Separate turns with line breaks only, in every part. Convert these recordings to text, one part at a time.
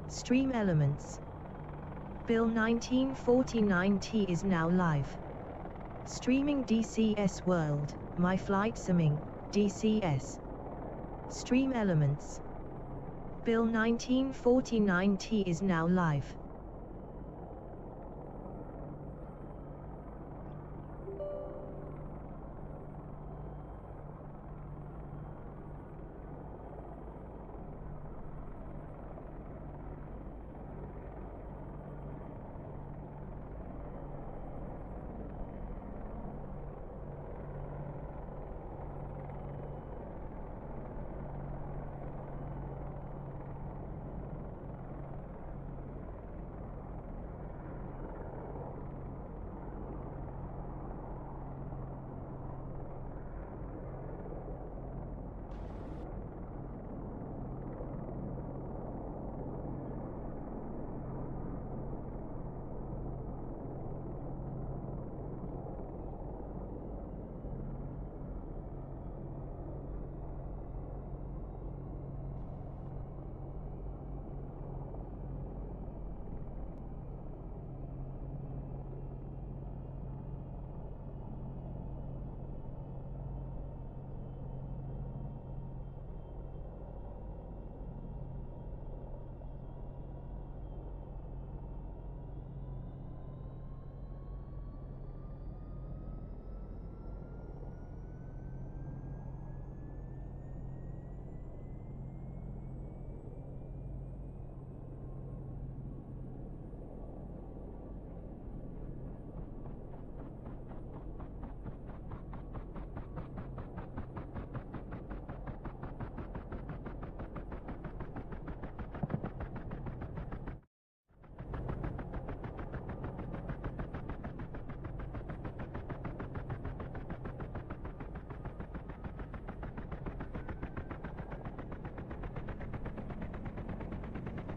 Stream elements. Bill 1949T is now live. Streaming DCS World, My Flight Simming, DCS. Stream elements. Bill 1949T is now live.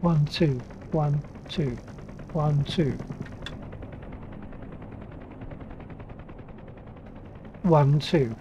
One, two, 1, 2, 1, 2. 1, 2.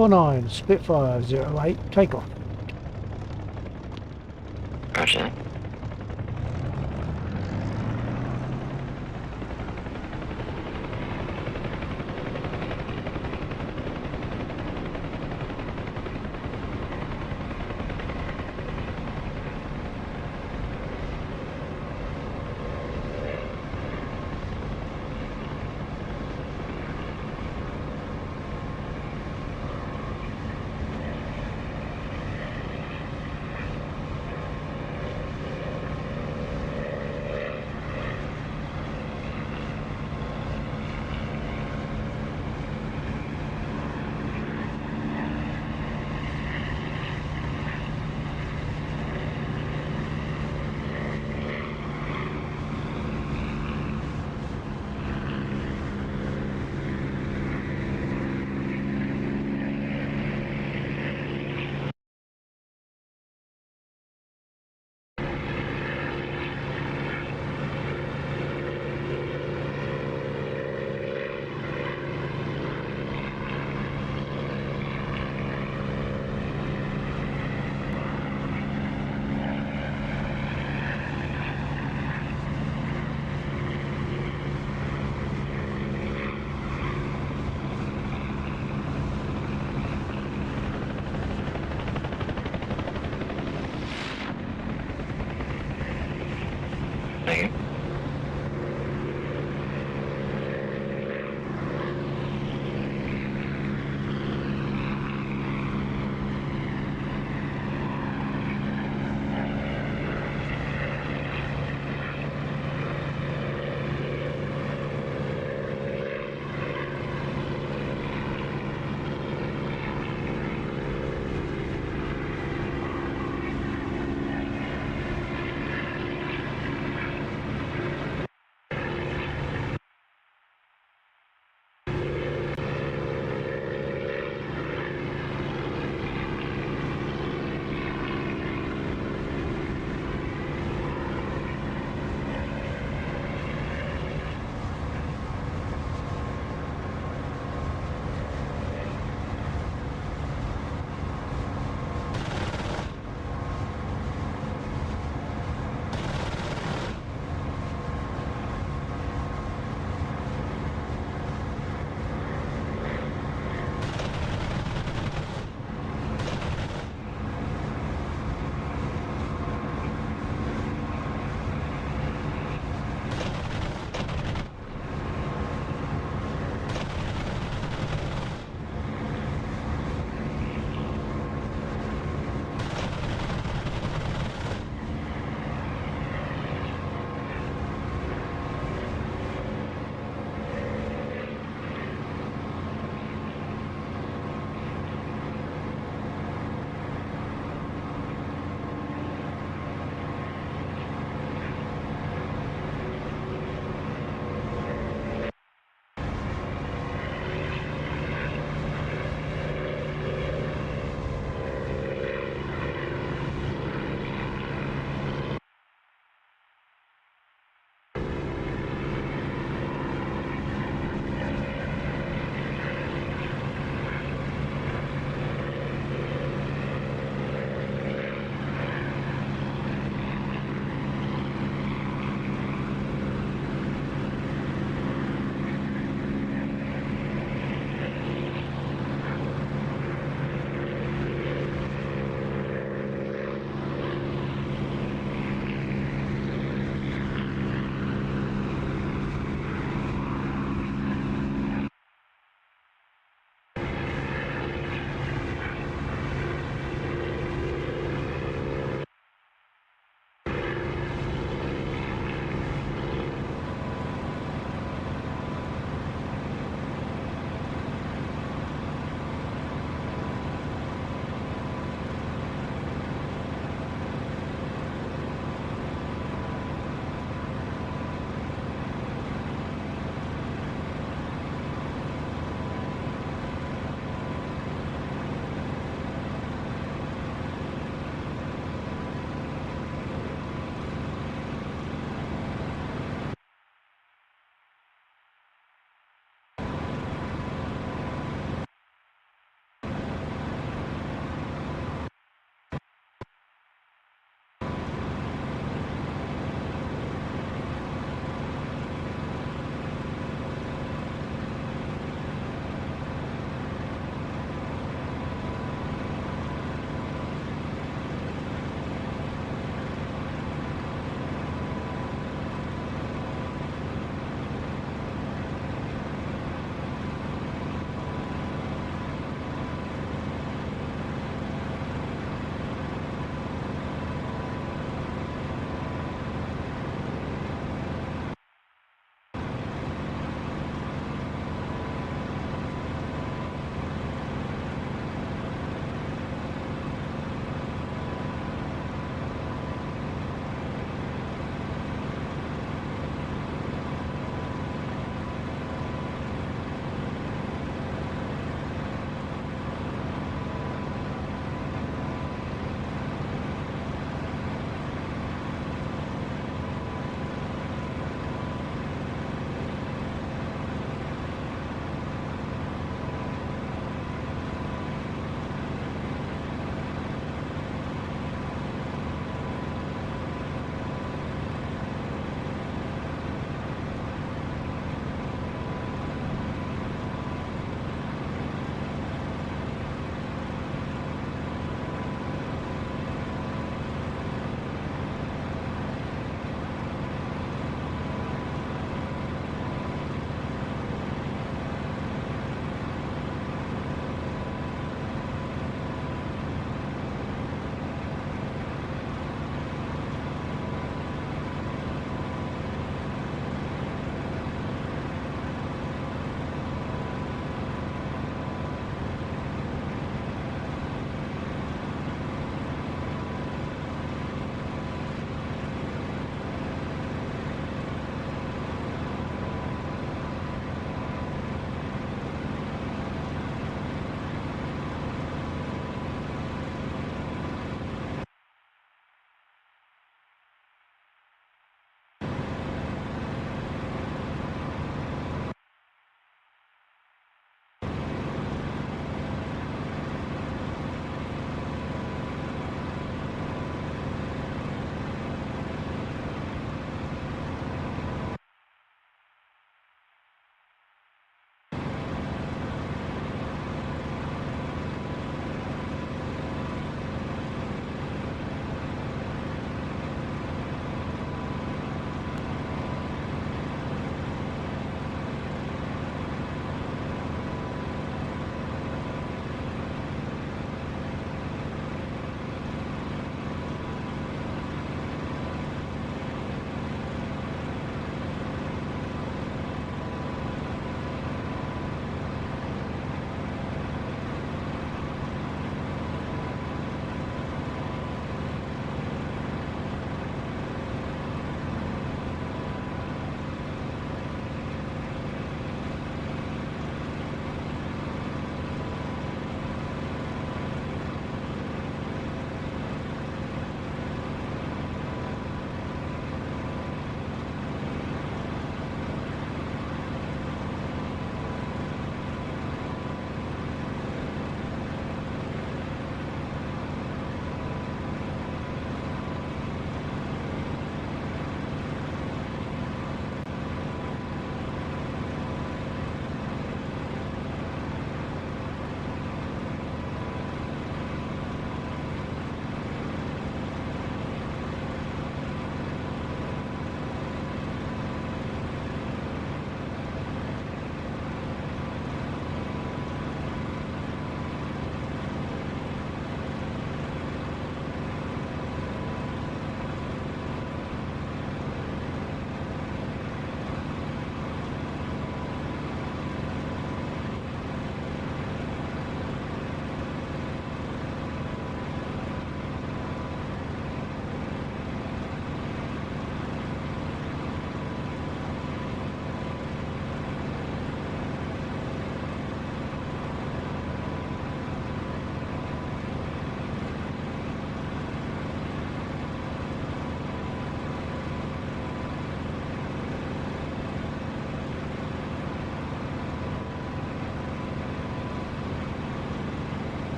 49, Spitfire 08, takeoff.
Roger.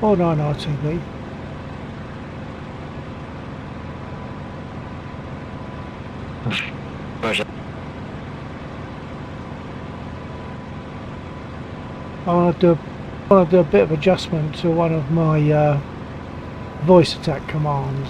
49 RTB.
Roger.
I want to do a bit of adjustment to one of my voice attack commands.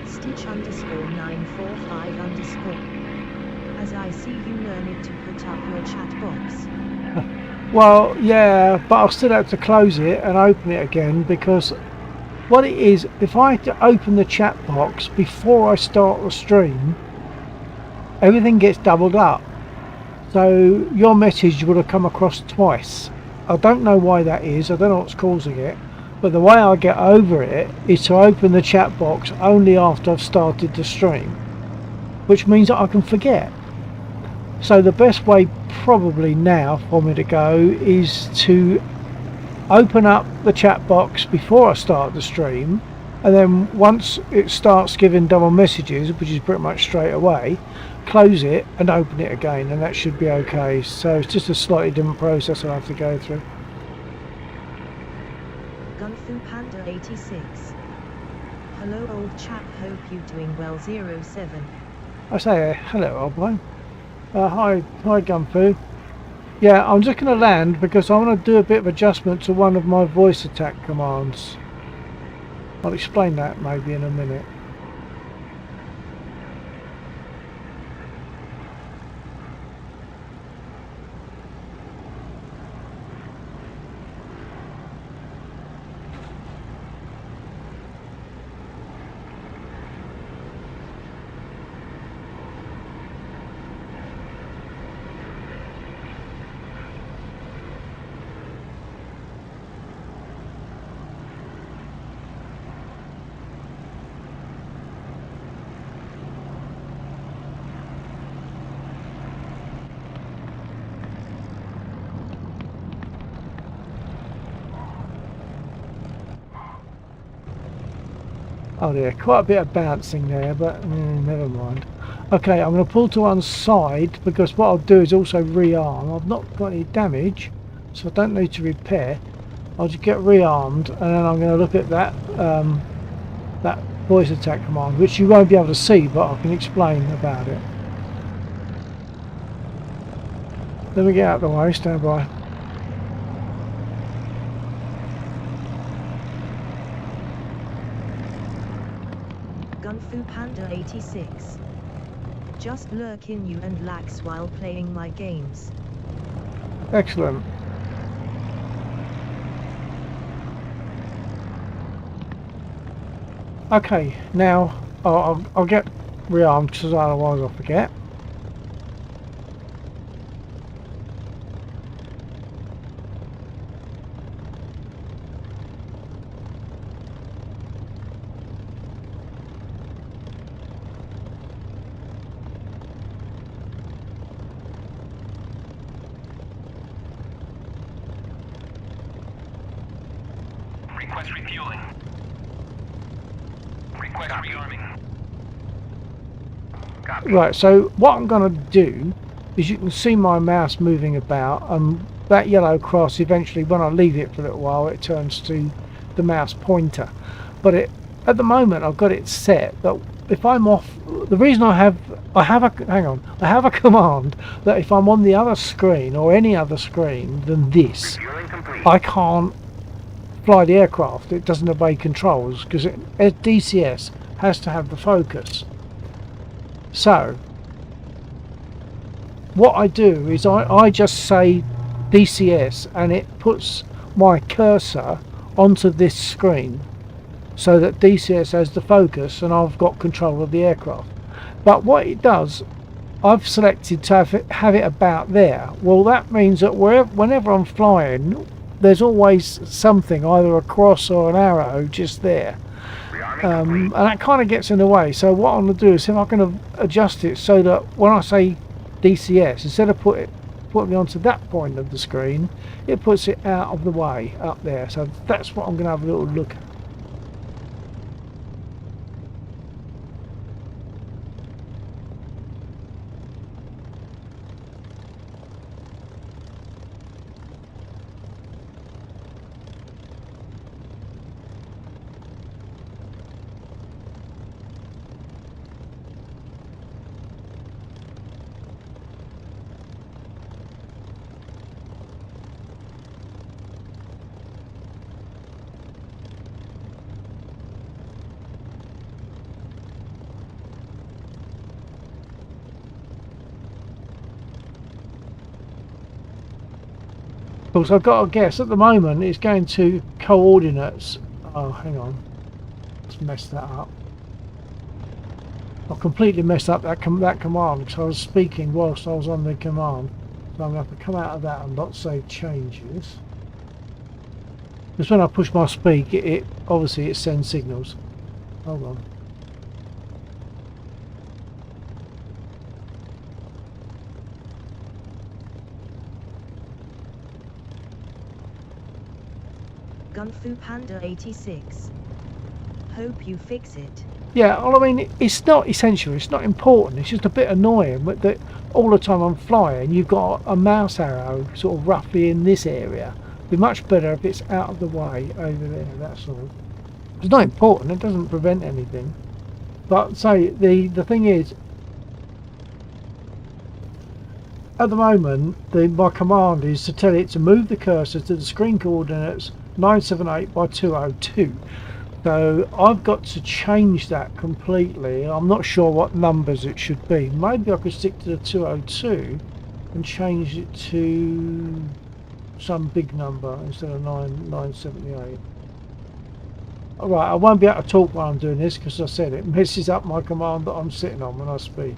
Stitch_945_. As I see you learning to put up your chat box.
Well, yeah, but I'll still have to close it and open it again, because what it is, if I had to open the chat box before I start the stream, everything gets doubled up. So your message would have come across twice. I don't know why that is, I don't know what's causing it, but the way I get over it is to open the chat box only after I've started the stream, which means that I can forget. So the best way probably now for me to go is to open up the chat box before I start the stream, and then once it starts giving double messages, which is pretty much straight away, close it and open it again, and that should be okay. So it's just a slightly different process I'll have to go through.
Gunfu Panda 86. Hello old chap, hope you doing well 07.
I say hello old boy. Hi Gunfu. Yeah, I'm just going to land because I want to do a bit of adjustment to one of my voice attack commands. I'll explain that maybe in a minute. Oh dear, quite a bit of bouncing there, but never mind. Okay, I'm going to pull to one side because what I'll do is also rearm. I've not got any damage, so I don't need to repair. I'll just get rearmed, and then I'm going to look at that that voice attack command, which you won't be able to see, but I can explain about it. Let me get out of the way, stand by.
Gunfu Panda 86. Just lurking you and lax while playing my games.
Excellent. Okay, now I'll get rearmed because otherwise I'll forget.
Request refueling. Request rearming. Copy.
Right, so what I'm going to do is, you can see my mouse moving about, and that yellow cross eventually, when I leave it for a little while, it turns to the mouse pointer. But at the moment I've got it set that if I'm off, the reason I have a command that if I'm on the other screen or any other screen than this, I can't fly the aircraft. It doesn't obey controls because DCS has to have the focus. So what I do is I just say DCS and it puts my cursor onto this screen so that DCS has the focus and I've got control of the aircraft. But what it does, I've selected to have it about there. Well, that means that whenever I'm flying, there's always something, either a cross or an arrow, just there. and that kind of gets in the way. So what I'm going to do is, if I can adjust it so that when I say DCS, instead of putting me onto that point of the screen, it puts it out of the way up there. So that's what I'm going to have a little look at. Of course, I've got to guess at the moment it's going to coordinates. Oh, hang on, let's mess that up. I've completely messed up that command because I was speaking whilst I was on the command. So I'm going to have to come out of that and not save changes. Because when I push my speak, it obviously it sends signals. Hold on.
Gunfu Panda 86. Hope you fix it.
Yeah, well, I mean, it's not essential, it's not important, it's just a bit annoying that all the time I'm flying, you've got a mouse arrow sort of roughly in this area. It'd be much better if it's out of the way over there, that's all. It's not important, it doesn't prevent anything. But say, the thing is, at the moment, my command is to tell it to move the cursor to the screen coordinates 978 by 202. So I've got to change that completely. I'm not sure what numbers it should be. Maybe I could stick to the 202 and change it to some big number instead of 978. Alright, I won't be able to talk while I'm doing this because I said it messes up my command that I'm sitting on when I speak.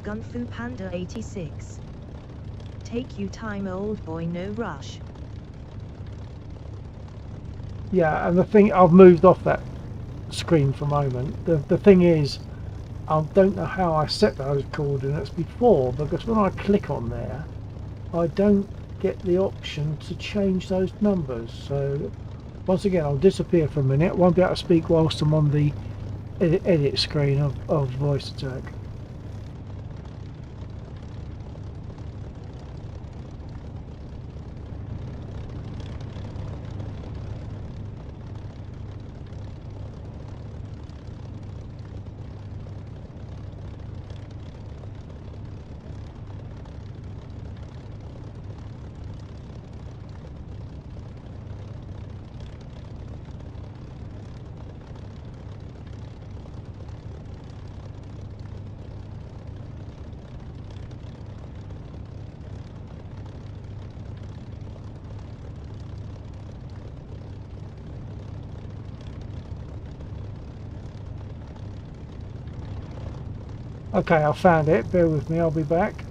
Gunfu Panda 86. Take you time, old boy, no rush.
Yeah, and the thing, I've moved off that screen for a moment. The thing is, I don't know how I set those coordinates before, because when I click on there, I don't get the option to change those numbers. So once again, I'll disappear for a minute. I won't be able to speak whilst I'm on the edit screen of Voice Attack. Okay, I found it. Bear with me, I'll be back.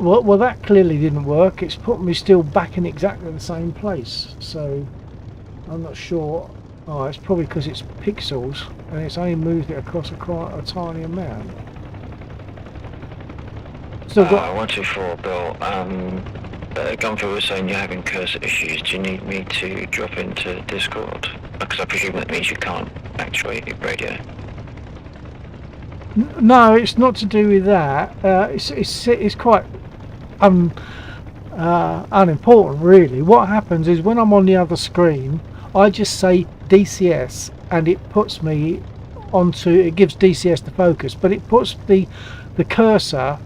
Well, that clearly didn't work. It's put me still back in exactly the same place. So I'm not sure. Oh, it's probably because it's pixels and it's only moved it across quite a tiny amount. Still got
124, Bill. Gunfield was saying you're having cursor issues. Do you need me to drop into Discord? Because I presume that means you can't actuate your radio.
No, it's not to do with that. It's quite unimportant, really. What happens is when I'm on the other screen, I just say DCS, and it puts me onto. It gives DCS the focus, but it puts the cursor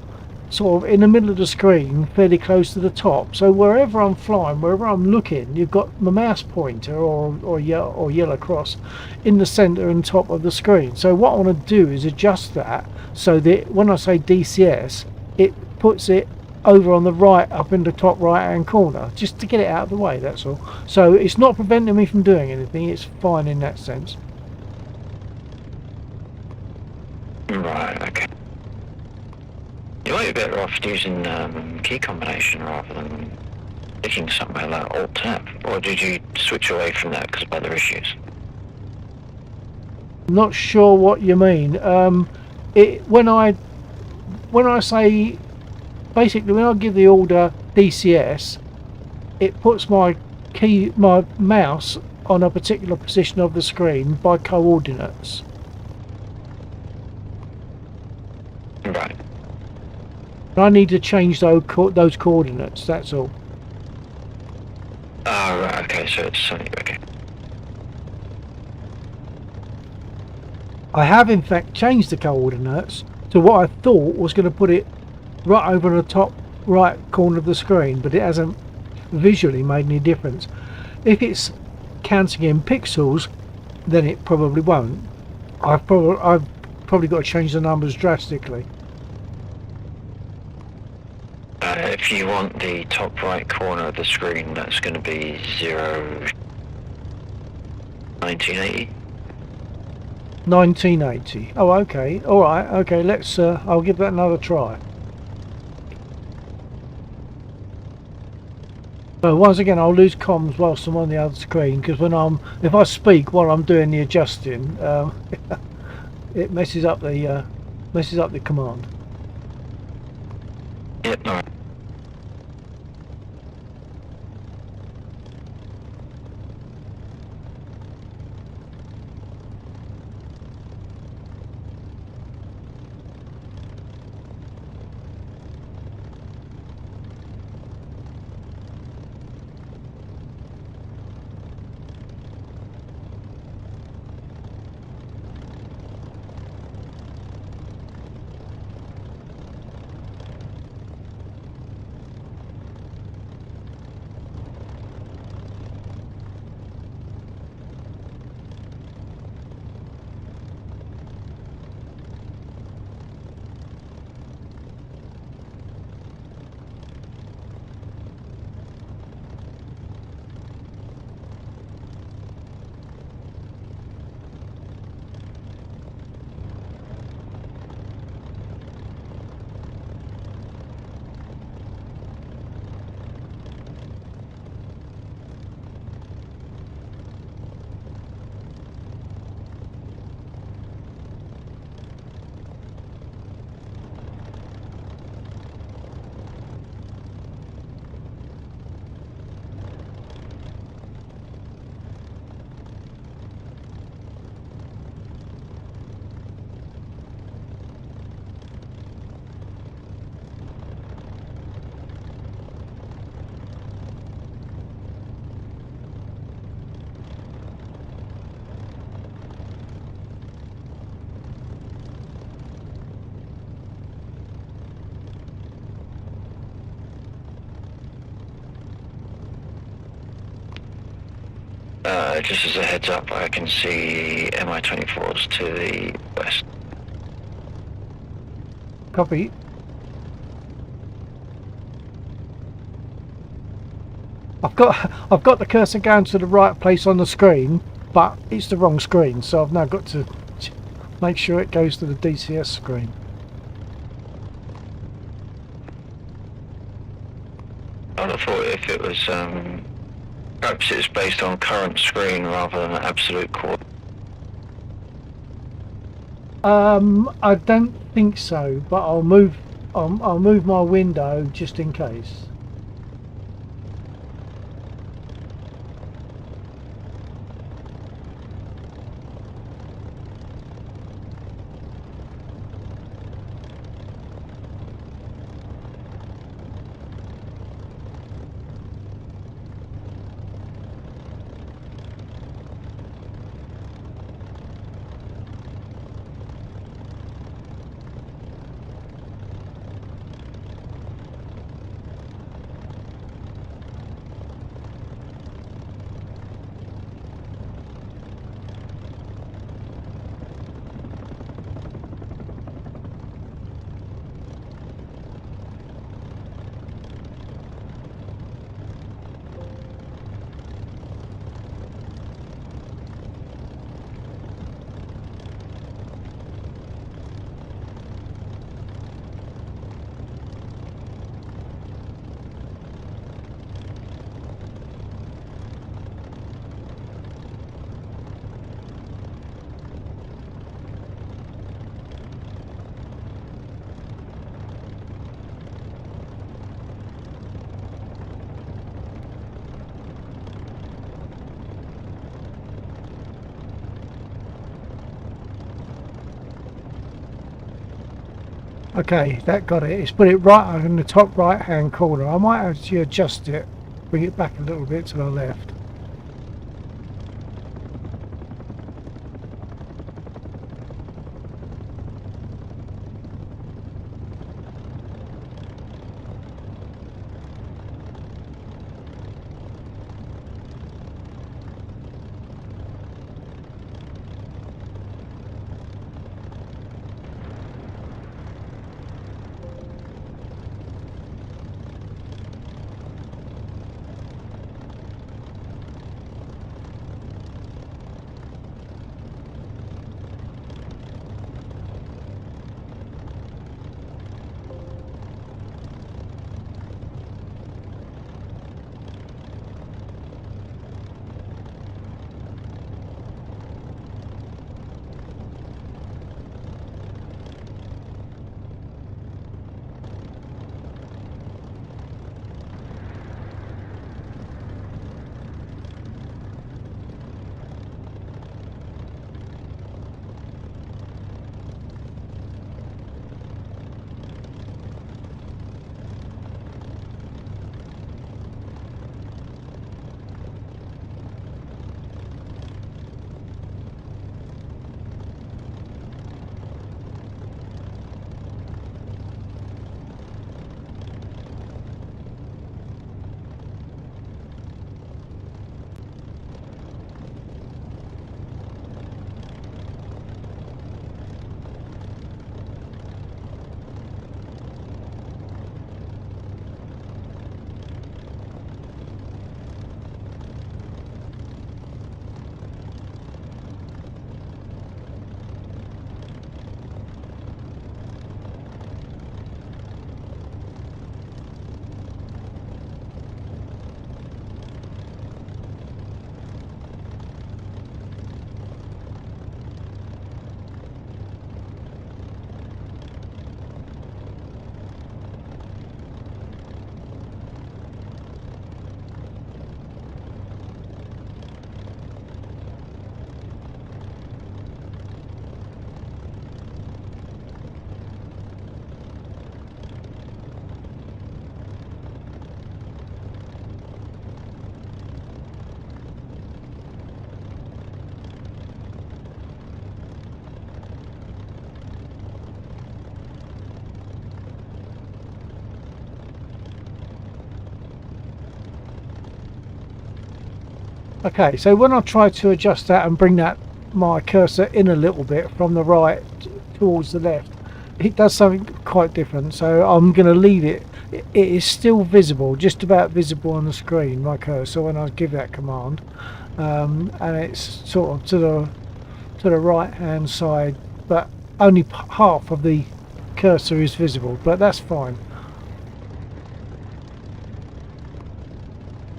sort of in the middle of the screen, fairly close to the top. So wherever I'm flying, wherever I'm looking, you've got my mouse pointer or yellow cross in the centre and top of the screen. So what I want to do is adjust that so that when I say DCS, it puts it over on the right, up in the top right hand corner, just to get it out of the way, that's all. So it's not preventing me from doing anything, it's fine in that sense.
Right, okay. You might be better off using key combination rather than picking somewhere like Alt-Tab, or did you switch away from that because of other issues?
Not sure what you mean. When I say, basically when I give the order DCS, it puts my mouse on a particular position of the screen by coordinates.
Right.
I need to change those coordinates, that's all.
Oh, right, okay, so it's something, okay.
I have in fact changed the coordinates to what I thought was going to put it right over the top right corner of the screen, but it hasn't visually made any difference. If it's counting in pixels, then it probably won't. I've probably got to change the numbers drastically.
If you want the top right corner of the screen, that's going to be 1980.
1980. Oh, okay. All right. Okay. Let's. I'll give that another try. So once again, I'll lose comms whilst I'm on the other screen, because if I speak while I'm doing the adjusting, it messes up the command.
Yep. All right. Just as a heads up, I can see MI-24s to the west.
Copy. I've got the cursor going to the right place on the screen, but it's the wrong screen, so I've now got to make sure it goes to the DCS screen.
I'd have thought if it was, perhaps it's based on current screen rather than absolute core.
I don't think so, but I'll move my window just in case. Okay, that got it. It's put it right in the top right hand corner. I might actually adjust it, bring it back a little bit to the left. Okay, so when I try to adjust that and bring that my cursor in a little bit from the right towards the left, it does something quite different. So I'm going to leave it. It is still visible, just about visible on the screen, my cursor, when I give that command, and it's sort of to the right hand side, but only half of the cursor is visible, but that's fine.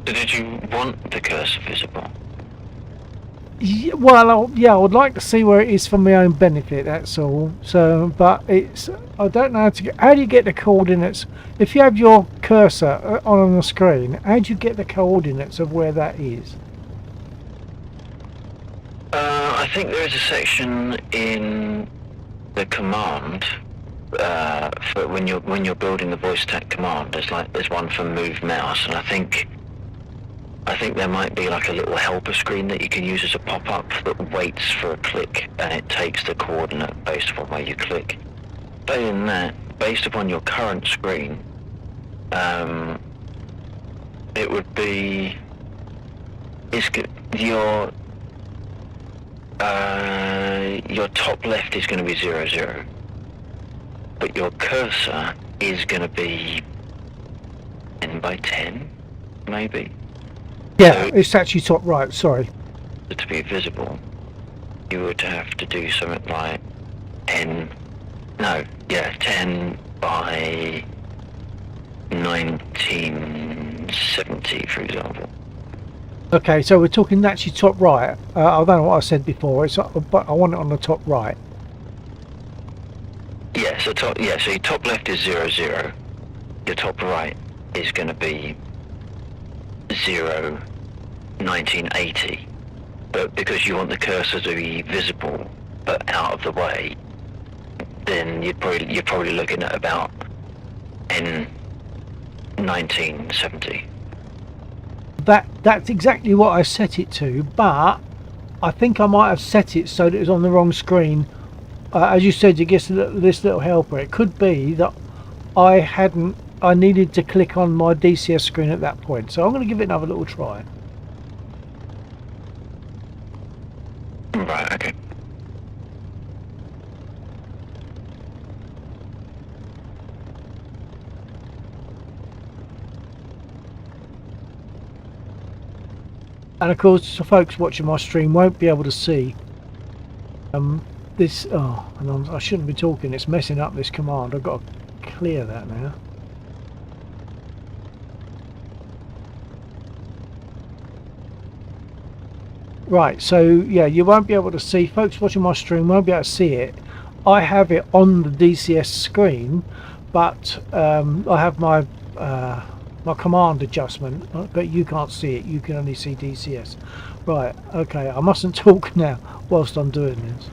So did you want the cursor visible?
Well, yeah, I would like to see where it is for my own benefit. That's all. So, but it's I don't know how to get. How do you get the coordinates? If you have your cursor on the screen, how do you get the coordinates of where that is?
I think there is a section in the command for when you're building the voice tech command. There's one for move mouse, and I think there might be like a little helper screen that you can use as a pop-up that waits for a click, and it takes the coordinate based upon where you click. Failing that, based upon your current screen, it would be your top left is going to be 0, 0, but your cursor is going to be 10 by 10, maybe.
Yeah,
So,
it's actually top right. Sorry.
to be visible, you would have to do something like 10 by 1970, for example.
Okay, so we're talking actually top right. I don't know what I said before. But I want it on the top right.
So your top left is 0, 0. Your top right is going to be 0, 1980. But because you want the cursor to be visible but out of the way, then you're probably looking at about 1970.
That's exactly what I set it to, but I think I might have set it so that it was on the wrong screen. As you said, you get this little helper. It could be that I needed to click on my DCS screen at that point. So I'm going to give it another little try.
Right, okay.
And of course, the folks watching my stream won't be able to see this. Oh, and I shouldn't be talking. It's messing up this command. I've got to clear that now. Right, so yeah, you won't be able to see. Folks watching my stream won't be able to see it. I have it on the DCS screen, but I have my my command adjustment, but you can't see it. You can only see DCS. Right, okay, I mustn't talk now whilst I'm doing this.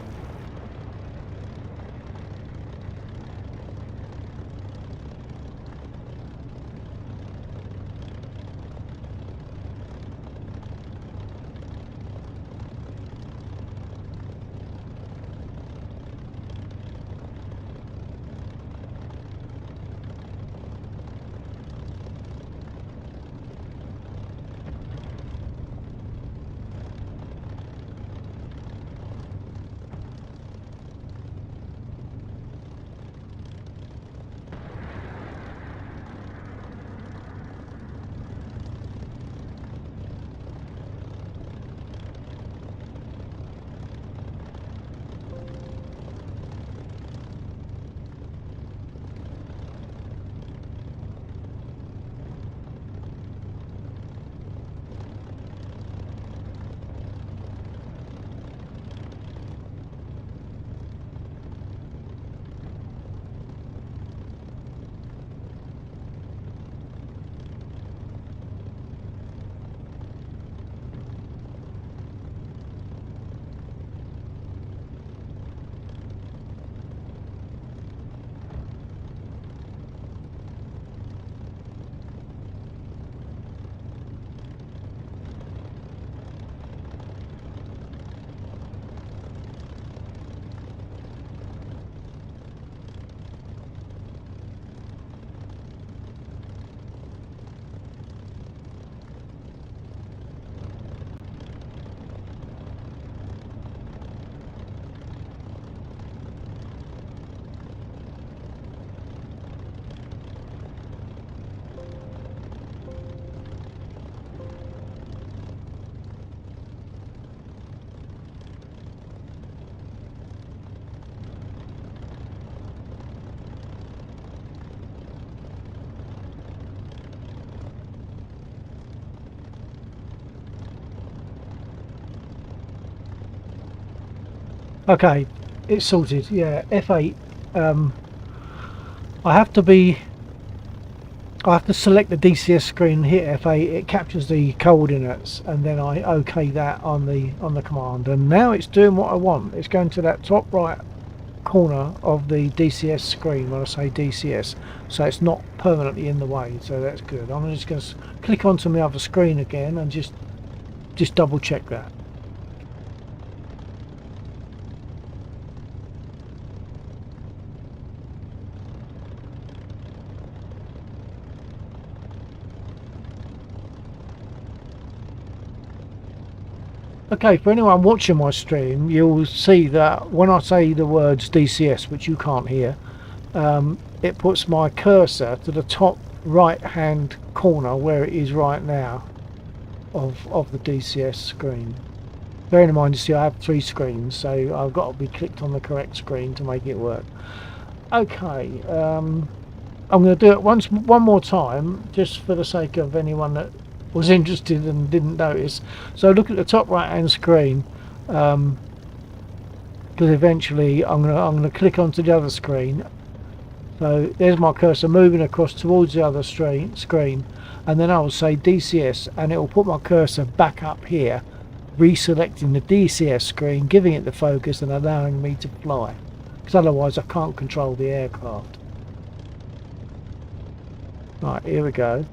Okay, it's sorted. Yeah, F8. Um, I have to be. I have to select the DCS screen, hit F8. It captures the coordinates, and then I OK that on the command. And now it's doing what I want. It's going to that top right corner of the DCS screen when I say DCS, so it's not permanently in the way. So that's good. I'm just going to click onto my other screen again and just double check that. Okay, for anyone watching my stream, you'll see that when I say the words DCS, which you can't hear, it puts my cursor to the top right hand corner where it is right now of the DCS screen. Bearing in mind, you see I have 3 screens, so I've got to be clicked on the correct screen to make it work. Okay, I'm going to do it one more time, just for the sake of anyone that was interested and didn't notice. So look at the top right hand screen, because eventually I'm going to click onto the other screen. So there's my cursor moving across towards the other screen, and then I will say DCS, and it will put my cursor back up here, reselecting the DCS screen, giving it the focus and allowing me to fly, because otherwise I can't control the aircraft. Right, here we go.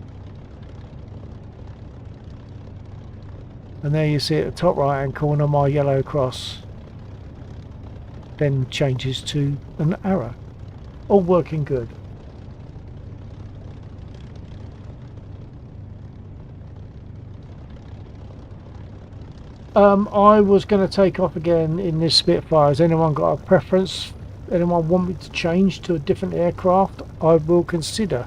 And there you see at the top right hand corner my yellow cross then changes to an arrow. All working good. I was going to take off again in this Spitfire. Has anyone got a preference? Anyone want me to change to a different aircraft? I will consider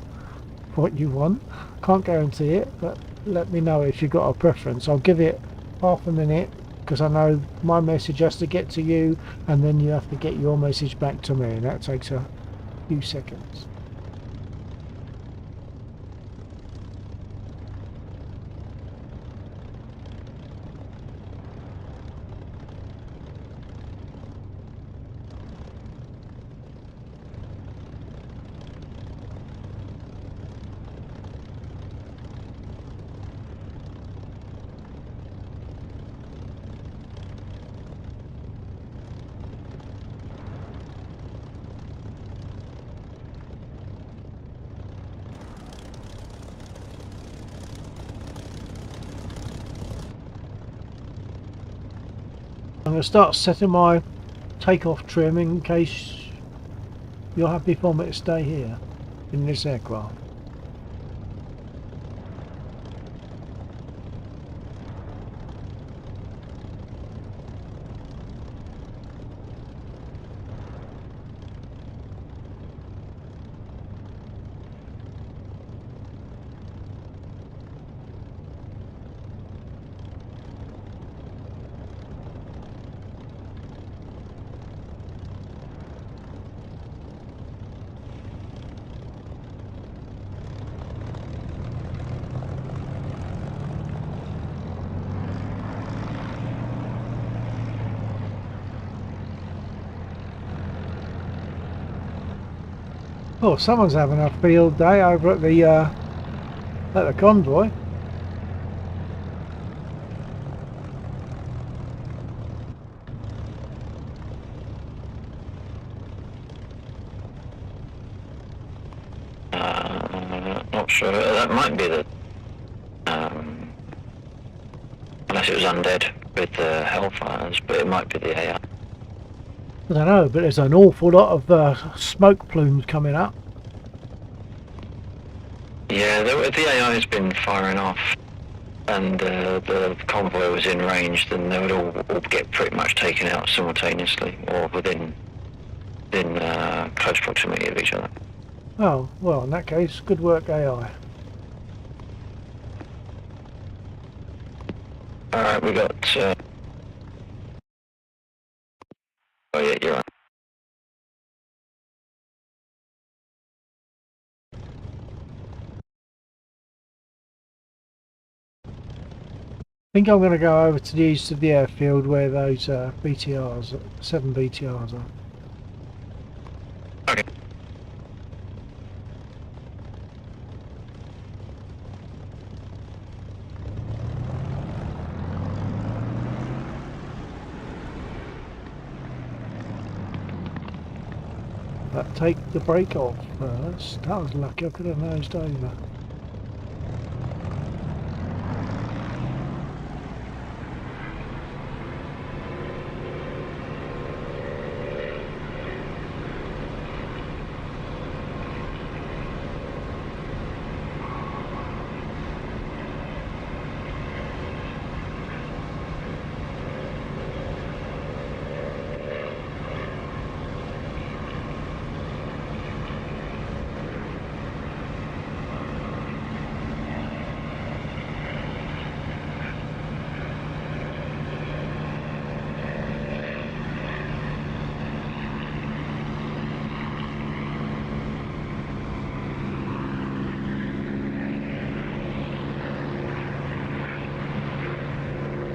what you want. Can't guarantee it, but let me know if you've got a preference. I'll give it half a minute, because I know my message has to get to you, and then you have to get your message back to me, and that takes a few seconds. I'm going to start setting my takeoff trim in case you're happy for me to stay here in this aircraft. Oh, someone's having a field day over at the convoy.
Not sure. That might be the unless it was undead with the hellfires, but it might be the AI.
I don't know, but there's an awful lot of smoke plumes coming up.
Yeah, the AI has been firing off, and the convoy was in range, then they would all get pretty much taken out simultaneously, or within close proximity of each other.
Oh, well, in that case, good work, AI.
Alright, we got... oh yeah, you're right.
think I'm going to go over to the east of the airfield where those BTRs, 7 BTRs are.
Okay.
But take the brake off first. That was lucky, I could have nosed over.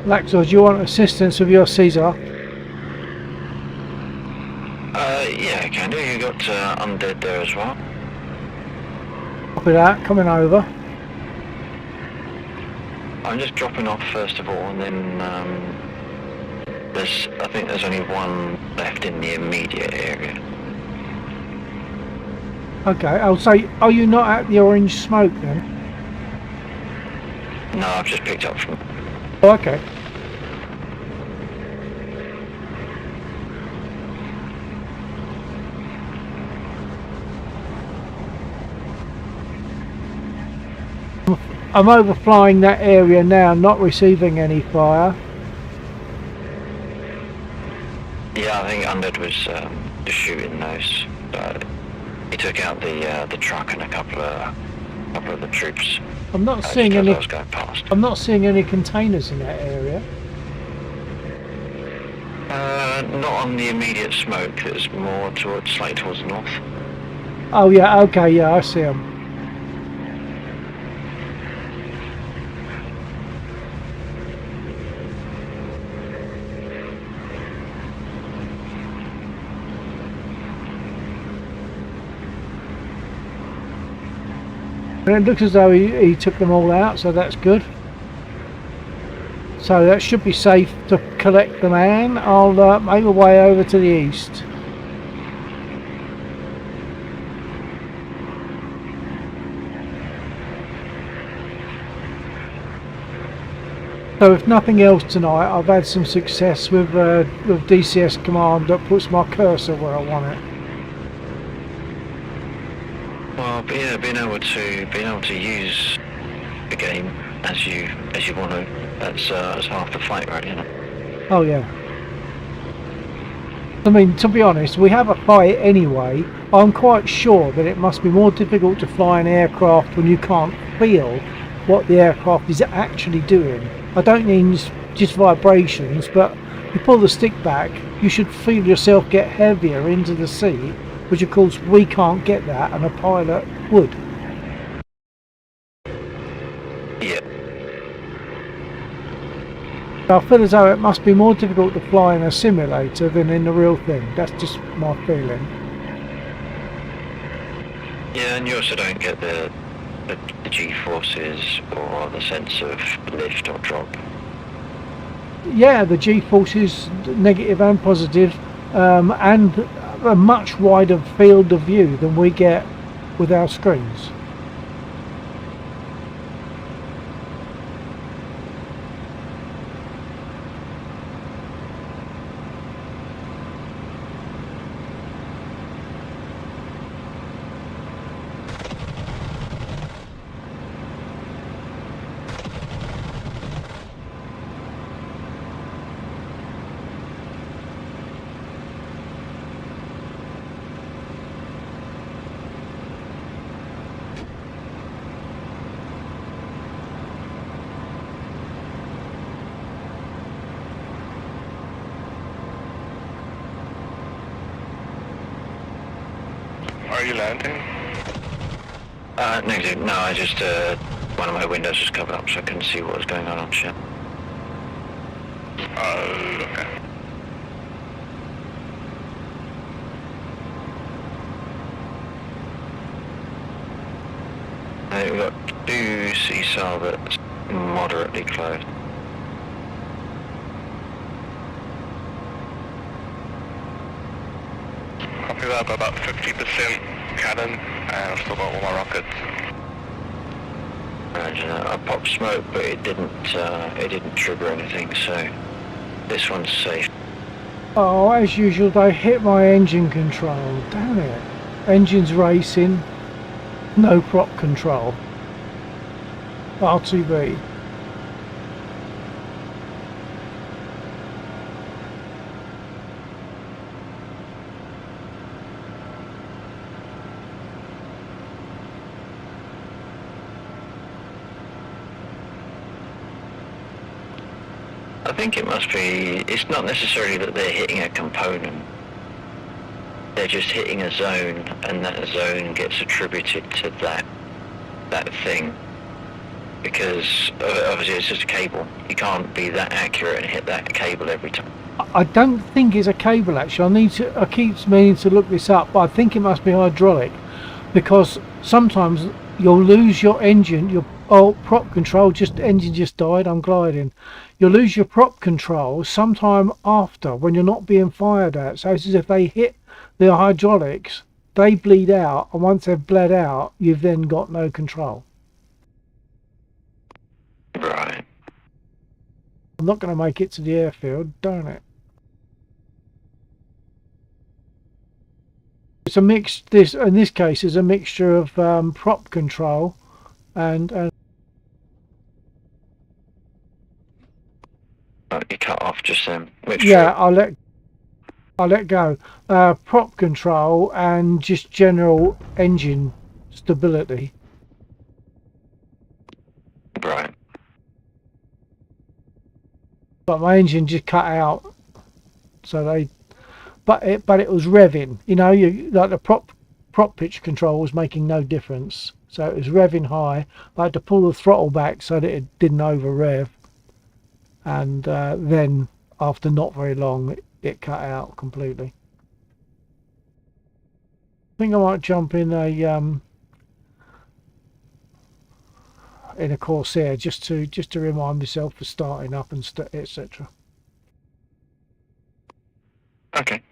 Laxor, do you want assistance with your Caesar?
Yeah, I can do. You got undead there as well.
Copy that, coming over.
I'm just dropping off first of all, and then I think there's only one left in the immediate area.
Okay, I'll say, are you not at the orange smoke then?
No, I've just picked up from.
Oh, okay. I'm overflying that area now, not receiving any fire.
Yeah, I think undead was just shooting those. He took out the truck and a couple of the troops.
I'm not
just
seeing
as
any.
I was going past.
I'm not seeing any containers in that area.
Not on the immediate smoke. It's more slightly towards the north.
Oh yeah, okay, yeah, I see them. And it looks as though he took them all out, so that's good. So that should be safe to collect the man. I'll make my way over to the east. So if nothing else tonight, I've had some success with DCS command that puts my cursor where I want it.
Well, but yeah, being able to use the game as you want to, that's half the fight, right? You know.
Oh yeah. I mean, to be honest, we have a fight anyway. I'm quite sure that it must be more difficult to fly an aircraft when you can't feel what the aircraft is actually doing. I don't mean just vibrations, but you pull the stick back, you should feel yourself get heavier into the seat, which of course we can't get that, and a pilot would.
Yeah.
I feel as though it must be more difficult to fly in a simulator than in the real thing. That's just my feeling.
Yeah, and you also don't get the G-forces or the sense of lift or drop.
Yeah, the G-forces, negative and positive, and a much wider field of view than we get with our screens.
Are you landing?
Negative. No, I just one of my windows was covered up, so I couldn't see what was going on ship.
Oh, okay.
We've got two seesaw that's moderately close.
Copy that, I've got about 50% cannon, and I've still got all my rockets.
Imagine I popped smoke, but it didn't trigger anything, so this one's safe.
Oh, as usual, they hit my engine control. Damn it. Engine's racing. No prop control. R2B.
I think it must be, it's not necessarily that they're hitting a component. They're just hitting a zone, and that zone gets attributed to that thing. Because obviously it's just a cable. You can't be that accurate and hit that cable every time.
I don't think it's a cable actually. I keep meaning to look this up, but I think it must be hydraulic, because sometimes you'll lose your engine, your prop control. Engine just died. I'm gliding. You'll lose your prop control sometime after when you're not being fired at. So it's as if they hit the hydraulics, they bleed out, and once they've bled out, you've then got no control.
Right.
I'm not going to make it to the airfield, darn it. It's a mix. In this case is a mixture of prop control and
Oh, you cut off just then. Which
yeah, I'll let go. Prop control and just general engine stability.
Right.
But my engine just cut out, so but it was revving. You know, like the prop pitch control was making no difference. So it was revving high. I had to pull the throttle back so that it didn't over rev. And then after not very long, it cut out completely. I think I might jump in a Corsair just to remind myself of starting up and etc.
Okay.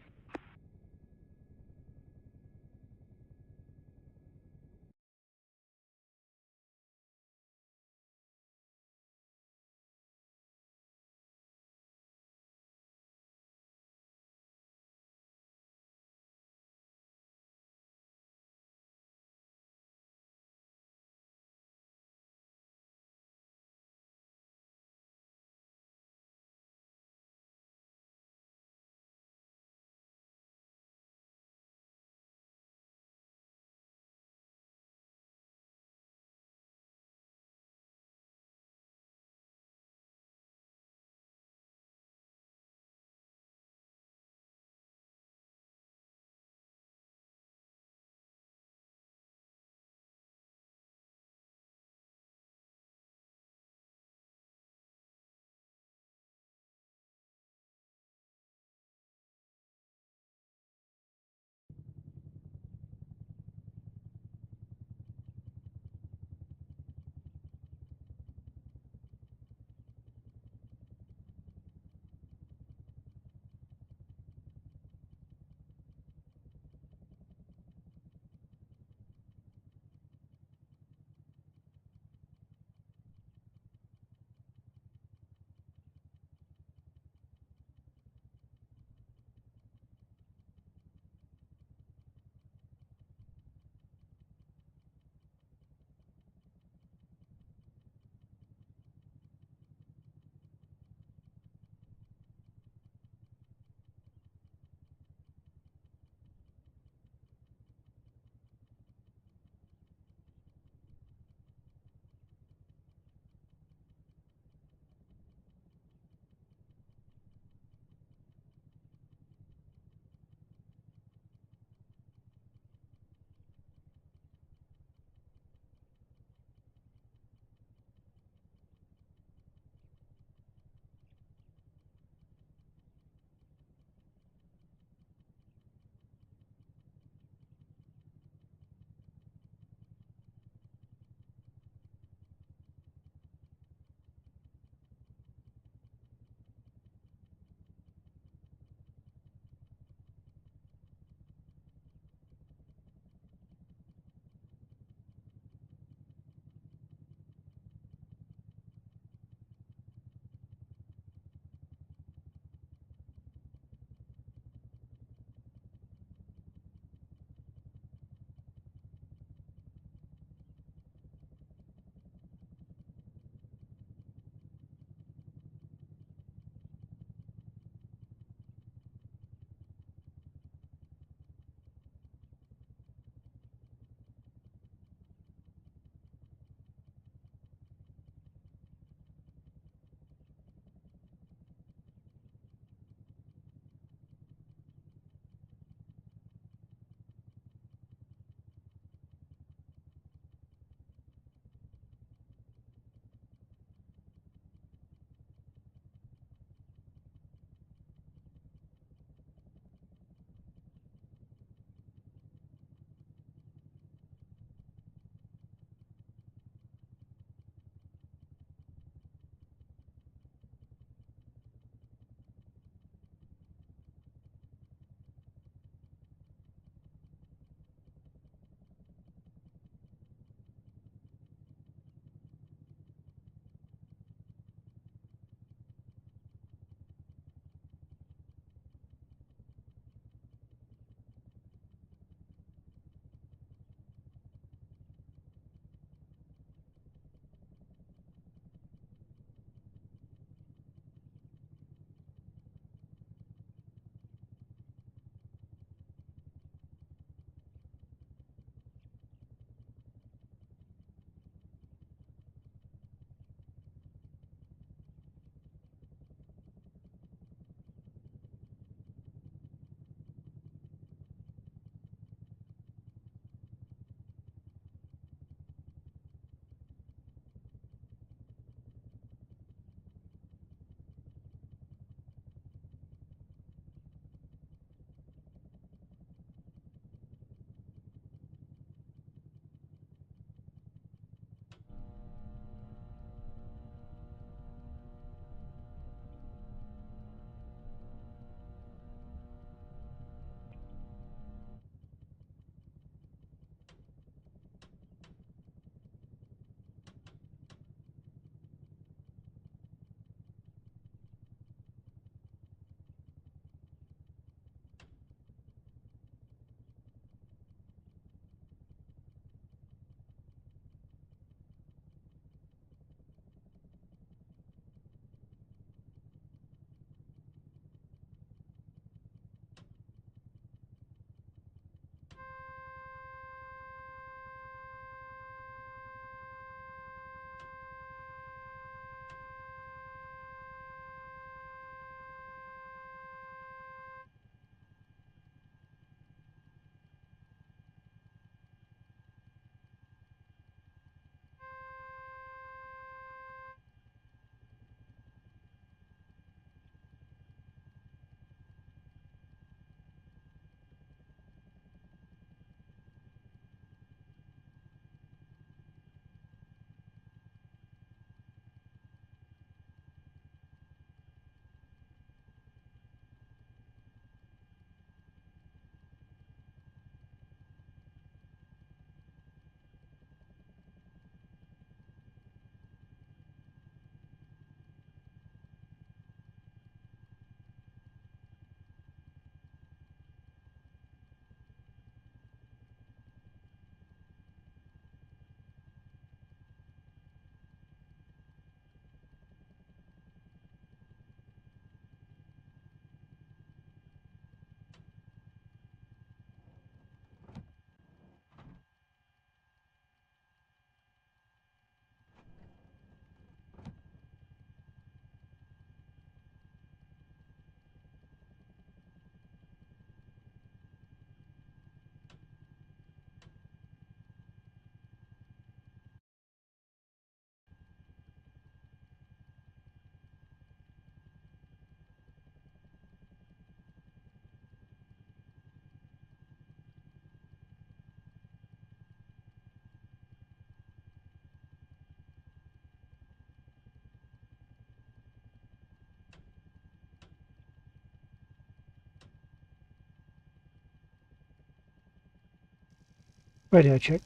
Radio check.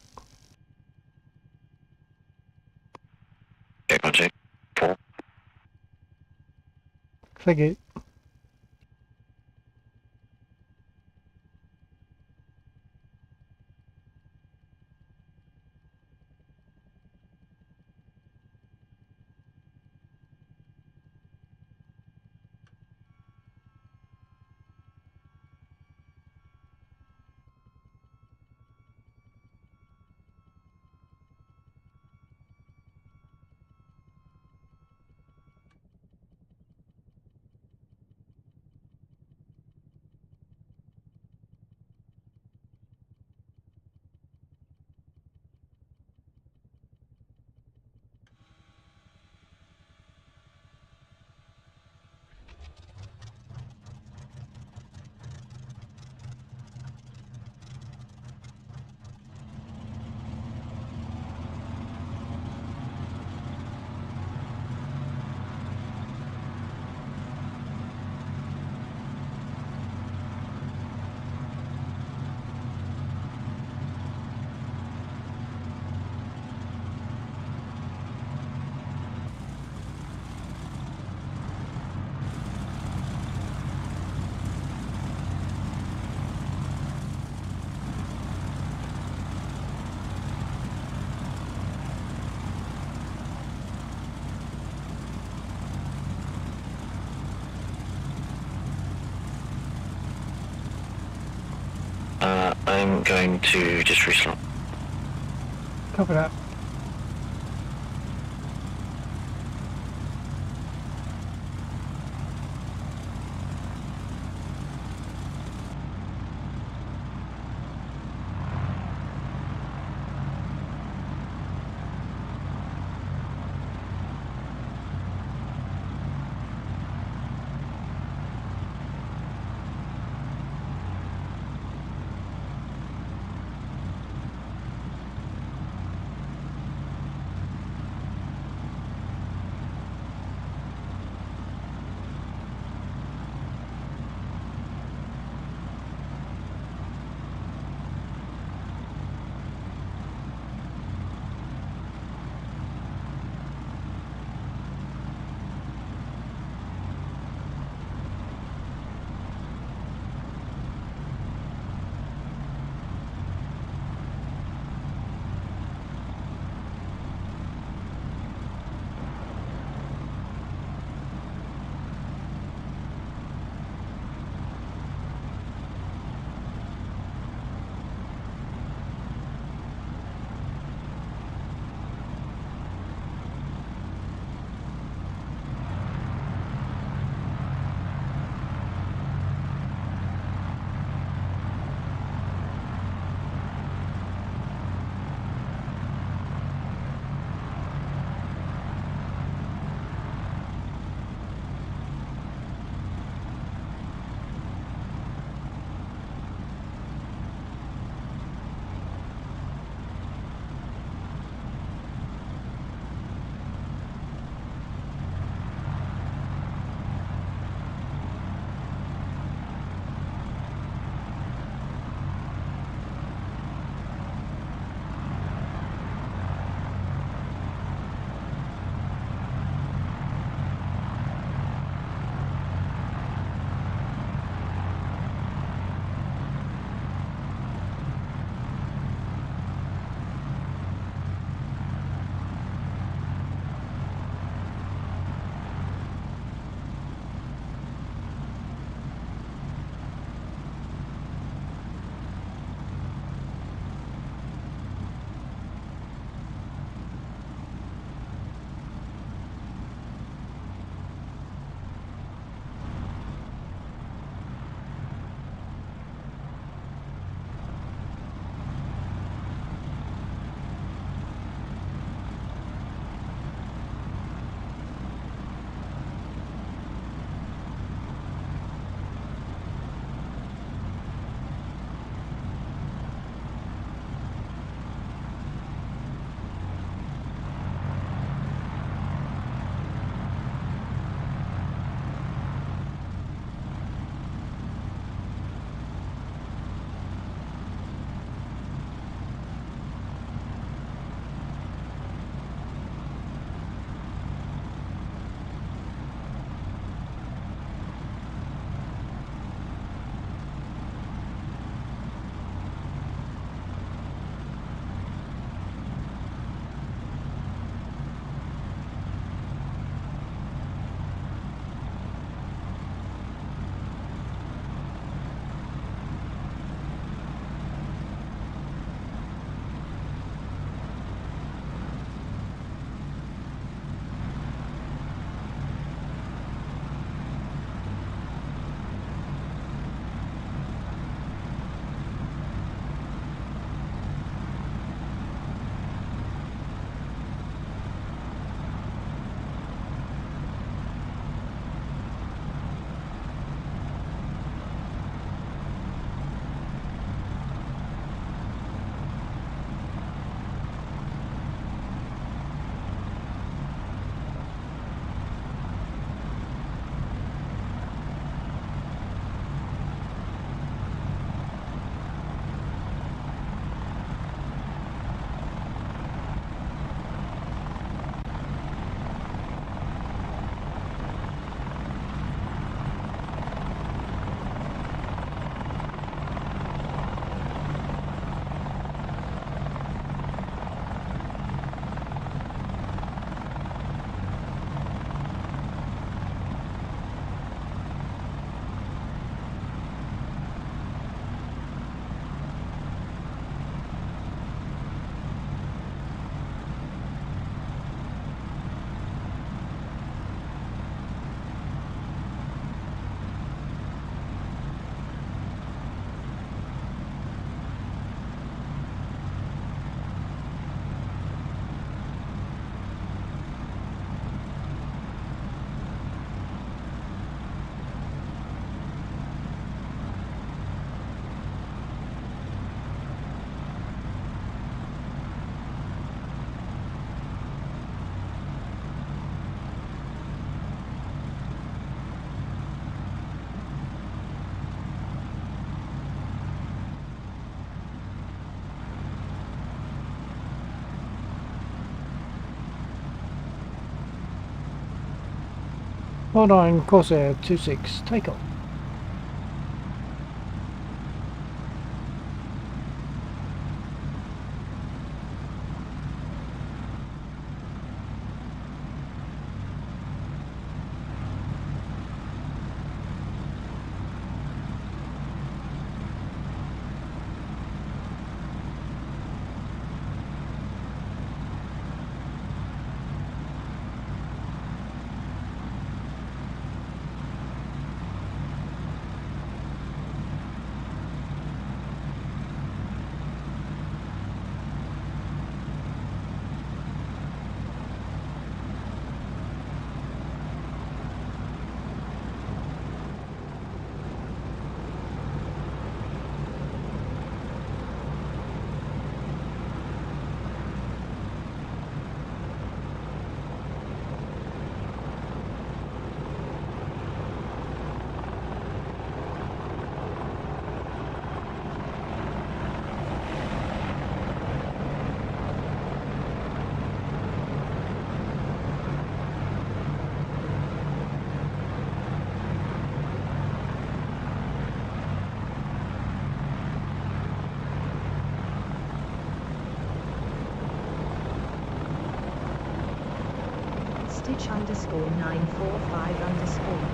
Check 1, 2, 4.
Thank you.
I'm going to just reslot.
Copy that. 49 Corsair 26, take off.
Stitch underscore 945 underscore.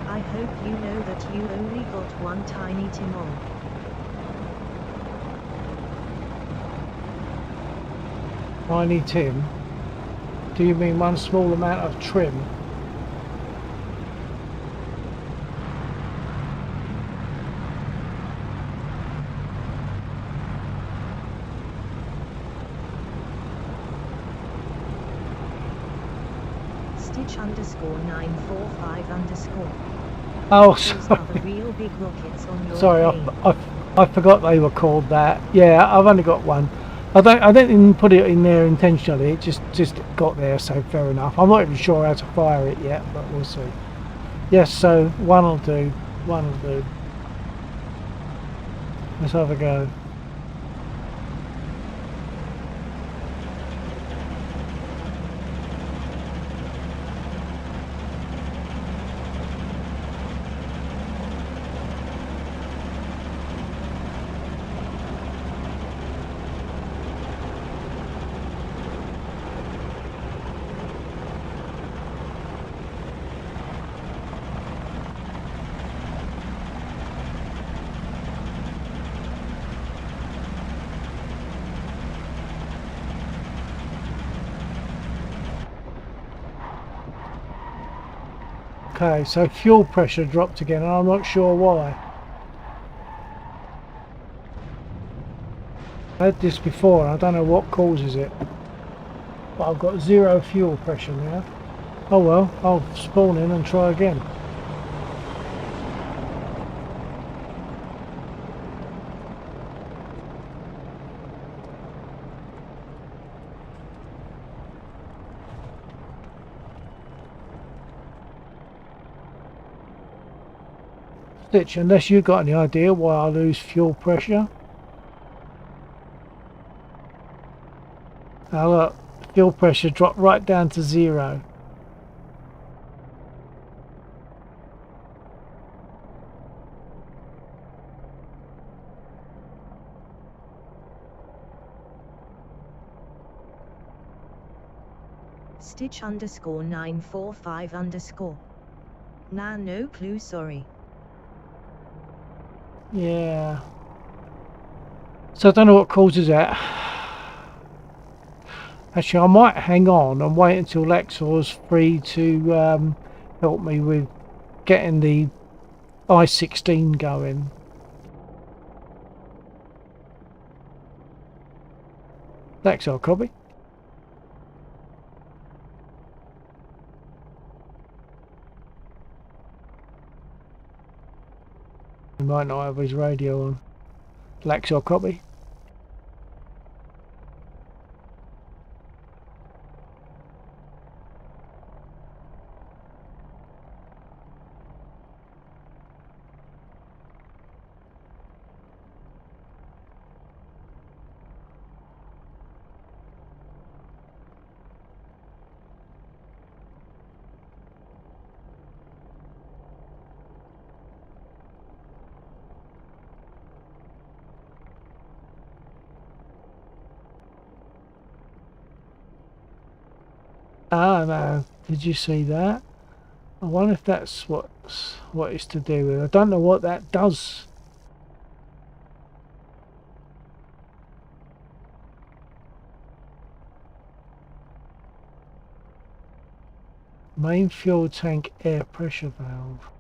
I hope you know that you only got one tiny Timon.
Tiny Tim? Do you mean one small amount of trim?
Stitch underscore 945 underscore.
Oh,
Those are
sorry.
the real big rockets on your
Sorry,
plane.
I forgot they were called that. Yeah, I've only got one. I don't even put it in there intentionally. It just got there, so fair enough. I'm not even sure how to fire it yet, but we'll see. Yes, so one will do. One will do. Let's have a go. Okay, so fuel pressure dropped again, and I'm not sure why. I had this before, and I don't know what causes it. But I've got zero fuel pressure now. Oh well, I'll spawn in and try again. Stitch, unless you've got any idea why I lose fuel pressure. Now look, fuel pressure dropped right down to zero.
Stitch underscore 945 underscore. Nah, no clue, sorry.
Yeah. So I don't know what causes that. Actually, I might hang on and wait until Lexor's free to help me with getting the I-16 going. Lexor, copy. He might not have his radio on. Lexor, copy. Ah, no. Did you see that? I wonder if that's what it's to do with. I don't know what that does. Main fuel tank air pressure valve.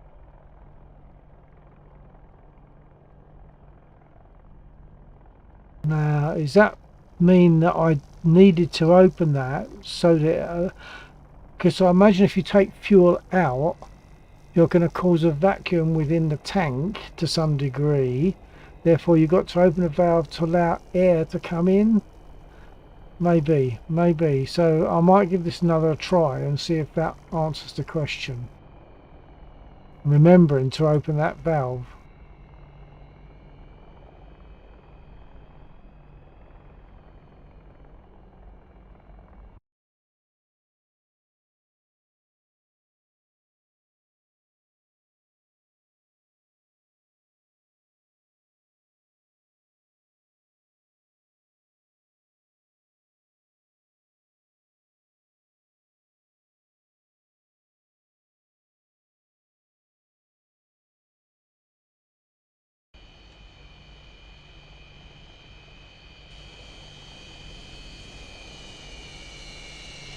Now, does that mean that I needed to open that so that... because I imagine if you take fuel out, you're going to cause a vacuum within the tank to some degree. Therefore, you've got to open a valve to allow air to come in. Maybe. So I might give this another try and see if that answers the question. Remembering to open that valve.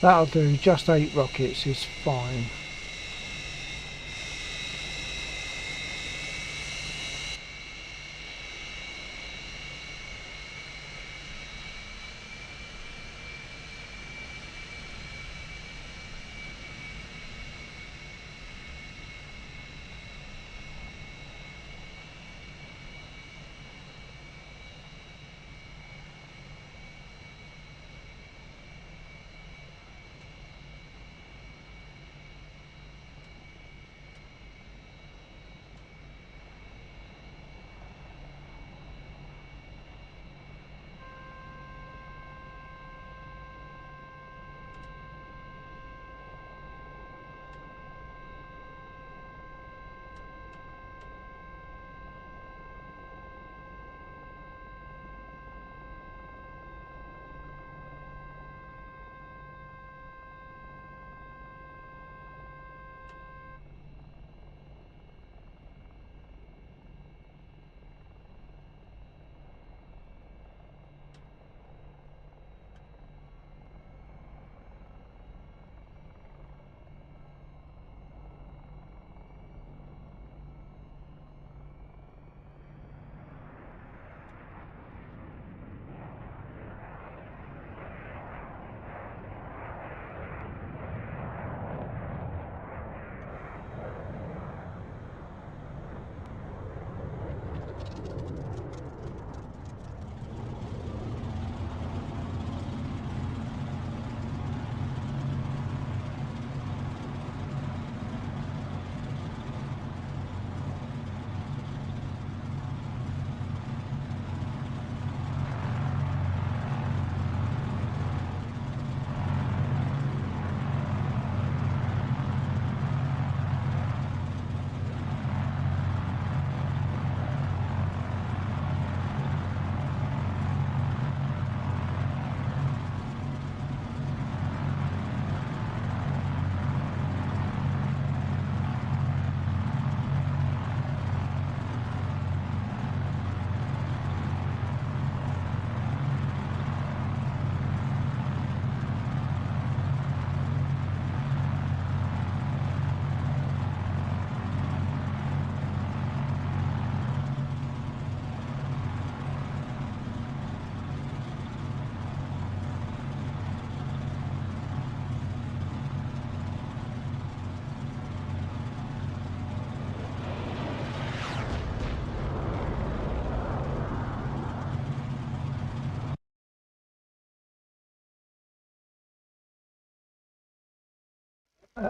That'll do, just 8 rockets is fine.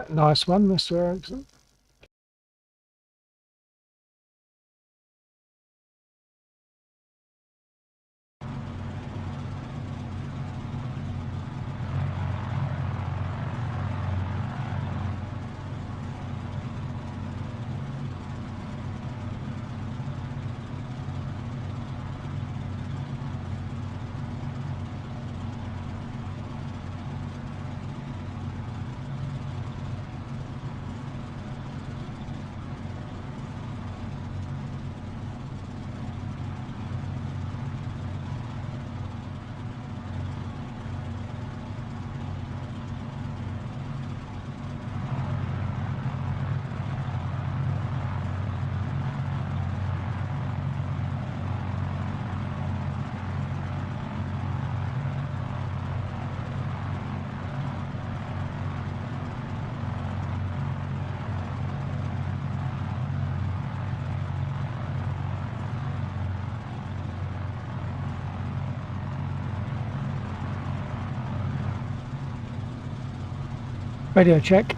Nice one, Mr. Erickson. Radio check.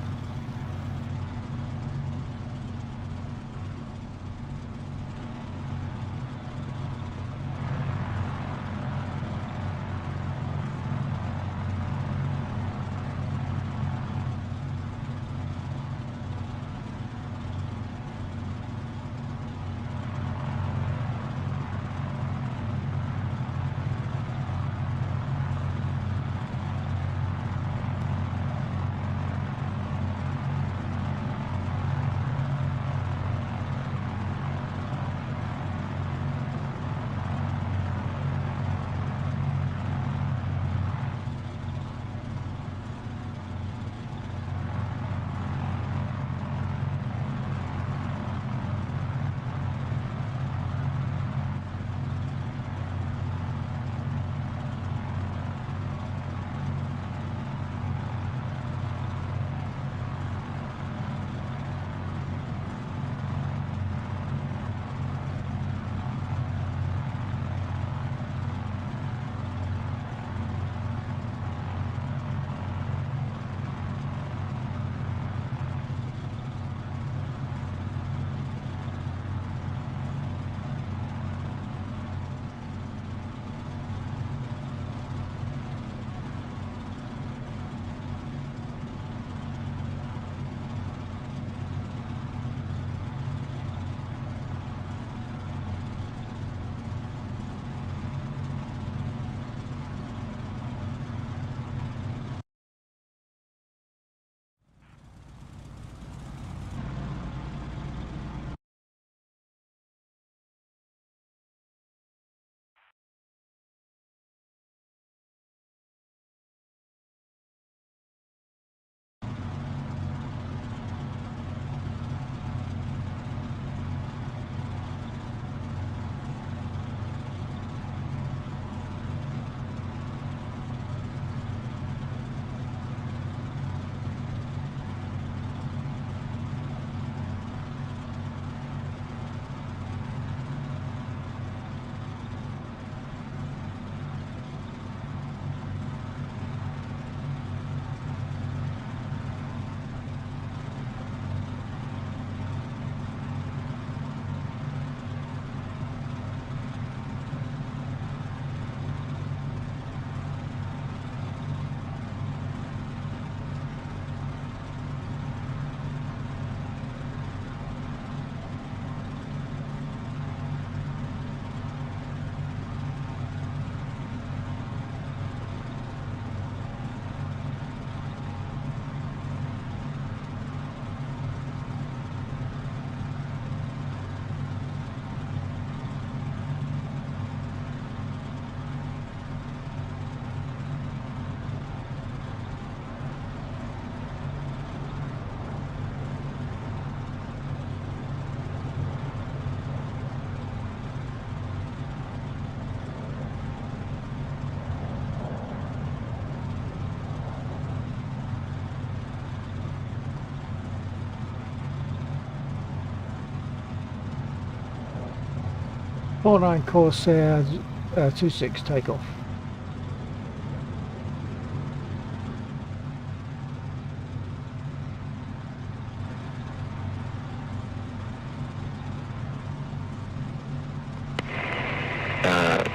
Four-nine Corsair 26 takeoff.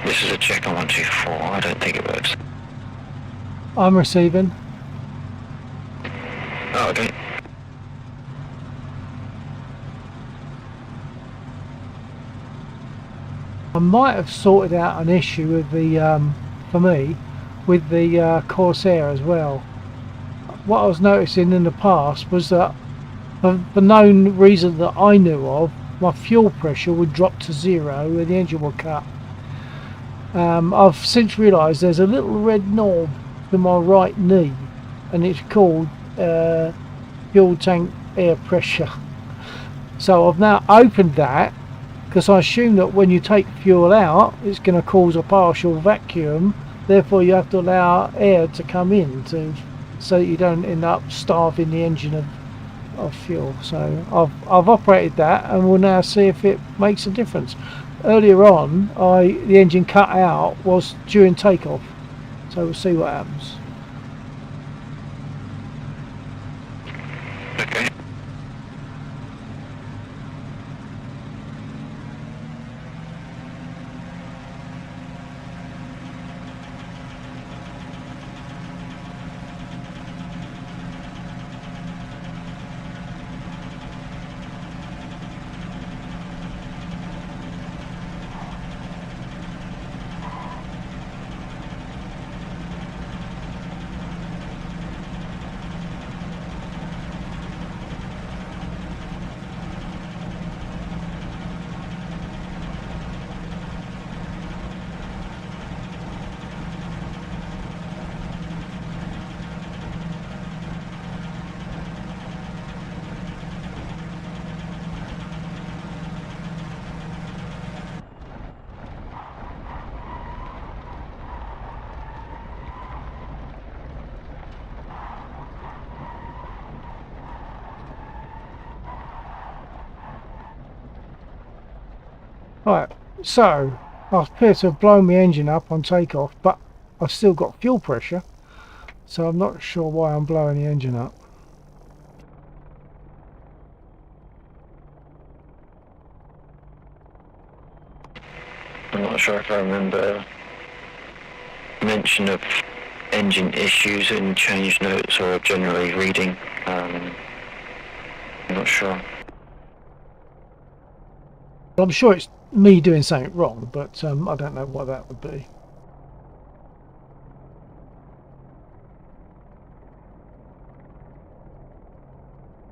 This is a check on 124. I don't think it works.
I'm receiving.
Oh, okay.
I might have sorted out an issue with the, for me, with the Corsair as well. What I was noticing in the past was that, for the known reason that I knew of, my fuel pressure would drop to zero and the engine would cut. I've since realised there's a little red knob to my right knee, and it's called fuel tank air pressure. So I've now opened that, because I assume that when you take fuel out it's going to cause a partial vacuum, therefore you have to allow air to come in so that you don't end up starving the engine of fuel. So I've operated that, and we'll now see if it makes a difference. Earlier on the engine cut out was during takeoff, so we'll see what happens. Right, so I appear to have blown my engine up on takeoff, but I've still got fuel pressure, so I'm not sure why I'm blowing the engine up.
I'm not sure if I remember mention of engine issues in change notes or generally reading. I'm not sure.
I'm sure it's me doing something wrong, but I don't know what that would be.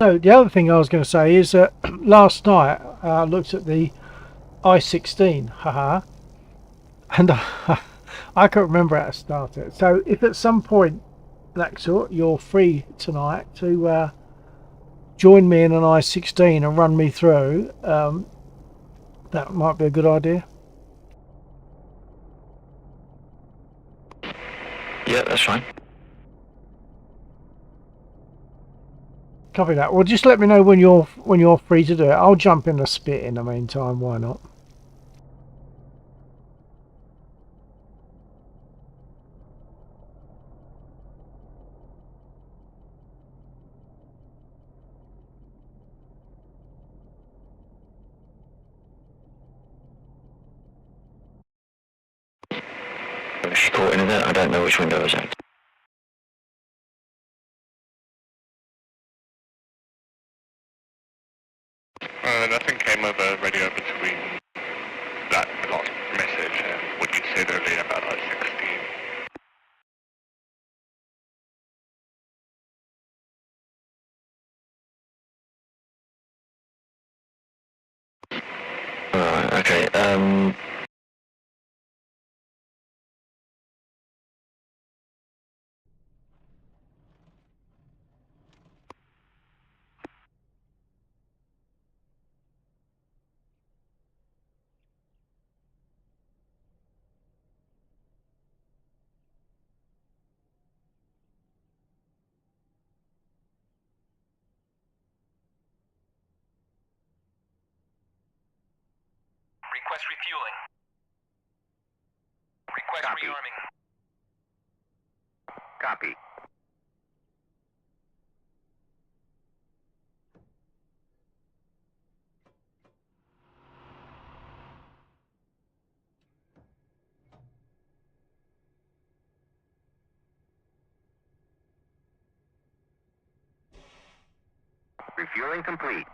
So the other thing I was going to say is that last night I looked at the I-16, haha, and I can't remember how to start it. So if at some point, Laxor, you're free tonight to join me in an I-16 and run me through, that might be a good idea.
Yeah, that's fine.
Copy that. Well, just let me know when you're free to do it. I'll jump in a spit in the meantime. Why not?
If she caught into that, I don't know which window is it.
Nothing came over radio between that last message and what you said earlier about I-16.
Alright, okay,
Request refueling. Request
Copy.
rearming.
Copy. Refueling complete.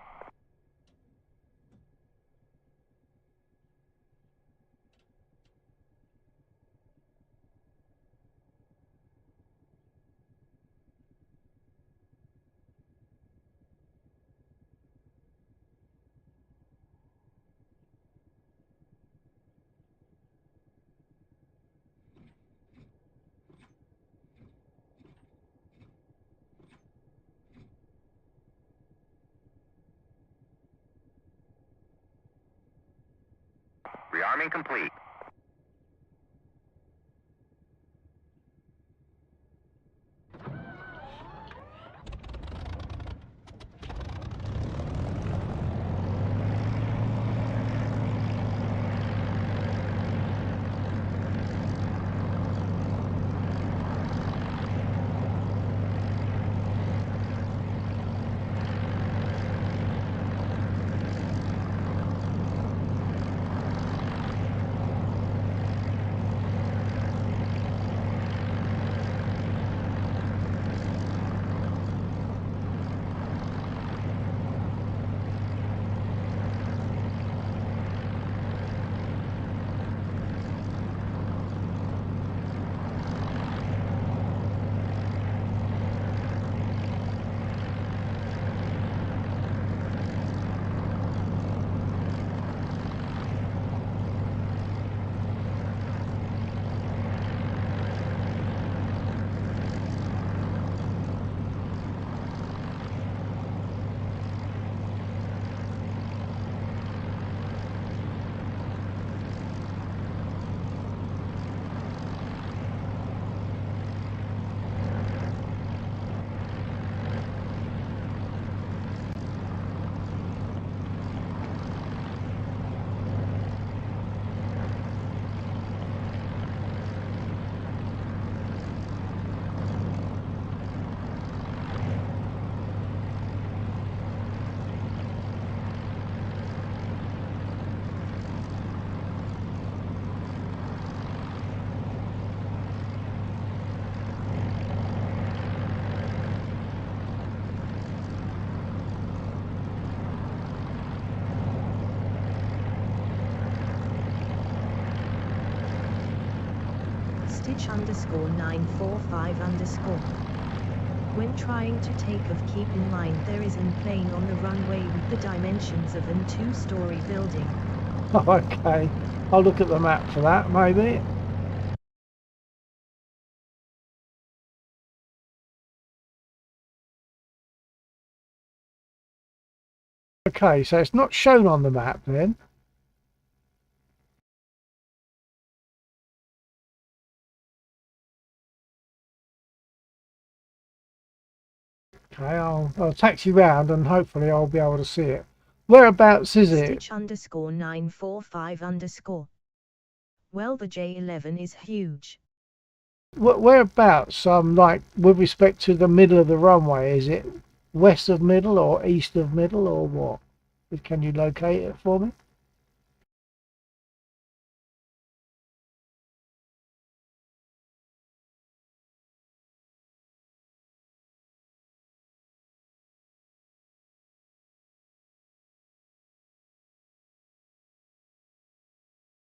Rearming complete.
Stitch underscore 945 underscore. When trying to take off, keep in mind there is an plane on the runway with the dimensions of an 2-story building.
Okay, I'll look at the map for that, maybe. Okay, so it's not shown on the map then. Okay, I'll taxi round and hopefully I'll be able to see it. Whereabouts is it?
Stitch underscore 945 underscore. Well, the J11 is huge.
Whereabouts, like, with respect to the middle of the runway, is it west of middle or east of middle or what? Can you locate it for me?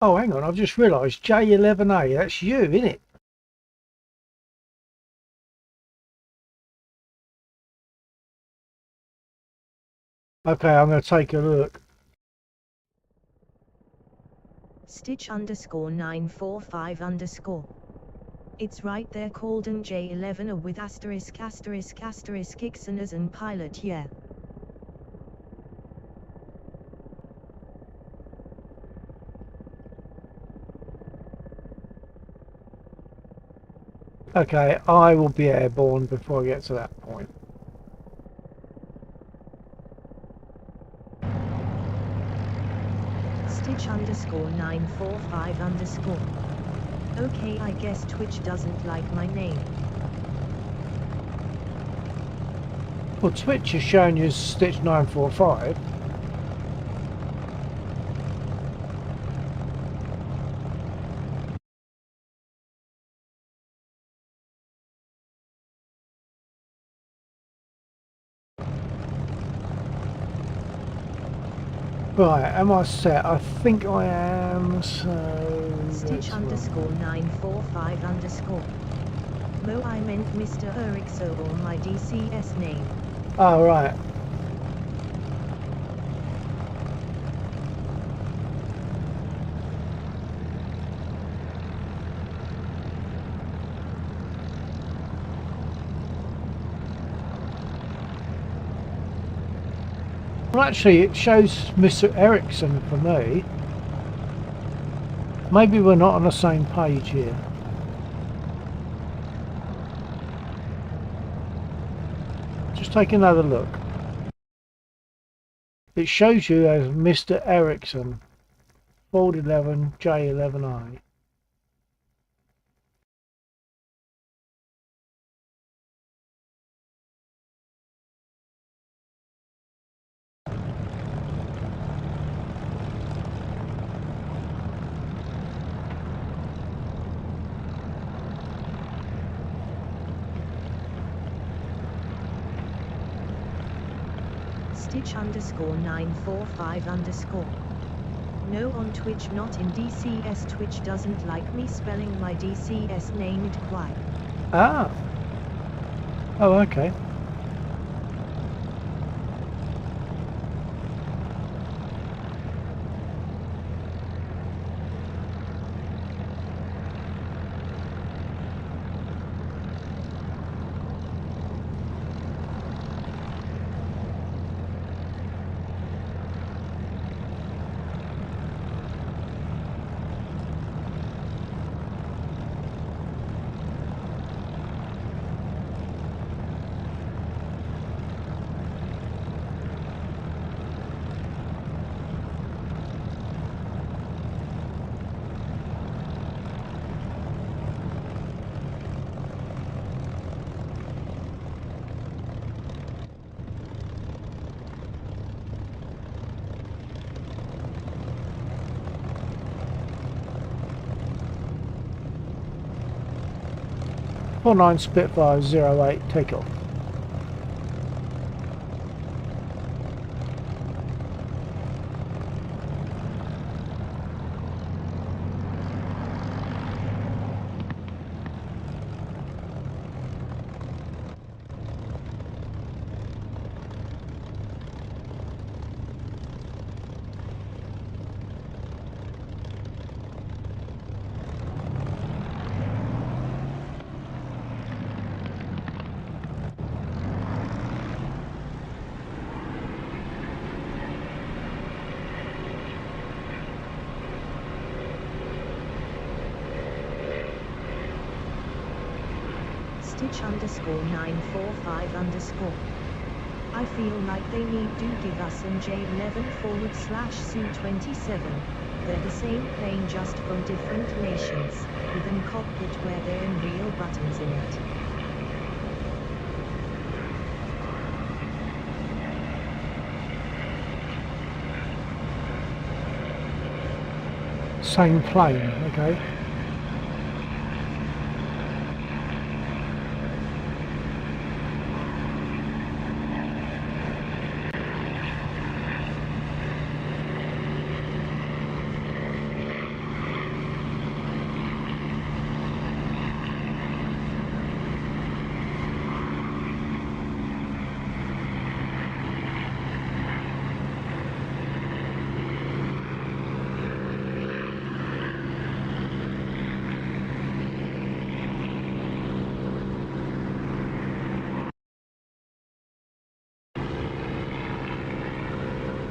Oh, hang on, I've just realised J11A, that's you, isn't it? Okay, I'm going to take a look.
Stitch underscore 945 underscore. It's right there, called an J11 with asterisk asterisk asterisk Ixonas and pilot, yeah.
Okay, I will be airborne before I get to that point.
Stitch underscore 945 underscore. Okay, I guess Twitch doesn't like my name.
Well, Twitch has shown you Stitch 945. Right, am I set? I think I am, so...
Stitch underscore 945 underscore. No, I meant Mr. Ericso or my DCS name.
Oh, right. Well, actually, it shows Mr. Ericsson for me. Maybe we're not on the same page here. Just take another look. It shows you as Mr. Ericsson, Ford 11 J11I.
Stitch underscore 945 underscore. No, on Twitch, not in DCS. Twitch doesn't like me spelling my DCS name it quite.
Ah. Oh, okay. .49 Spitfire 08 takeoff.
Stitch underscore 945 underscore. I feel like they need to give us an J11/Su-27. They're the same plane just from different nations, with an cockpit where there are real buttons in it.
Same plane, okay.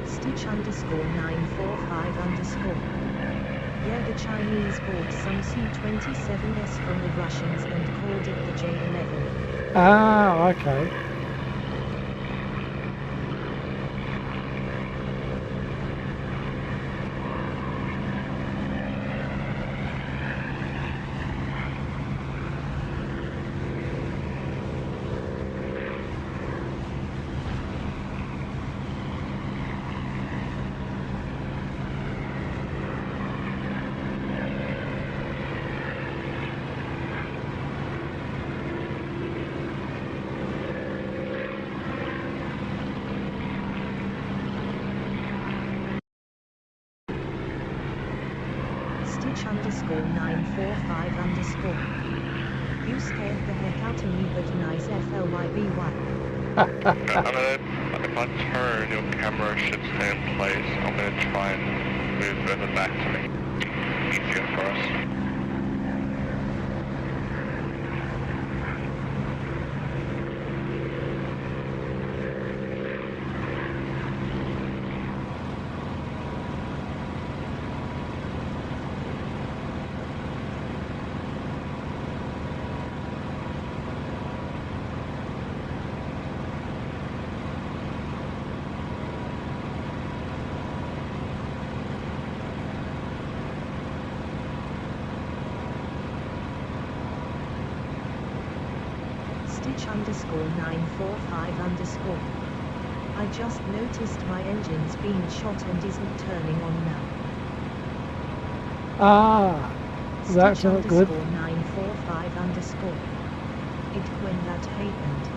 Stitch underscore 945 underscore. Yeah, the Chinese bought some Su-27s from the Russians and called it the J11.
Ah, okay.
Stitch underscore 945 underscore. You scared the heck out of me, but nice FLYBY.
If I turn, your camera should stay in place. I'm going to try and move further back to make it easier for us.
Stitch underscore 945 underscore. I just noticed my engine's being shot and isn't turning on now.
Ah, that's
Stitch
not good.
underscore 945 underscore. It when that happened.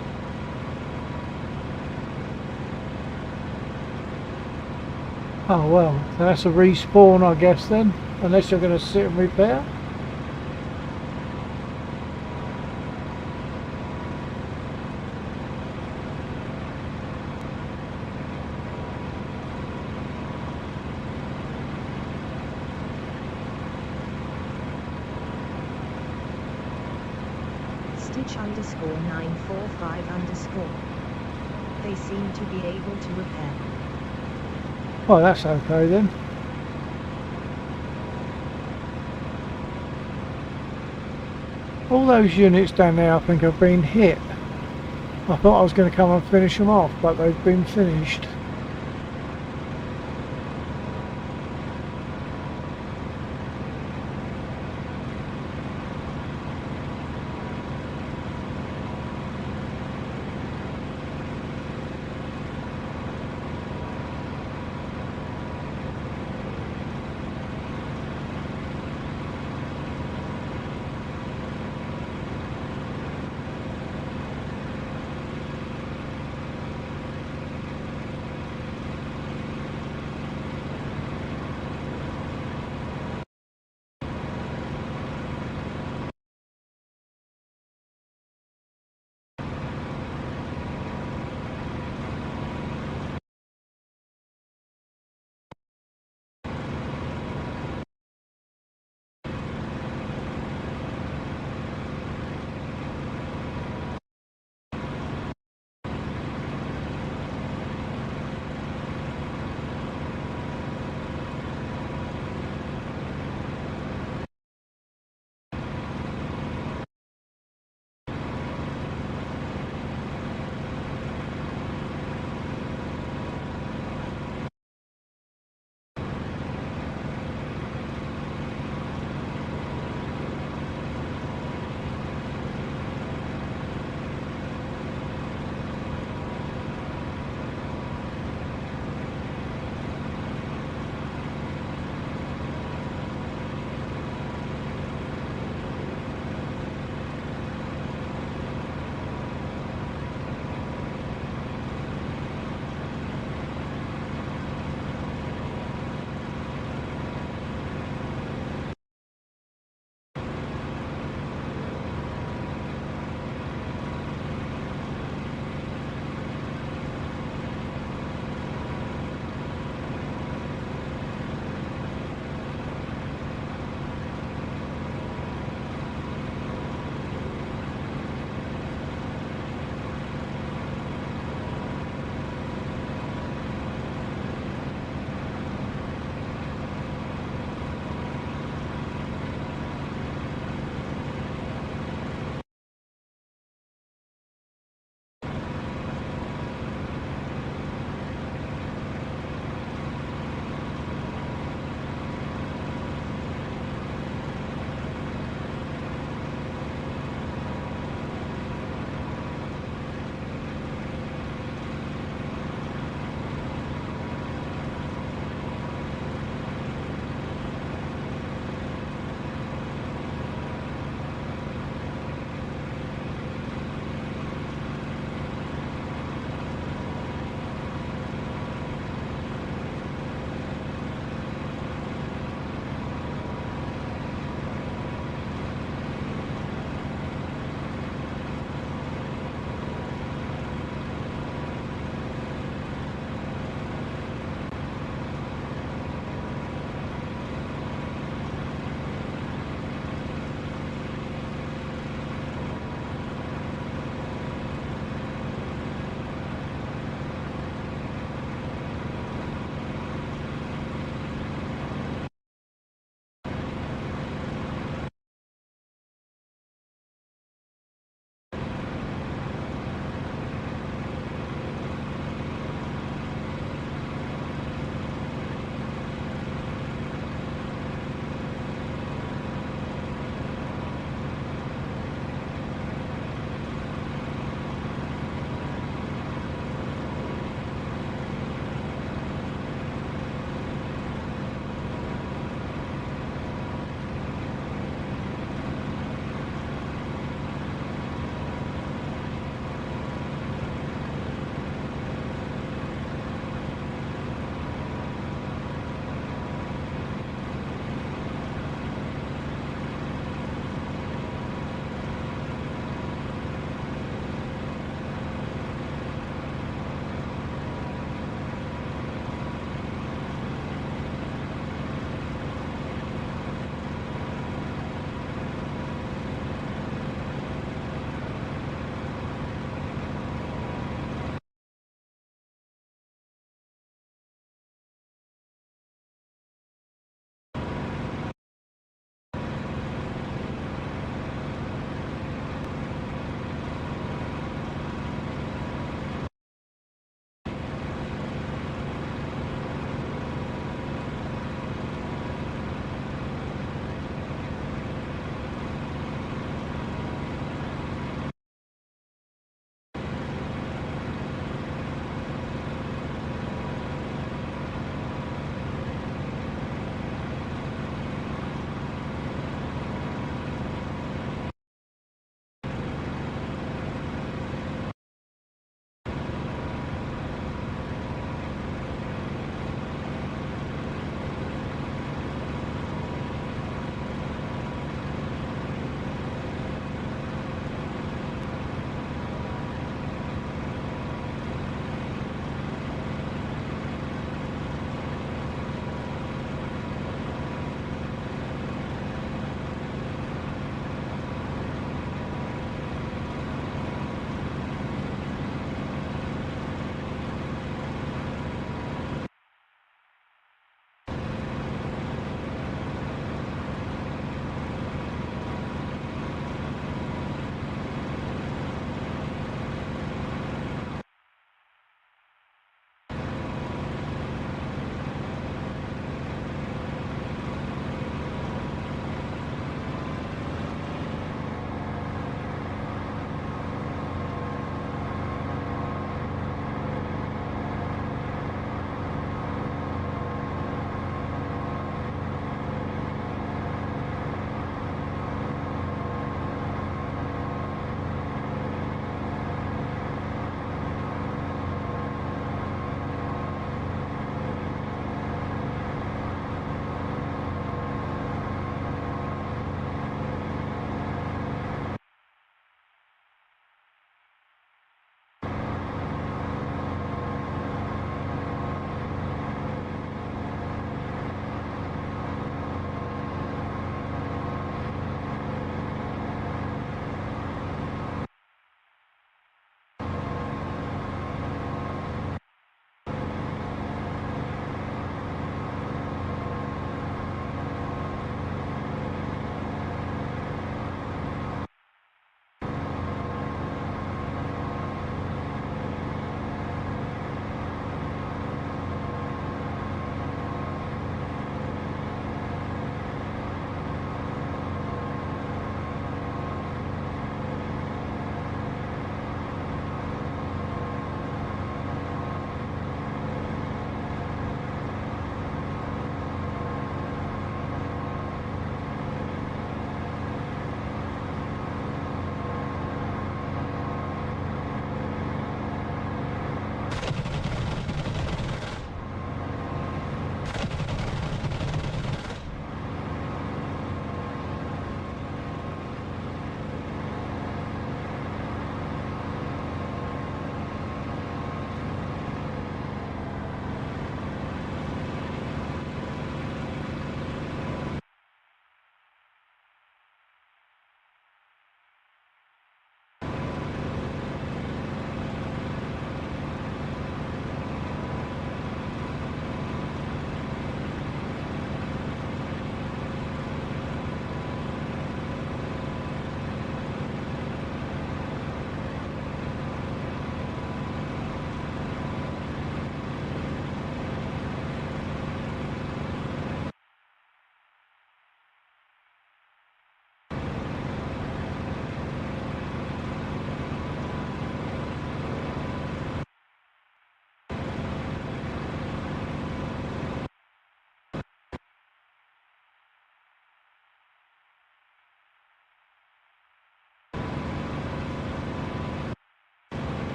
Oh well, so that's a respawn, I guess then, unless you're going to sit and repair.
Stitch underscore 945 underscore. They seem to be able to repair.
Well, that's okay then. All those units down there, I think, have been hit. I thought I was going to come and finish them off, but they've been finished.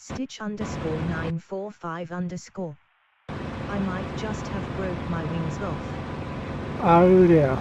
Stitch underscore 945 underscore. I might just have broke my wings off.
Oh dear.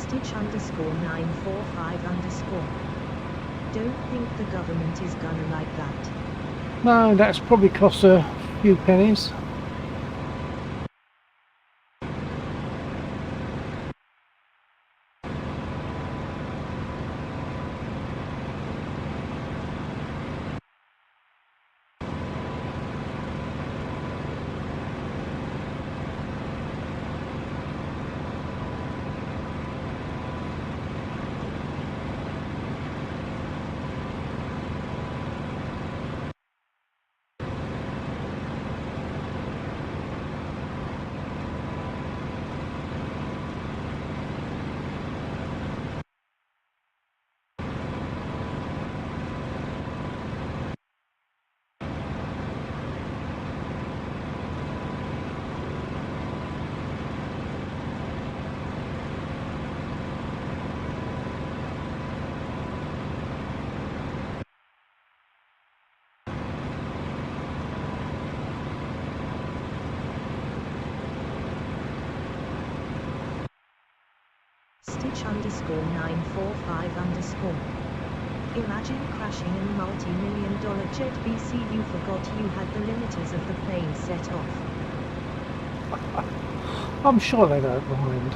Stitch underscore 945 underscore. Don't think the government is gonna like that.
No, that's probably cost a few pennies.
Stitch underscore 945 underscore. Imagine crashing a multi-million-dollar jet BC. You forgot you had the limiters of the plane set off.
I'm sure they don't mind.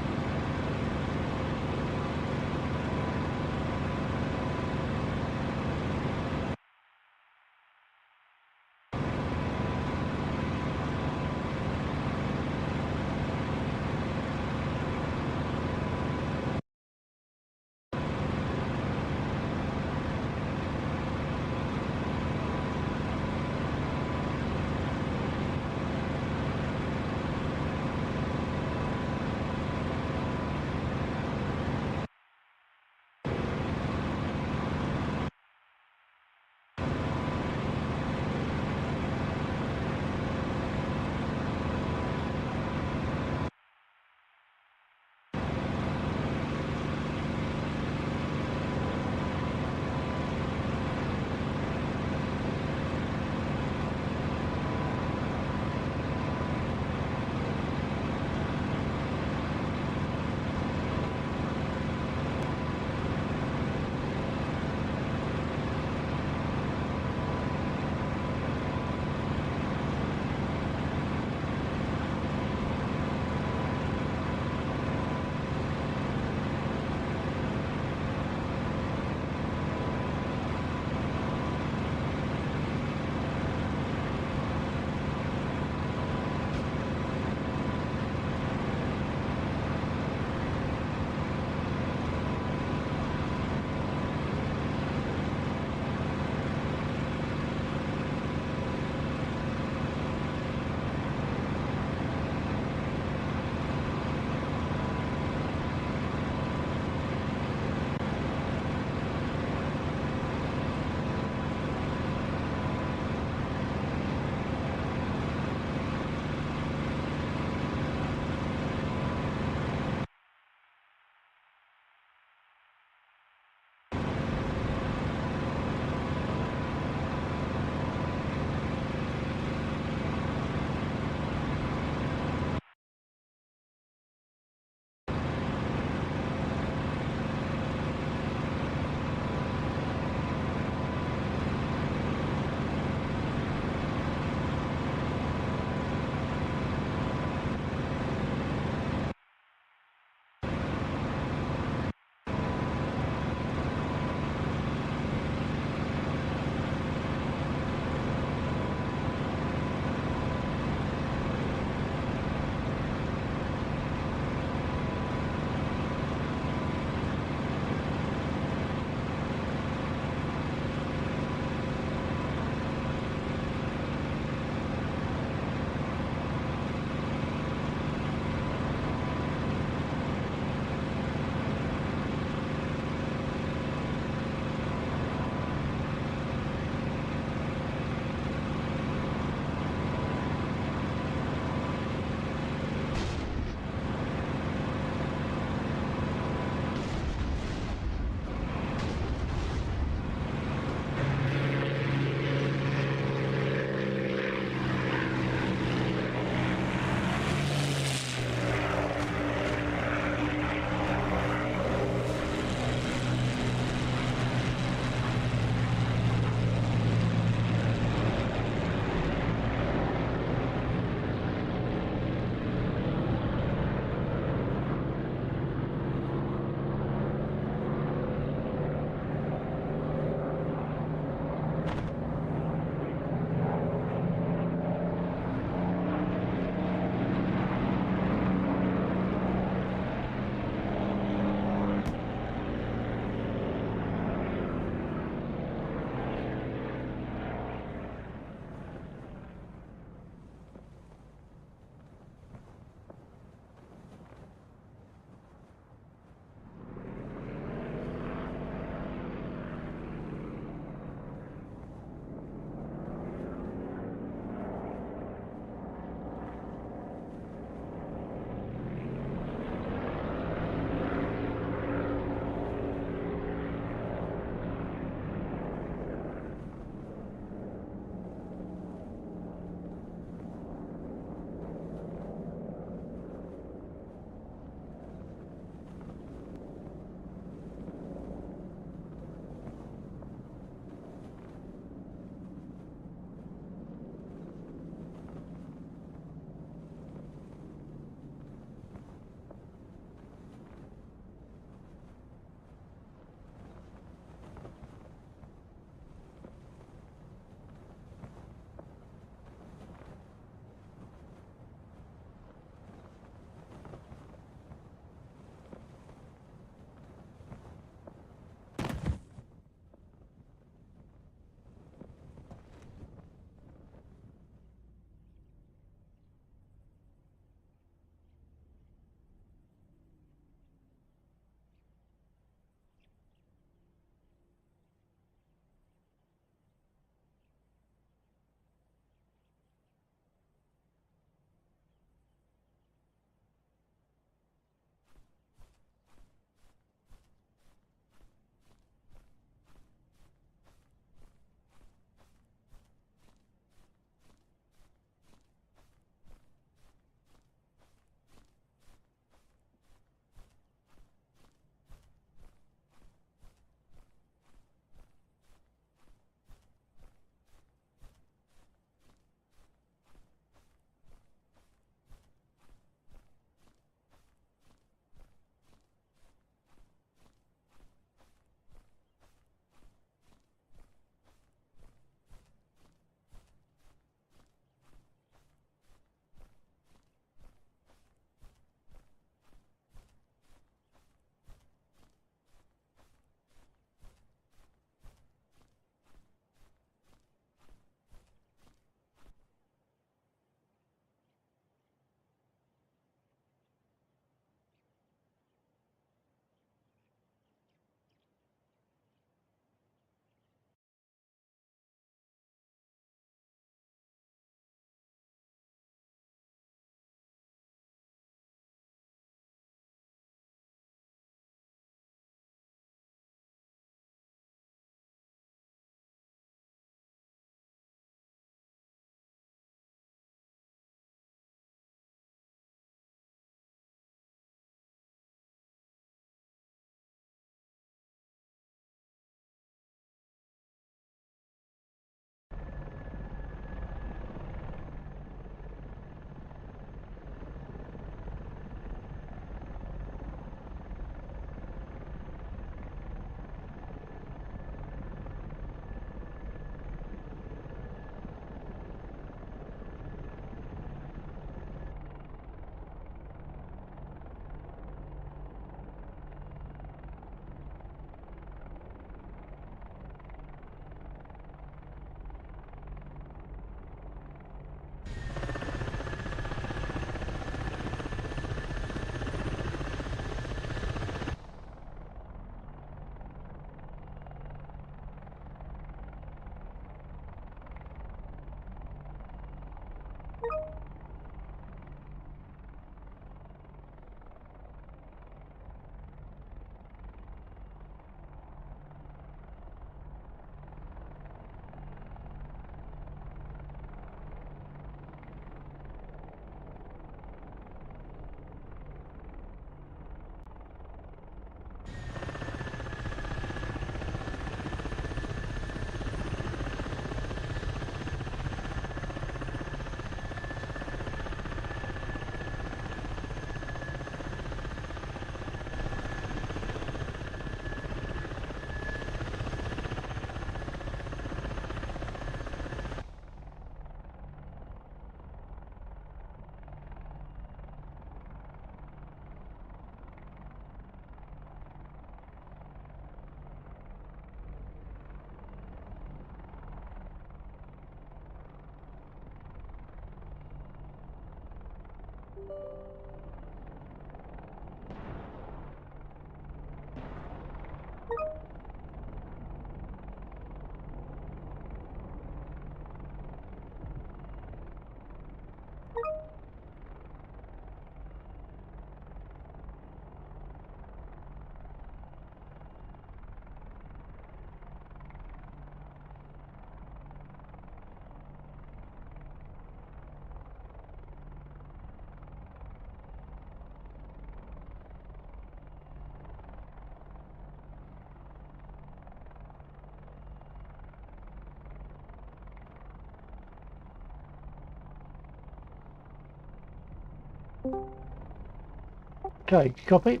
Okay, copy.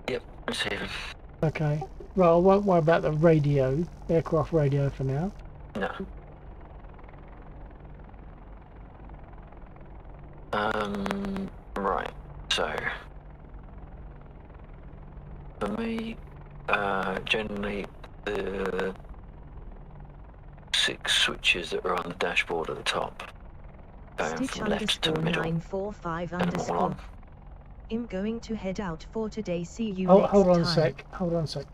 Yep, receiving.
Okay. Well, I won't worry about the radio, aircraft radio for now.
No. Right. So, for me, generally the 6 switches that are on the dashboard at the top, going
Stitch
from left to
underscore
middle,
945
turn them all
underscore.
on.
I'm going to head out for today. See you
Oh,
next
hold on
time.
a sec. Hold on a sec.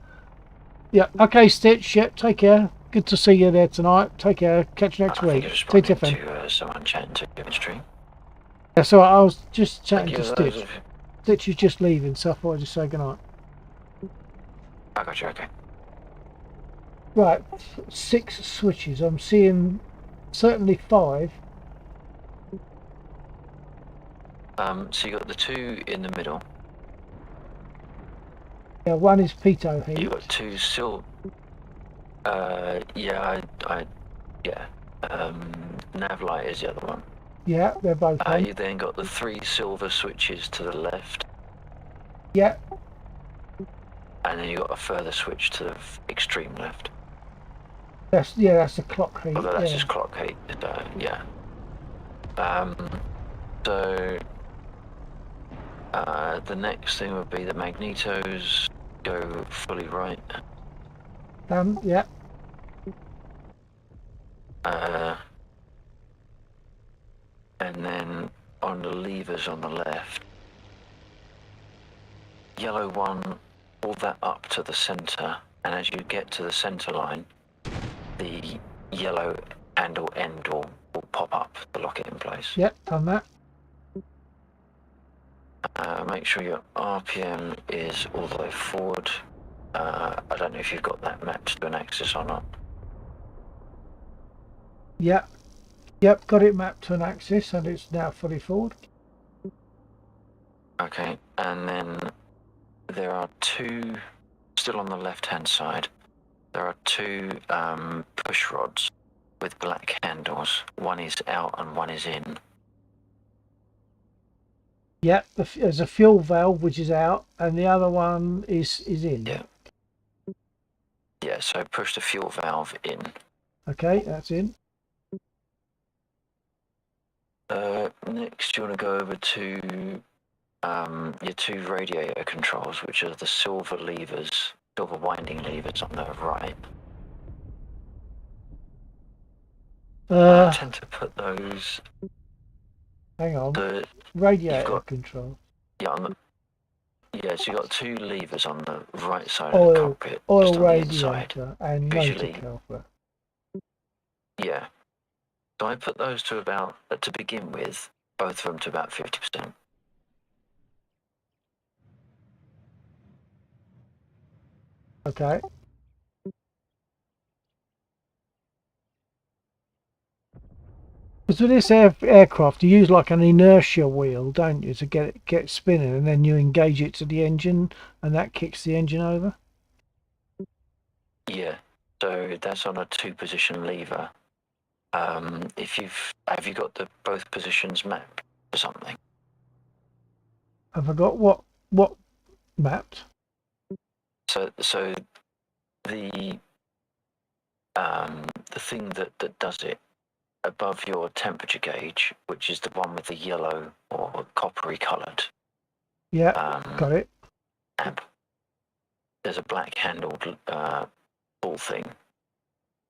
Yeah. Okay, Stitch. Yep. Take care. Good to see you there tonight. Take care. Catch you next
I think
week.
it's
Take
responding
care, fam.
to someone chatting to you in stream.
Yeah, so I was just
Thank
chatting
you.
to Stitch. Stitch is just leaving, so I thought I'd just say goodnight.
I got you. Okay.
Right. 6 switches. I'm seeing certainly 5.
So you got the 2 in the middle.
Yeah, one is pitot heat.
You got 2 still. Yeah, yeah. Nav light is the other one.
Yeah, they're both on.
You then got the 3 silver switches to the left,
Yeah,
and then you got a further switch to the extreme left.
that's the clock heat.
Although that's
Yeah.
just clock heat. Yeah. So the next thing would be the magnetos go fully right.
Yeah.
And then on the levers on the left, yellow one, pull that up to the center, and as you get to the center line, the yellow handle end will pop up to lock it in place.
Yep, done that.
Make sure your RPM is all the way forward. I don't know if you've got that mapped to an axis or not.
Yep. Yep, got it mapped to an axis and it's now fully forward.
Okay, and then there are 2, still on the left-hand side, there are 2 push rods with black handles. One is out and one is in.
Yep, there's a fuel valve which is out and the other one is in.
Yeah. Yeah, so push the fuel valve in.
Okay, that's in.
Next, you want to go over to your 2 radiator controls, which are the silver levers, silver winding levers on the right. I tend to put those.
Hang on. Radiator control.
Yeah, so you got 2 levers on the right side
Oil,
of the cockpit,
oil
just on
radiator and
visually.
motor cover.
Yeah. So I put those to about, to begin with, both of them to about 50%.
Okay. Because with this aircraft, you use like an inertia wheel, don't you, to get it spinning, and then you engage it to the engine, and that kicks the engine over.
Yeah. So that's on a 2-position lever. Have you got both positions mapped or something?
Have I got what mapped?
So the thing that does it above your temperature gauge, which is the one with the yellow or coppery coloured.
Yeah, got it.
Tab. There's a black handled ball thing.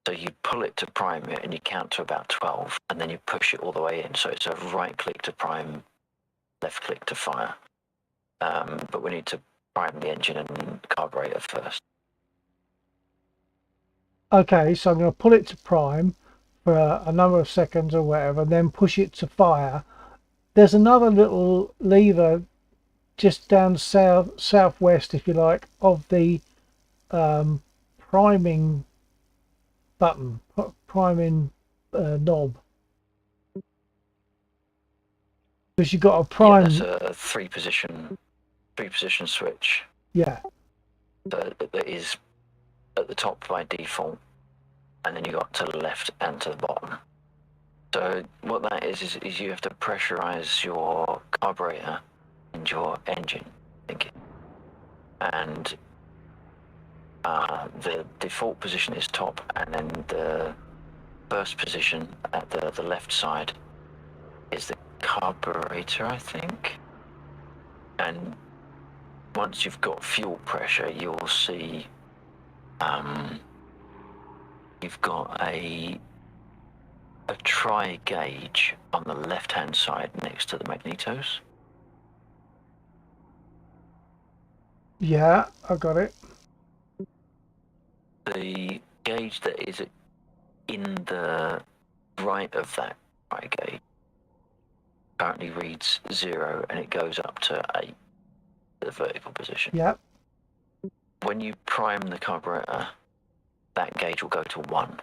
So you pull it to prime it and you count to about 12 and then you push it all the way in. So it's a right click to prime, left click to fire. But we need to prime the engine and carburetor first.
Okay, so I'm going to pull it to prime for a number of seconds or whatever, and then push it to fire. There's another little lever just down southwest, if you like, of the priming button, priming knob. Because you've got a prime.
Yeah, that's a three position switch.
Yeah.
That is at the top by default, and then you got to the left and to the bottom. So what that is you have to pressurize your carburetor and your engine, and the default position is top, and then the first position at the left side is the carburetor, I think. And once you've got fuel pressure, you'll see you've got a tri gauge on the left hand side next to the magnetos.
Yeah, I got it.
The gauge that is in the right of that tri gauge currently reads 0 and it goes up to 8, the vertical position.
Yeah.
When you prime the carburetor, that gauge will go to 1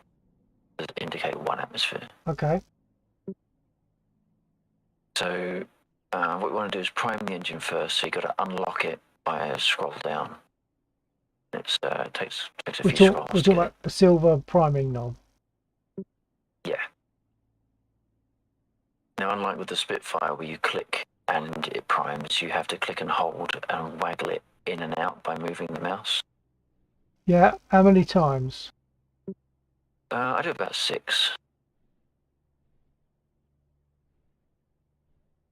to indicate 1 atmosphere.
Okay.
So what we want to do is prime the engine first, so you've got to unlock it by a scroll down. It takes a few scrolls.
We're talking about the silver priming knob.
Yeah. Now, unlike with the Spitfire, where you click and it primes, you have to click and hold and waggle it in and out by moving the mouse.
Yeah, how many times?
I do about 6.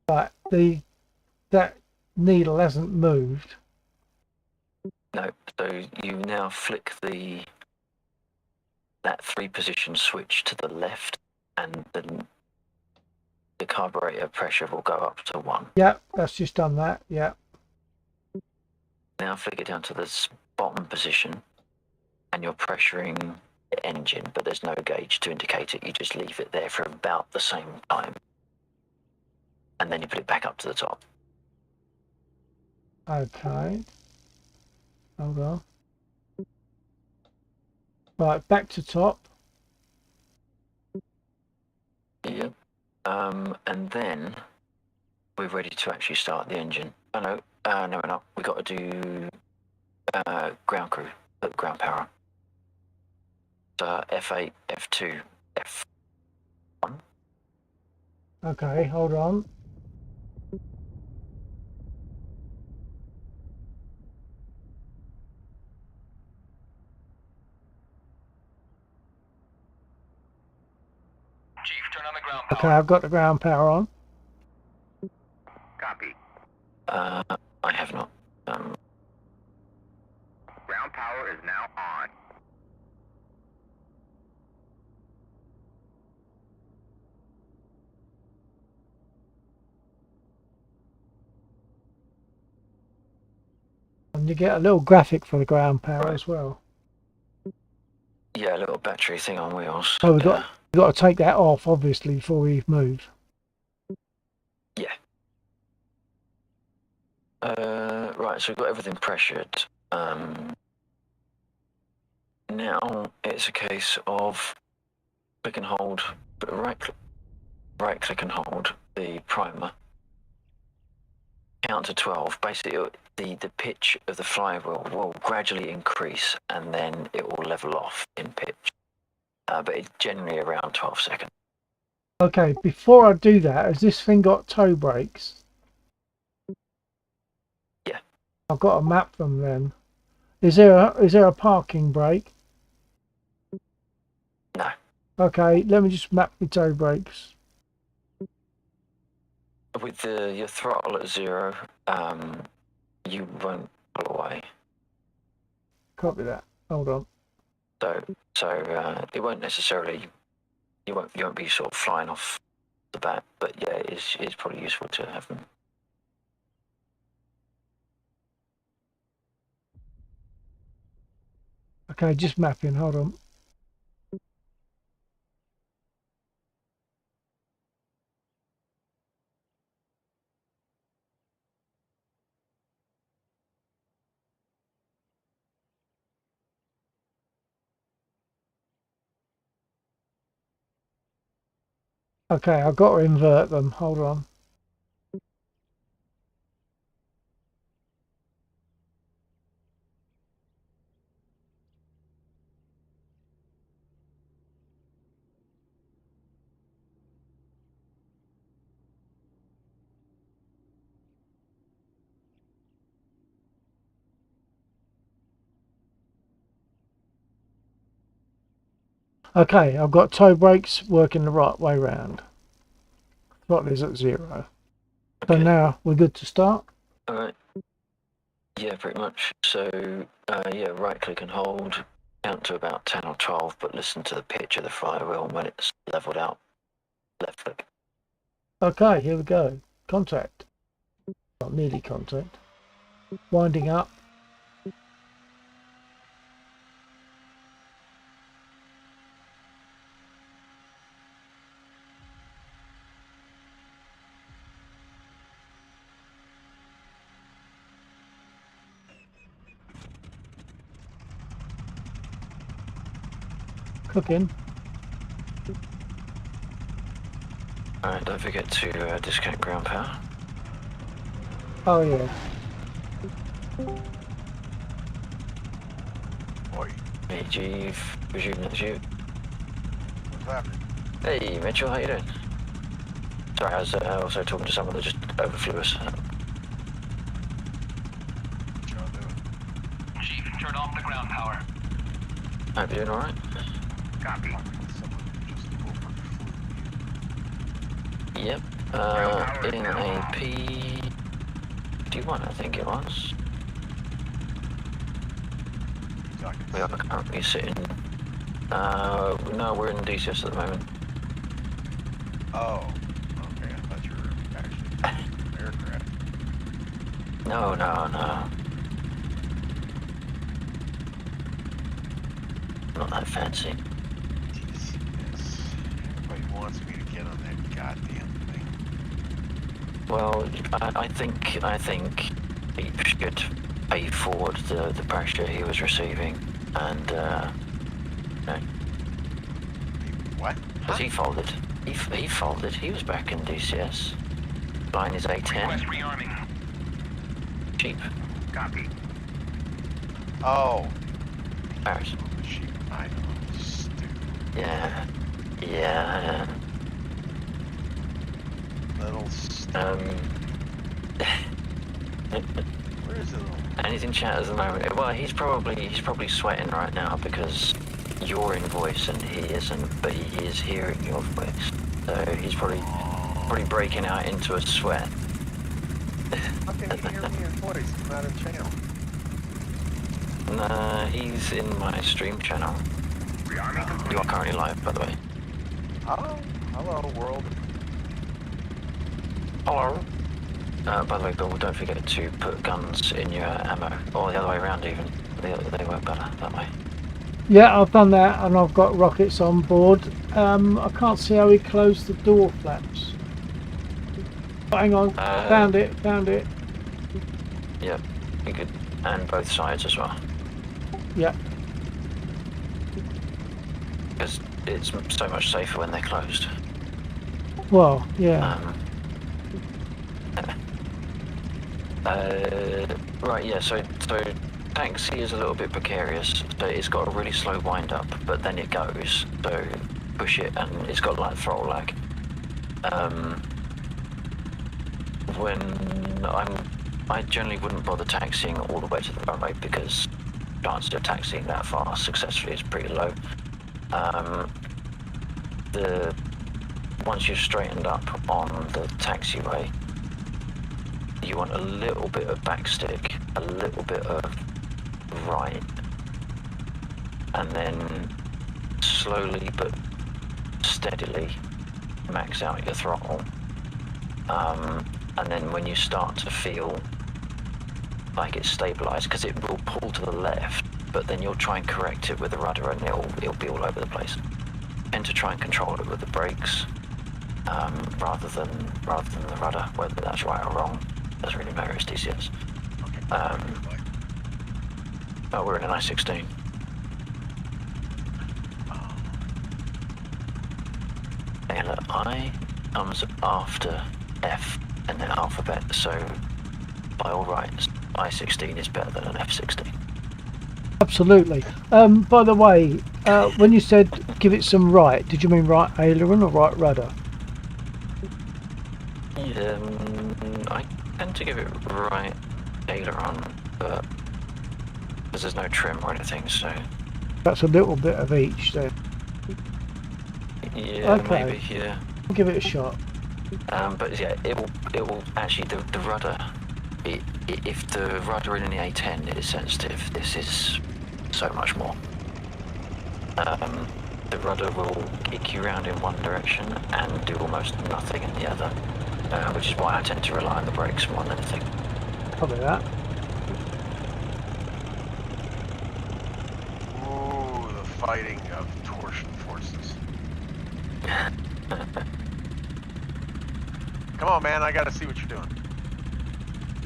But that needle hasn't moved.
No, so you now flick that 3-position switch to the left, and then the carburetor pressure will go up to 1.
Yeah, that's just done that. Yeah.
Now flick it down to this bottom position, and you're pressuring the engine, but there's no gauge to indicate it. You just leave it there for about the same time, and then you put it back up to the top.
Okay. Hold on. Right, back to top.
Yep. And then we're ready to actually start the engine. Oh no, no we're not. We've got to do ground crew, put ground power on. F8, F2, F1.
Okay, hold on.
Chief, turn on the ground
Okay, I've got the ground power on.
Copy.
I have not.
Ground power is now on.
And you get a little graphic for the ground power as well.
Yeah, a little battery thing on wheels.
Oh, we've got to take that off, obviously, before we move.
Yeah. Right, so we've got everything pressured. Now it's a case of click and hold, right click and hold the primer. Count to 12. Basically, the pitch of the flywheel will gradually increase, and then it will level off in pitch. But it's generally around 12 seconds.
Okay, before I do that, has this thing got toe brakes?
Yeah.
I've got to map them then. Is there a parking brake?
No.
Okay, let me just map my toe brakes.
With your throttle at 0, you won't pull away.
Copy that. Hold on.
So it won't necessarily, you won't be sort of flying off the bat, but yeah, it's probably useful to have them.
Okay, just mapping. Hold on. Okay, I've got to invert them. Hold on. Okay, I've got toe brakes working the right way round. Throttle is at 0. So
Okay.
now we're good to start.
All right. Yeah, pretty much. So yeah, right click and hold, count to about 10 or 12, but listen to the pitch of the flywheel, and when it's leveled out, left click.
Okay, here we go. Contact. Not nearly contact. Winding up. Cooking.
All right, don't forget to disconnect ground power.
Oh yeah.
Oi,
Hey, Jeeve, resume that's you.
what's happening?
Hey, Mitchell, how you doing? Sorry, I was also talking to someone that just overflew us.
What y'all doing?
Chief, turn off the ground power.
Hope you're doing all right.
Copy. Someone just overflew you.
Yep. In a P-D1, I think it was.
You talking
We are currently sitting. No, we're in DCS at the moment.
Oh, okay. I thought you were actually an aircraft.
No. Not that fancy.
DCS. Everybody wants me to get on that goddamn thing.
Well, I think he should pay forward the pressure he was receiving, and no,
What?
because he folded. He folded. He was back in DCS. Flying his A10.
Request rearming.
Cheap.
Copy. Oh.
Paris.
Sheep. I know. Stupid.
Yeah. Yeah.
Little stupid. Where is it all?
And he's in chat at the moment. Well, he's probably sweating right now because you're in voice and he isn't, but he is hearing your voice. So he's probably breaking out into a sweat.
How can you hear me in voice? I'm not in channel.
Nah, he's in my stream channel.
Rearming complete.
You are currently live, by the way.
Oh, hello, world.
Hello. By the way, Bill, don't forget to put guns in your ammo, or the other way around even. They work better that way.
Yeah, I've done that, and I've got rockets on board. I can't see how he closed the door flaps. Oh, hang on, found it.
Yep, you could, and both sides as well.
Yeah.
Because it's so much safer when they're closed.
Well, yeah.
Right, yeah, so taxi is a little bit precarious, so it's got a really slow wind up, but then it goes, so push it and it's got like throttle lag. When I generally wouldn't bother taxiing all the way to the runway because the chance of taxiing that far successfully is pretty low. Once you've straightened up on the taxiway, you want a little bit of backstick, a little bit of right, and then slowly but steadily max out your throttle. And then when you start to feel like it's stabilised, because it will pull to the left, but then you'll try and correct it with the rudder and it'll be all over the place. Tend to try and control it with the brakes rather than the rudder, whether that's right or wrong. Doesn't really matter, it's DCS. Oh, we're in an I-16. And look, I comes after F and then alphabet, so by all rights, I-16 is better than an F-16.
Absolutely. By the way, when you said give it some right, did you mean right aileron or right rudder?
I tend to give it right aileron, but because there's no trim or anything, so
That's a little bit of each then.
yeah,
Okay.
maybe, yeah.
I'll give it a shot.
But yeah, it will actually the rudder. If the rudder in the A10 is sensitive, this is so much more. The rudder will kick you around in one direction and do almost nothing in the other, which is why I tend to rely on the brakes more than anything.
Probably that.
Ooh, the fighting of torsion forces. Come on, man, I gotta see what you're doing.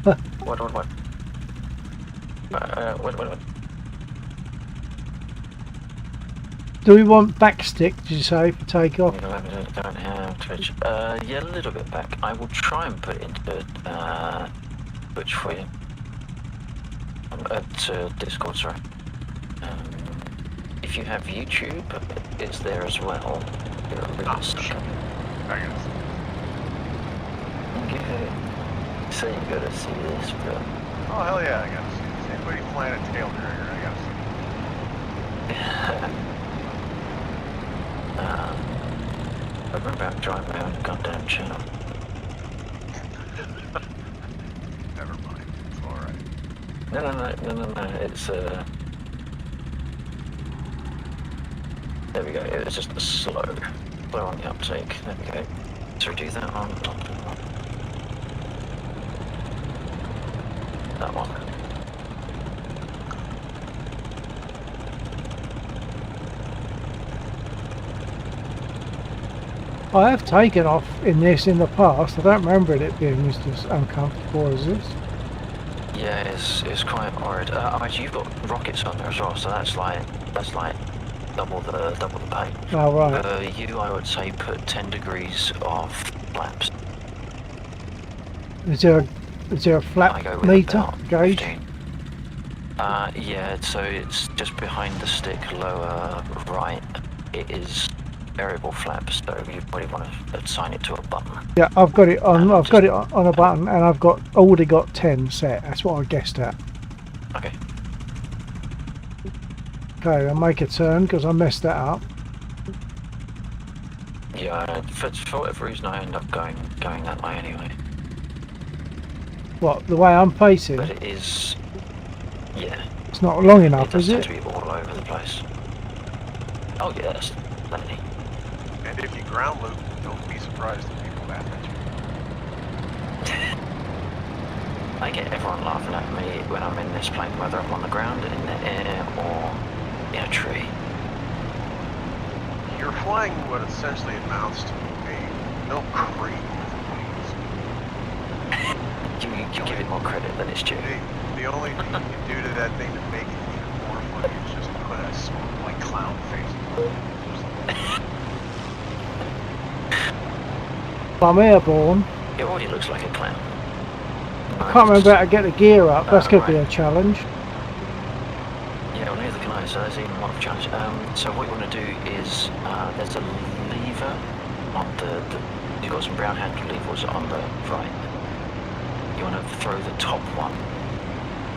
What? What?
Do we want backstick, did you say, for takeoff?
You know, I don't have Twitch. Yeah, a little bit back. I will try and put it into Twitch for you. To Discord, sorry. If you have YouTube, it's there as well.
Oh, shit. I gotta see.
Okay. So you gotta see this, but...
Oh, hell yeah, I gotta see this. Anybody flying a tail dragger, I gotta see
I remember I'm driving my own goddamn channel.
Never mind, it's alright.
No, it's there we go, it's just a slow on the uptake. There we go. So do that on that one.
I have taken off in this in the past. I don't remember it being as uncomfortable as this.
Yeah, it's quite horrid. Actually, you've got rockets on there as well, so that's like double the pay.
Oh, right.
You, I would say, put 10 degrees of flaps.
Is there a
I
flap
go with
meter
about
gauge?
15. Yeah, so it's just behind the stick, lower right. It is variable flaps, so you probably want to assign it to a button.
Yeah, I've got it on. I've got it on a button, and I've already got 10 set. That's what I guessed at.
Okay.
Okay, I'll make a turn because I messed that up.
Yeah, for whatever reason, I end up going that way anyway.
What, the way I'm pacing?
But it is, yeah.
It's not long
It
enough,
does
is
tend
it?
to be all over the place. Oh yeah, that's plenty.
And if you ground loop, don't be surprised if people laugh at you.
I get everyone laughing at me when I'm in this plane, whether I'm on the ground, in the air, or in a tree.
You're flying what essentially amounts to a milk crate with wings.
You give it more credit than it's due.
The only thing you can do to that thing to make it even more funny is just put a small, like, clown face on it.
I'm airborne.
It already looks like a clown.
I can't remember how to get the gear up. That's going to be
right.
a challenge.
Yeah, well, neither can I, so that's even more of a challenge. So what you want to do is, there's a lever on you've got some brown handle levers on the right. You want to throw the top one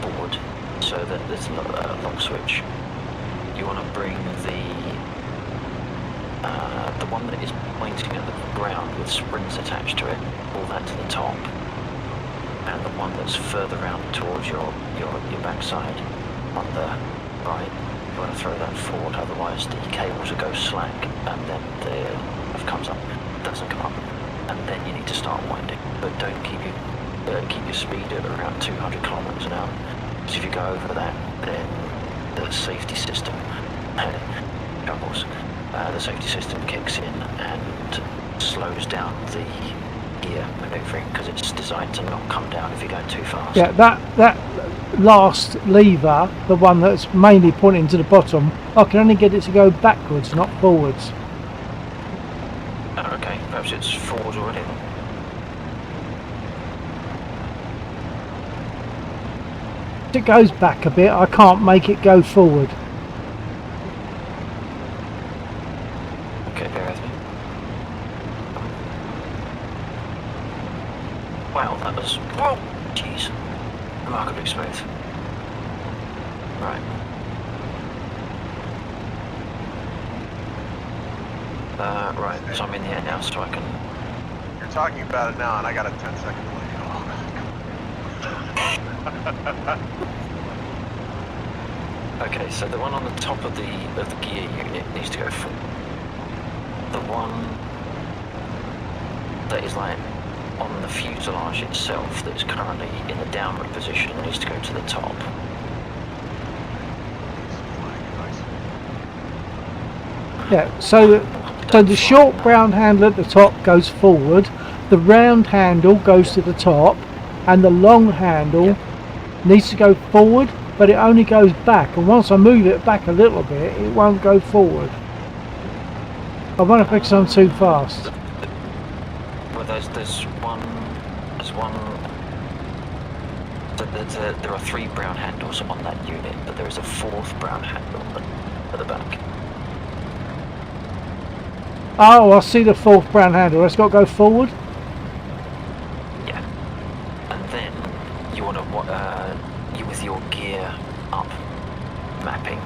forward so that there's a lock switch. You want to bring the one that is pointing at the ground with springs attached to it, pull that to the top, and the one that's further out towards your backside on the right, you want to throw that forward, otherwise the cables will go slack, and then the stuff comes up, doesn't come up, and then you need to start winding. But don't keep your speed at around 200 kilometers an hour. Because if you go over that, then the safety system troubles. The safety system kicks in and slows down the gear maneuvering because it's designed to not come down if you're going too fast.
Yeah, that last lever, the one that's mainly pointing to the bottom, I can only get it to go backwards, not forwards.
Oh, okay, perhaps it's forward already.
If it goes back a bit, I can't make it go forward.
Okay, bear with me. Wow, that was... Whoa! Jeez. Remarkably smooth. Right. Right, so I'm in the air now, so I can...
You're talking about it now, and I got a 10-second delay.
Okay, so the one on the top of the gear unit needs to go forward. The one that is like on the fuselage itself that is currently in the downward position needs to go to the top.
Yeah, so the short brown handle at the top goes forward, the round handle goes to the top, and the long handle needs to go forward, but it only goes back, and once I move it back a little bit, it won't go forward. I wonder if I'm too fast.
Well, there's one, there are 3 brown handles on that unit, but there is a 4th brown handle at the back.
Oh, I see the 4th brown handle. It's got to go forward.
Yeah, and then you want to you with your gear up mapping,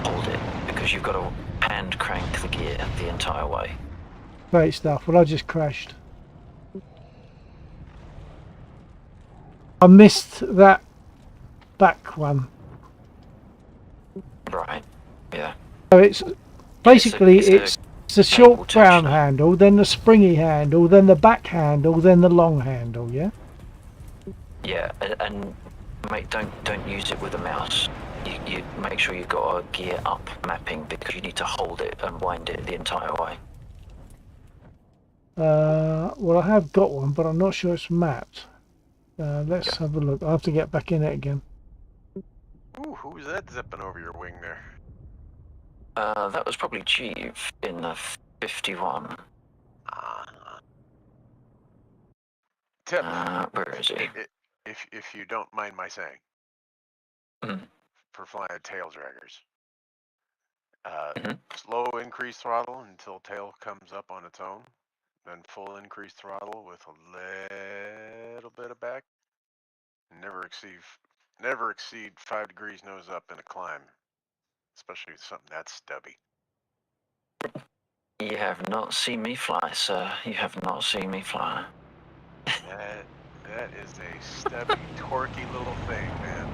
hold it because you've got to hand crank the gear the entire way.
Great stuff. Well, I just crashed. I missed that back one.
Right. Yeah.
So it's basically
it's
the short
cable
brown
tensioner.
handle, then the springy handle, then the back handle, then the long handle. Yeah.
Yeah, and mate, don't use it with a mouse. You make sure you've got a gear up mapping because you need to hold it and wind it the entire way.
Well, I have got one, but I'm not sure it's mapped. Let's have a look. I have to get back in it again.
Ooh, who's that zipping over your wing there?
That was probably Jeeve in the 51.
Tip.
Where is he?
If you don't mind my saying, for flying tail draggers, slow increase throttle until tail comes up on its own, then full increase throttle with a little bit of back. Never exceed 5 degrees nose up in a climb, especially with something that stubby.
You have not seen me fly, sir. You have not seen me fly.
That is a stubby, torquey little thing, man.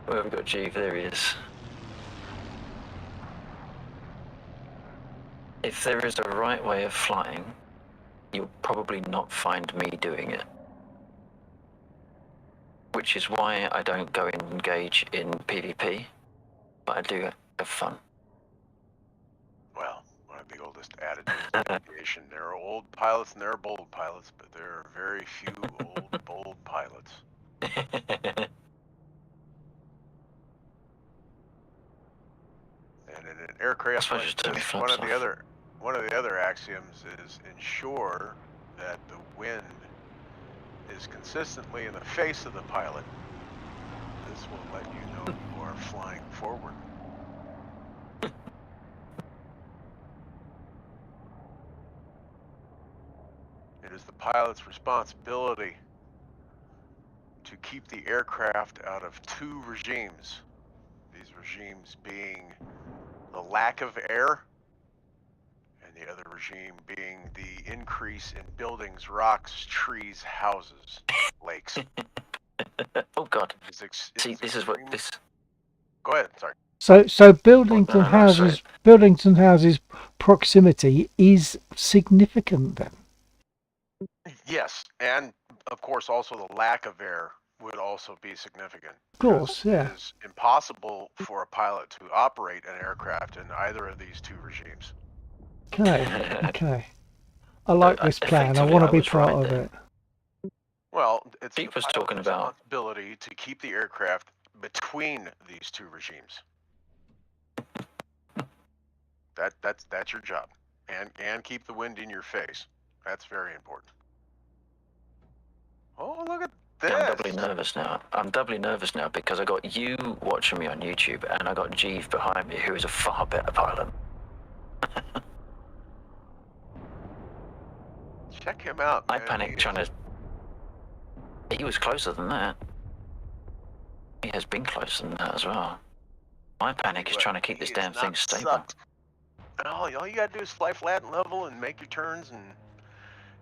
Where have we got Jeeve? There he is. If there is a right way of flying, you'll probably not find me doing it. Which is why I don't go and engage in PvP, but I do have fun.
Well, one of the oldest attitudes of aviation. There are old pilots and there are bold pilots, but there are very few old, bold pilots. And in an aircraft like this, one of the other axioms is ensure that the wind is consistently in the face of the pilot. This will let you know you are flying forward. It is the pilot's responsibility to keep the aircraft out of 2 regimes. These regimes being the lack of air, and the other regime being the increase in buildings, rocks, trees, houses, lakes.
Oh God.
It's
See, this is what
extreme-
this.
Go ahead, sorry.
So Buildington
no, sorry.
Houses proximity is significant then.
Yes, and of course also the lack of air would also be significant.
Of course,
because
yeah.
It is impossible for a pilot to operate an aircraft in either of these two regimes.
Okay. I like this plan. I
Effectively,
want to
I
be
was
part
right
of
then.
it.
Well, it's
Pete
the
was
pilot's
talking about.
responsibility to keep the aircraft between these two regimes. That's your job, and keep the wind in your face. That's very important. Oh, look at this!
I'm doubly nervous now. I'm doubly nervous now because I got you watching me on YouTube and I got Jeeve behind me, who is a far better pilot.
Check him out,
I
man.
panicked trying to. He was closer than that. He has been closer than that as well. My panic is trying to keep this damn thing stable.
Sucked. All you gotta do is fly flat and level and make your turns, and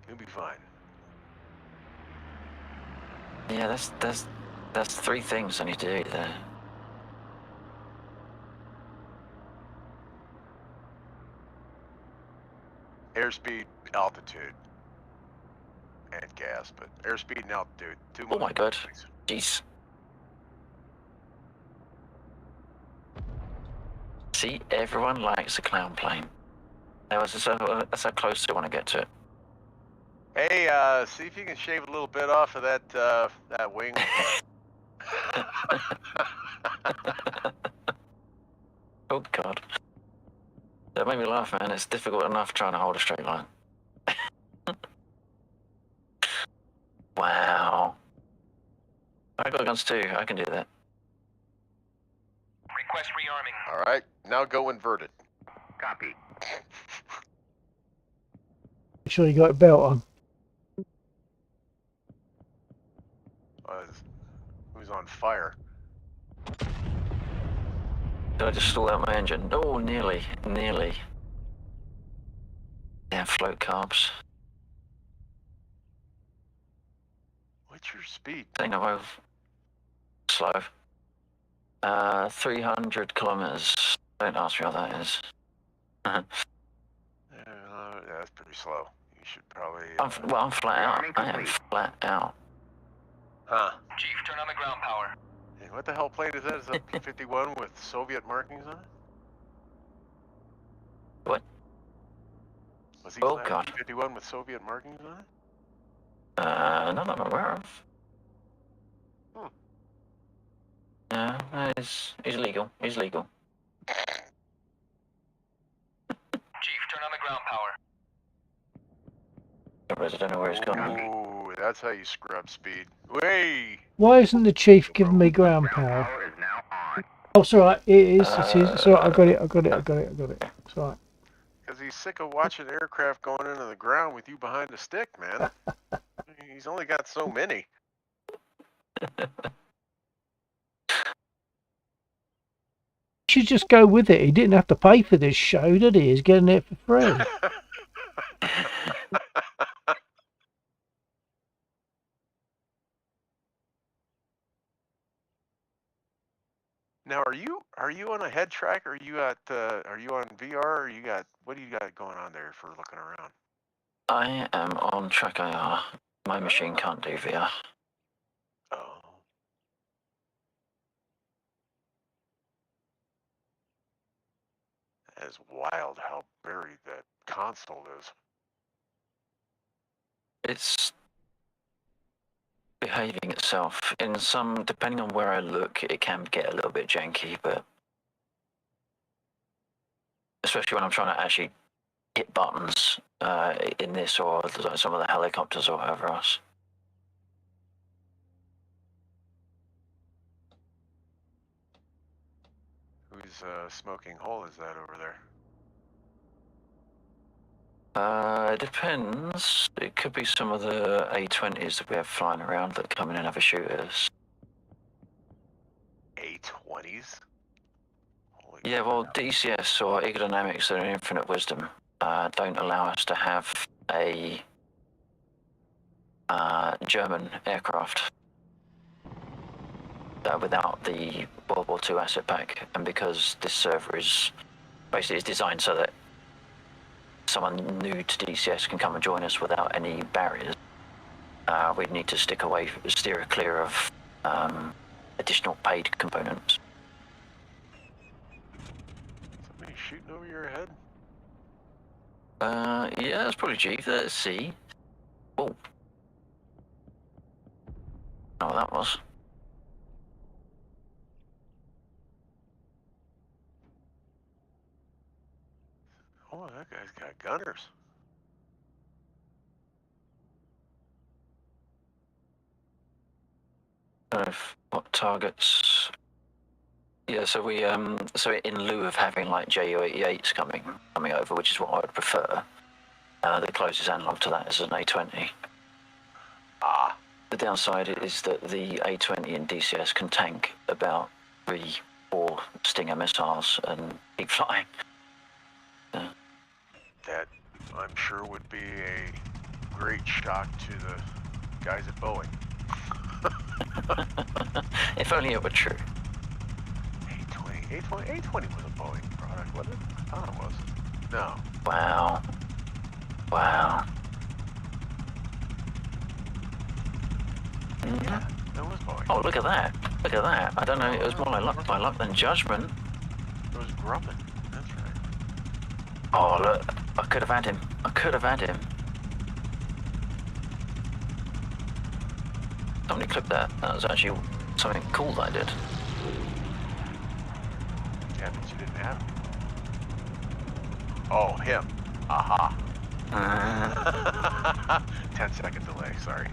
you'll be fine.
Yeah, that's three things I need to do there.
Airspeed, altitude, and gas, but airspeed and altitude.
Oh my God. Jeez. See, everyone likes a clown plane. That's how close I want to get to it.
Hey, see if you can shave a little bit off of that wing.
Oh God. That made me laugh, man. It's difficult enough trying to hold a straight line. Wow. I got guns too. I can do that.
Request rearming.
All right, now go inverted.
Copy.
Make sure you got a belt on.
Who's on fire?
Did I just stall out my engine? Oh, nearly. Damn float carbs.
What's your speed?
Ain't no way. Slow. 300 kilometers. Don't ask me what that is.
Yeah, that's pretty slow. You should probably.
I'm flat out. I am flat out.
Huh?
Chief, turn on the ground power.
Hey, what the hell plane is that? Is that P-51 with Soviet markings on it?
What?
Was he
Oh
flying
God.
P-51 with Soviet markings on it?
Not that I'm aware of.
Hmm.
No, he's legal. He's legal.
Chief, turn on the ground power.
I don't know where he's gone.
Ooh, that's how you scrub speed. Way!
Why isn't the chief giving me ground power?
is now on.
Oh, it's alright. It is. It's alright. I got it. It's alright.
Because he's sick of watching aircraft going into the ground with you behind the stick, man. He's only got so many.
He should just go with it. He didn't have to pay for this show, did he? He's getting it for free.
Now, are you on a head track, or are you on VR, or what do you got going on there for looking around?
I am on track IR. My machine can't do VR.
Oh. That is wild how buried that console is.
It's behaving itself. In some, depending on where I look, it can get a little bit janky, but especially when I'm trying to actually hit buttons in this or some of the helicopters or whatever else.
Whose smoking hole is that over there?
It depends. It could be some of the A20s that we have flying around that come in and have a shoot at us.
A20s? Holy
Yeah, well,
crap.
DCS or Egodynamics and Infinite Wisdom don't allow us to have a German aircraft. without the World War II asset pack, and because this server is basically designed so that someone new to DCS can come and join us without any barriers, we'd need to steer clear of additional paid components.
Somebody shooting over your head?
Yeah, that's probably Chief. Let's see. Oh. Oh, that was.
Oh, that guy's got gunners.
What targets? Yeah, so we so in lieu of having like Ju-88s coming over, which is what I would prefer, the closest analog to that is an A20.
Ah.
The downside is that the A20 in DCS can tank about 3-4 Stinger missiles and keep flying. Yeah.
That, I'm sure, would be a great shock to the guys at Boeing.
If only it were true.
A20 was a Boeing product, wasn't it? I thought it was. No.
Wow. Wow.
Yeah, that was Boeing.
Oh, look at that. Look at that. I don't know, it was more like luck than judgment.
It was Grumman. That's right.
Oh, look. I could have had him. I could have had him. Somebody clipped that. That was actually something cool that I did.
Yeah, but you didn't have him. Oh, him. Aha. 10-second delay, sorry.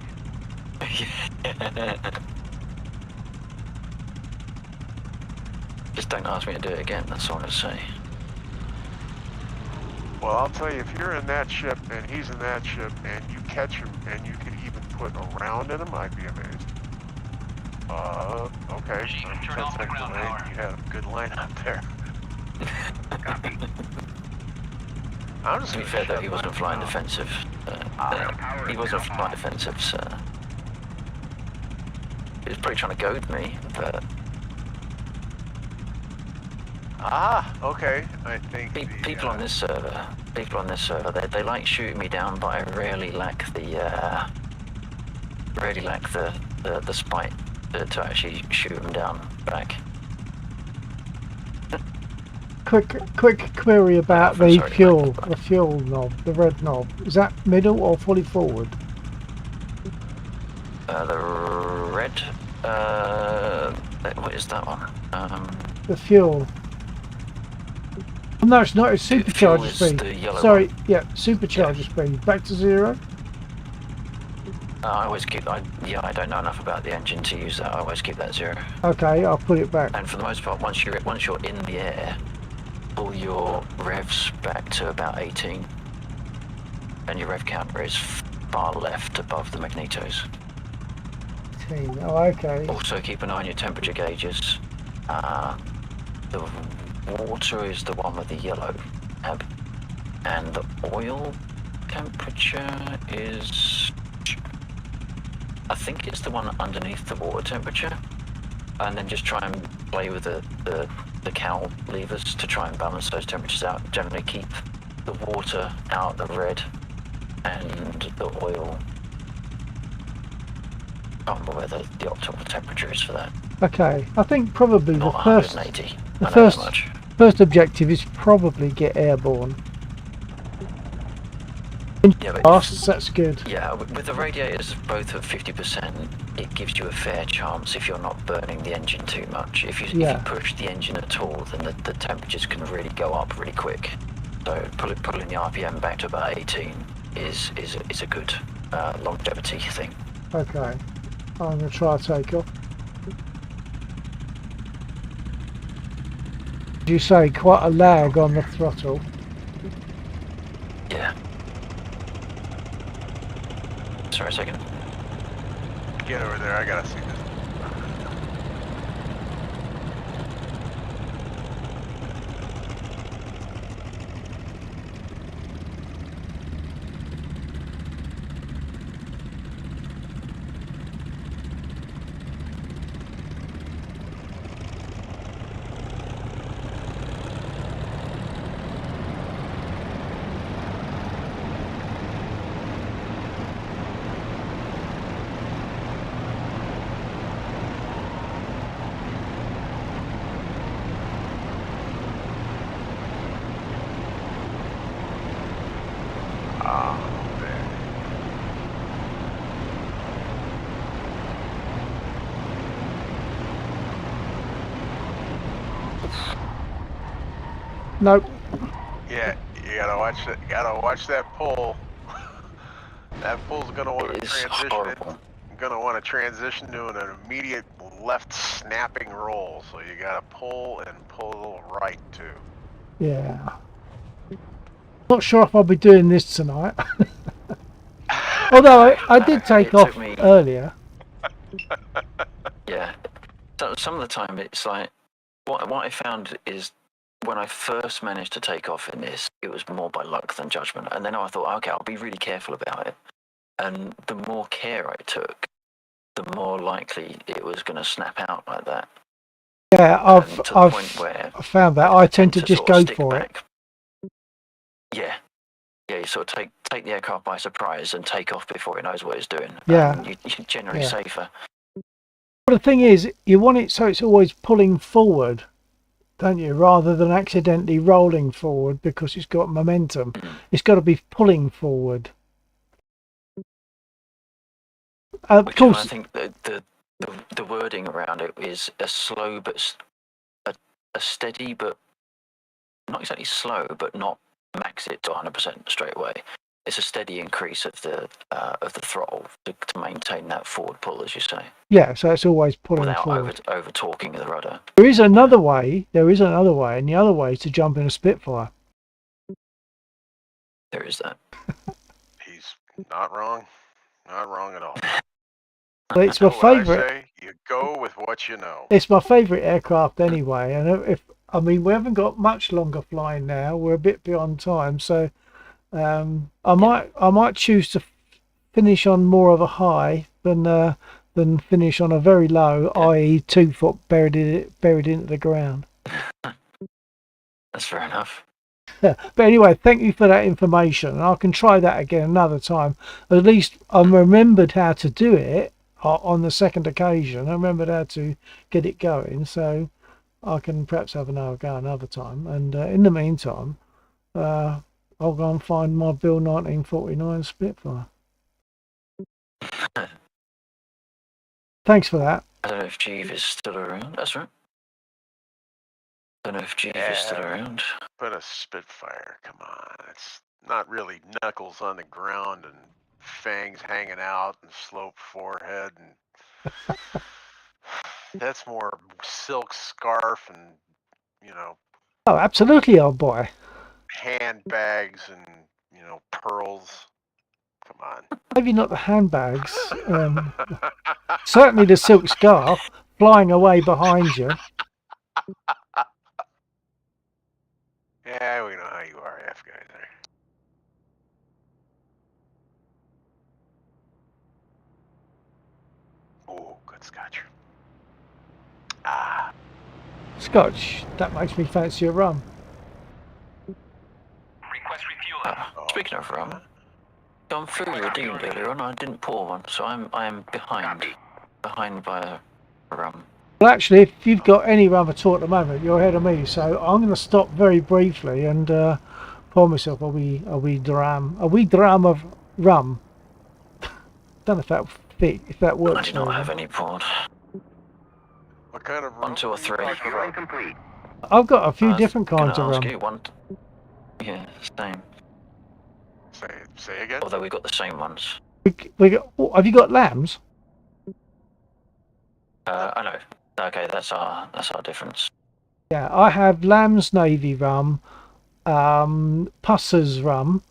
Just don't ask me to do it again, that's all I'm going to say.
Well, I'll tell you, if you're in that ship and he's in that ship and you catch him and you could even put a round in him, I'd be amazed. Okay.
Turn off the
10-second
ground
delay.
power.
You had a good line out there.
Copy.
I'm just
To be
gonna
fair though,
shut
he wasn't
mine
flying
down.
defensive.
Power
He
is
wasn't
cut
flying
off.
defensive, so... He was probably trying to goad me, but...
Ah, okay. I think
People on this server, they like shooting me down, but I rarely lack the spite to actually shoot them down back.
Quick query about
I'm
the
sorry,
fuel,
Mike.
the fuel knob, the red knob. Is that middle or fully forward?
The red, what is that one?
The fuel. Oh, no, it's not. It's
The fuel
supercharger
is
speed.
the yellow
Sorry,
one.
yeah, supercharger speed. Back to 0.
I always keep, I don't know enough about the engine to use that. I always keep that 0.
Okay, I'll put it back.
And for the most part, once you're in the air, pull your revs back to about 18, and your rev counter is far left above the magnetos.
18. Oh, okay.
Also keep an eye on your temperature gauges. The water is the one with the yellow tab, and the oil temperature is, I think it's the one underneath the water temperature. And then just try and play with the cowl levers to try and balance those temperatures out. Generally keep the water out the red and the oil. I can't remember where the optimal temperature is for that.
Okay, I think probably
Not
the first
180.
the
I know
first-
that much.
first objective is probably get airborne.
Yeah, but
Lasts, that's good.
yeah, with the radiators both at 50%, it gives you a fair chance if you're not burning the engine too much. If you push the engine at all, then the temperatures can really go up really quick. So pulling the RPM back to about 18 is a good longevity thing.
Okay, I'm going to try take off. You say quite a lag on the throttle.
Yeah. Sorry a second.
Get over there, I gotta see this.
Nope.
Yeah, you gotta watch that. Gotta watch that pull. That pull's gonna want to
It is
transition.
horrible.
Gonna want to transition to an immediate left snapping roll. So you gotta pull and pull a little right too.
Yeah. Not sure if I'll be doing this tonight. Although I did take
It
off
took me-
earlier.
Yeah. So some of the time it's like what I found is when I first managed to take off in this, it was more by luck than judgment. And then I thought, okay, I'll be really careful about it. And the more care I took, the more likely it was going to snap out like that.
Yeah, I've
to the point where
I found that I tend to just
sort of
go
stick
for
back. Yeah. Yeah, you sort of take the aircraft by surprise and take off before it knows what it's doing.
Yeah.
You're generally
Yeah.
safer.
But the thing is, you want it so it's always pulling forward, don't you? Rather than accidentally rolling forward because it's got momentum. It's got to be pulling forward. Of
Which is why I
course,
think the wording around it is a slow but a steady but not exactly slow, but not max it to 100% straight away. It's a steady increase of the throttle to maintain that forward pull, as you say,
yeah. So it's always pulling
without
forward.
over torquing the rudder.
There is another way. There is another way, and the other way is to jump in a Spitfire.
There is that.
He's not wrong. Not wrong at all.
But it's
You
my
know what I
favourite.
say? You go with what you know.
It's my favourite aircraft anyway. And I mean, we haven't got much longer flying now. We're a bit beyond time, so I might choose to finish on more of a high than finish on a very low, i.e., 2 foot buried into the ground.
That's fair enough.
Yeah. But anyway, thank you for that information. I can try that again another time. At least I remembered how to do it on the second occasion. I remembered how to get it going, so I can perhaps have another go another time. And in the meantime, I'll go and find my Bill 1949 Spitfire. Thanks for that.
I don't know if Jeeve is still around. That's right. I don't know if Jeeve is still around.
But a Spitfire, come on. It's not really knuckles on the ground and fangs hanging out and sloped forehead. And that's more silk scarf and,
Oh, absolutely, old boy.
handbags and, pearls. Come on.
Maybe not the handbags. Certainly the silk scarf flying away behind you.
Yeah, we know how you are, F guys. Oh, good scotch. Ah.
Scotch, that makes me fancy a rum.
Request refueling.
Speaking of rum, gone through redeemed earlier on. I didn't pour one, so I am behind by a rum.
Well, actually, if you've got any rum at all at the moment, you're ahead of me. So I'm going to stop very briefly and pour myself a wee dram of rum. Don't know if that if that works.
I do not have any poured.
What kind of rum?
1, 2, or 3.
Refueling complete.
I've got a few different kinds of
Gonna ask
rum.
you one. Yeah, same.
Say again?
Although we've got the same ones.
We got. Have you got lambs?
I know. Okay, that's our difference.
Yeah, I have Lamb's Navy rum, Pusser's rum,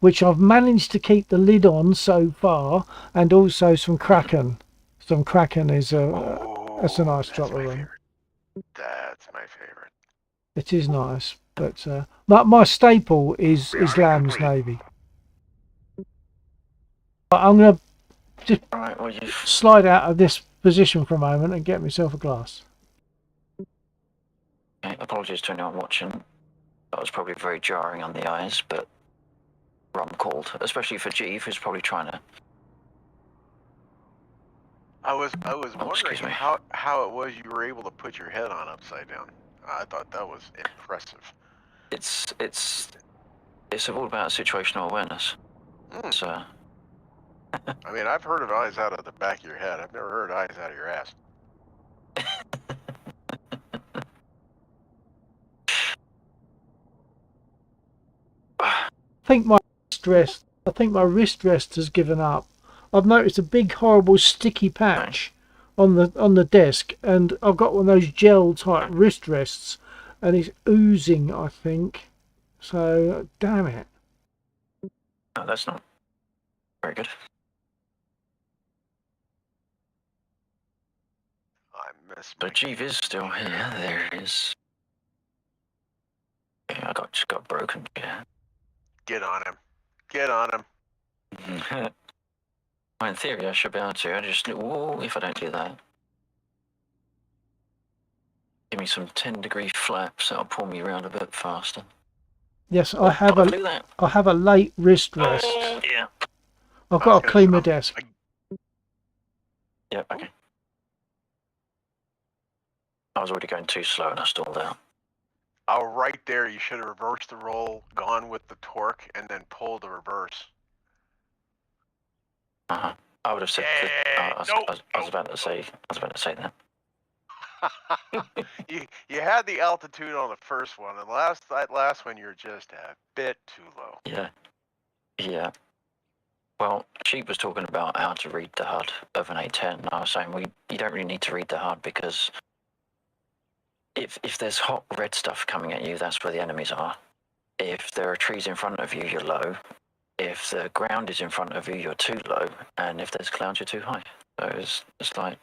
which I've managed to keep the lid on so far, and also some Kraken. Some Kraken is that's a nice drop of rum.
Favorite. That's my favorite.
It is nice, but my staple is Lamb's Navy. But I'm gonna just
Right, well you've
slide out of this position for a moment and get myself a glass.
okay, apologies to anyone watching. That was probably very jarring on the eyes, but rum called, especially for Jeeve, who's probably trying to.
I was wondering
excuse me.
how it was you were able to put your head on upside down. I thought that was impressive.
It's all about situational awareness. So.
I mean, I've heard of eyes out of the back of your head. I've never heard eyes out of your ass.
think my wrist rest has given up. I've noticed a big horrible sticky patch on the desk, and I've got one of those gel type wrist rests, and it's oozing, I think. So damn it.
No, that's not very good.
I miss
So
my
Jeeve is still here. There he is. Yeah, I just got broken. Yeah.
Get on him. Get on him.
Well, in theory, I should be able to. I just, ooh, if I don't do that. Give me some 10-degree flaps. That'll pull me around a bit faster.
Yes,
Oh,
I have a late wrist rest.
Oh, yeah.
I've got to clean my desk.
Yeah, okay. I was already going too slow and I stalled out.
Oh, right there. You should have reversed the roll, gone with the torque, and then pulled the reverse.
Uh-huh. I would have said
Yeah,
I was about to say that.
you had the altitude on the first one, and that last one you're just a bit too low.
Yeah. Yeah. Well, Sheep was talking about how to read the HUD of an A10, and I was saying, well, you don't really need to read the HUD because if there's hot red stuff coming at you, that's where the enemies are. If there are trees in front of you, you're low. If the ground is in front of you, you're too low. And if there's clouds, you're too high. So it's like,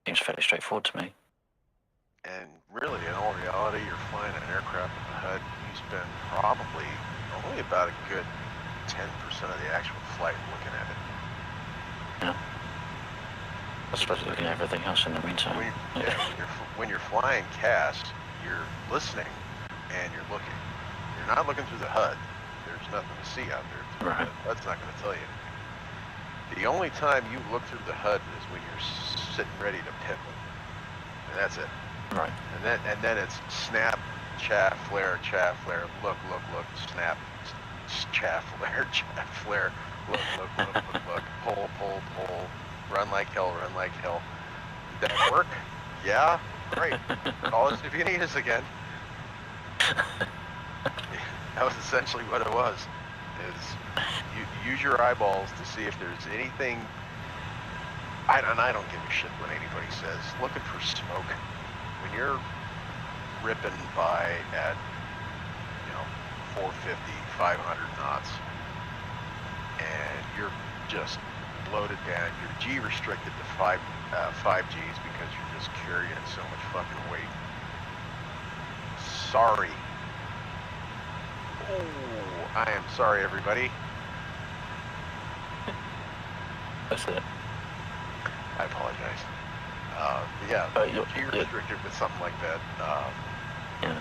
seems fairly straightforward to me.
And really, in all reality, you're flying an aircraft with a HUD. You spend probably only about a good 10% of the actual flight looking at it.
Yeah. I suppose looking at everything else in the meantime.
When you're flying CAS, you're listening and you're looking. You're not looking through the HUD. There's nothing to see out there.
Right.
That's not going to tell you anything. The only time you look through the HUD is when you're sitting ready to pip. And that's it.
Right.
And then it's snap, chaff, flare, look, snap, chaff, flare, look, pull, run like hell. Did that work? Yeah, great. Call us if you need us again. That was essentially what it was. Is you use your eyeballs to see if there's anything. I don't give a shit what anybody says. Looking for smoke. When you're ripping by at 450, 500 knots, and you're just loaded down, you're G restricted to 5 Gs because you're just carrying so much fucking weight. Sorry. Oh, I am sorry, everybody.
That's it.
I apologize. You're G restricted with something like that.
Yeah.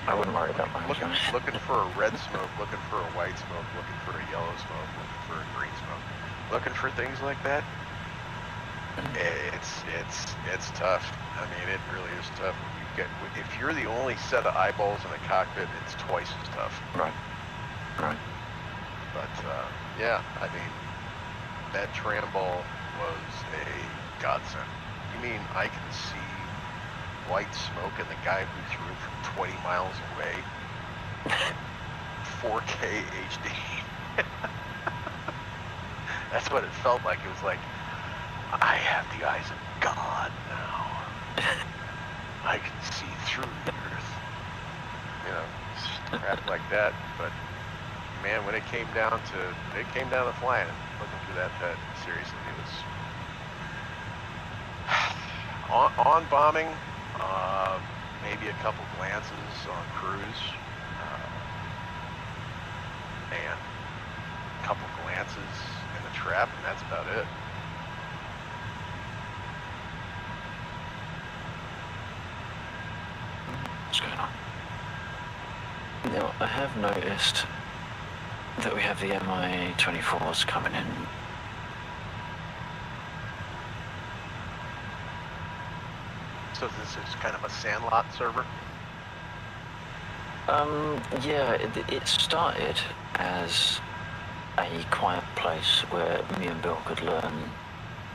I wouldn't worry about mine.
Looking for a red smoke, looking for a white smoke, looking for a yellow smoke, looking for a green smoke, looking for things like that. It's tough. I mean, it really is tough. If you're the only set of eyeballs in the cockpit, it's twice as tough.
Right.
But I mean, that tram ball was a godsend. You mean I can see white smoke and the guy who threw it from 20 miles away in 4K HD? That's what it felt like. It was like, I have the eyes of God now. I can see through the earth. Crap like that. But man, when it came down to flying, looking through that HUD, seriously, it was on bombing. Maybe a couple glances on cruise, and a couple glances in the trap, and that's about it.
What's going on? Now, I have noticed that we have the MI-24s coming in.
So this is kind of a sandlot server?
Yeah, it started as a quiet place where me and Bill could learn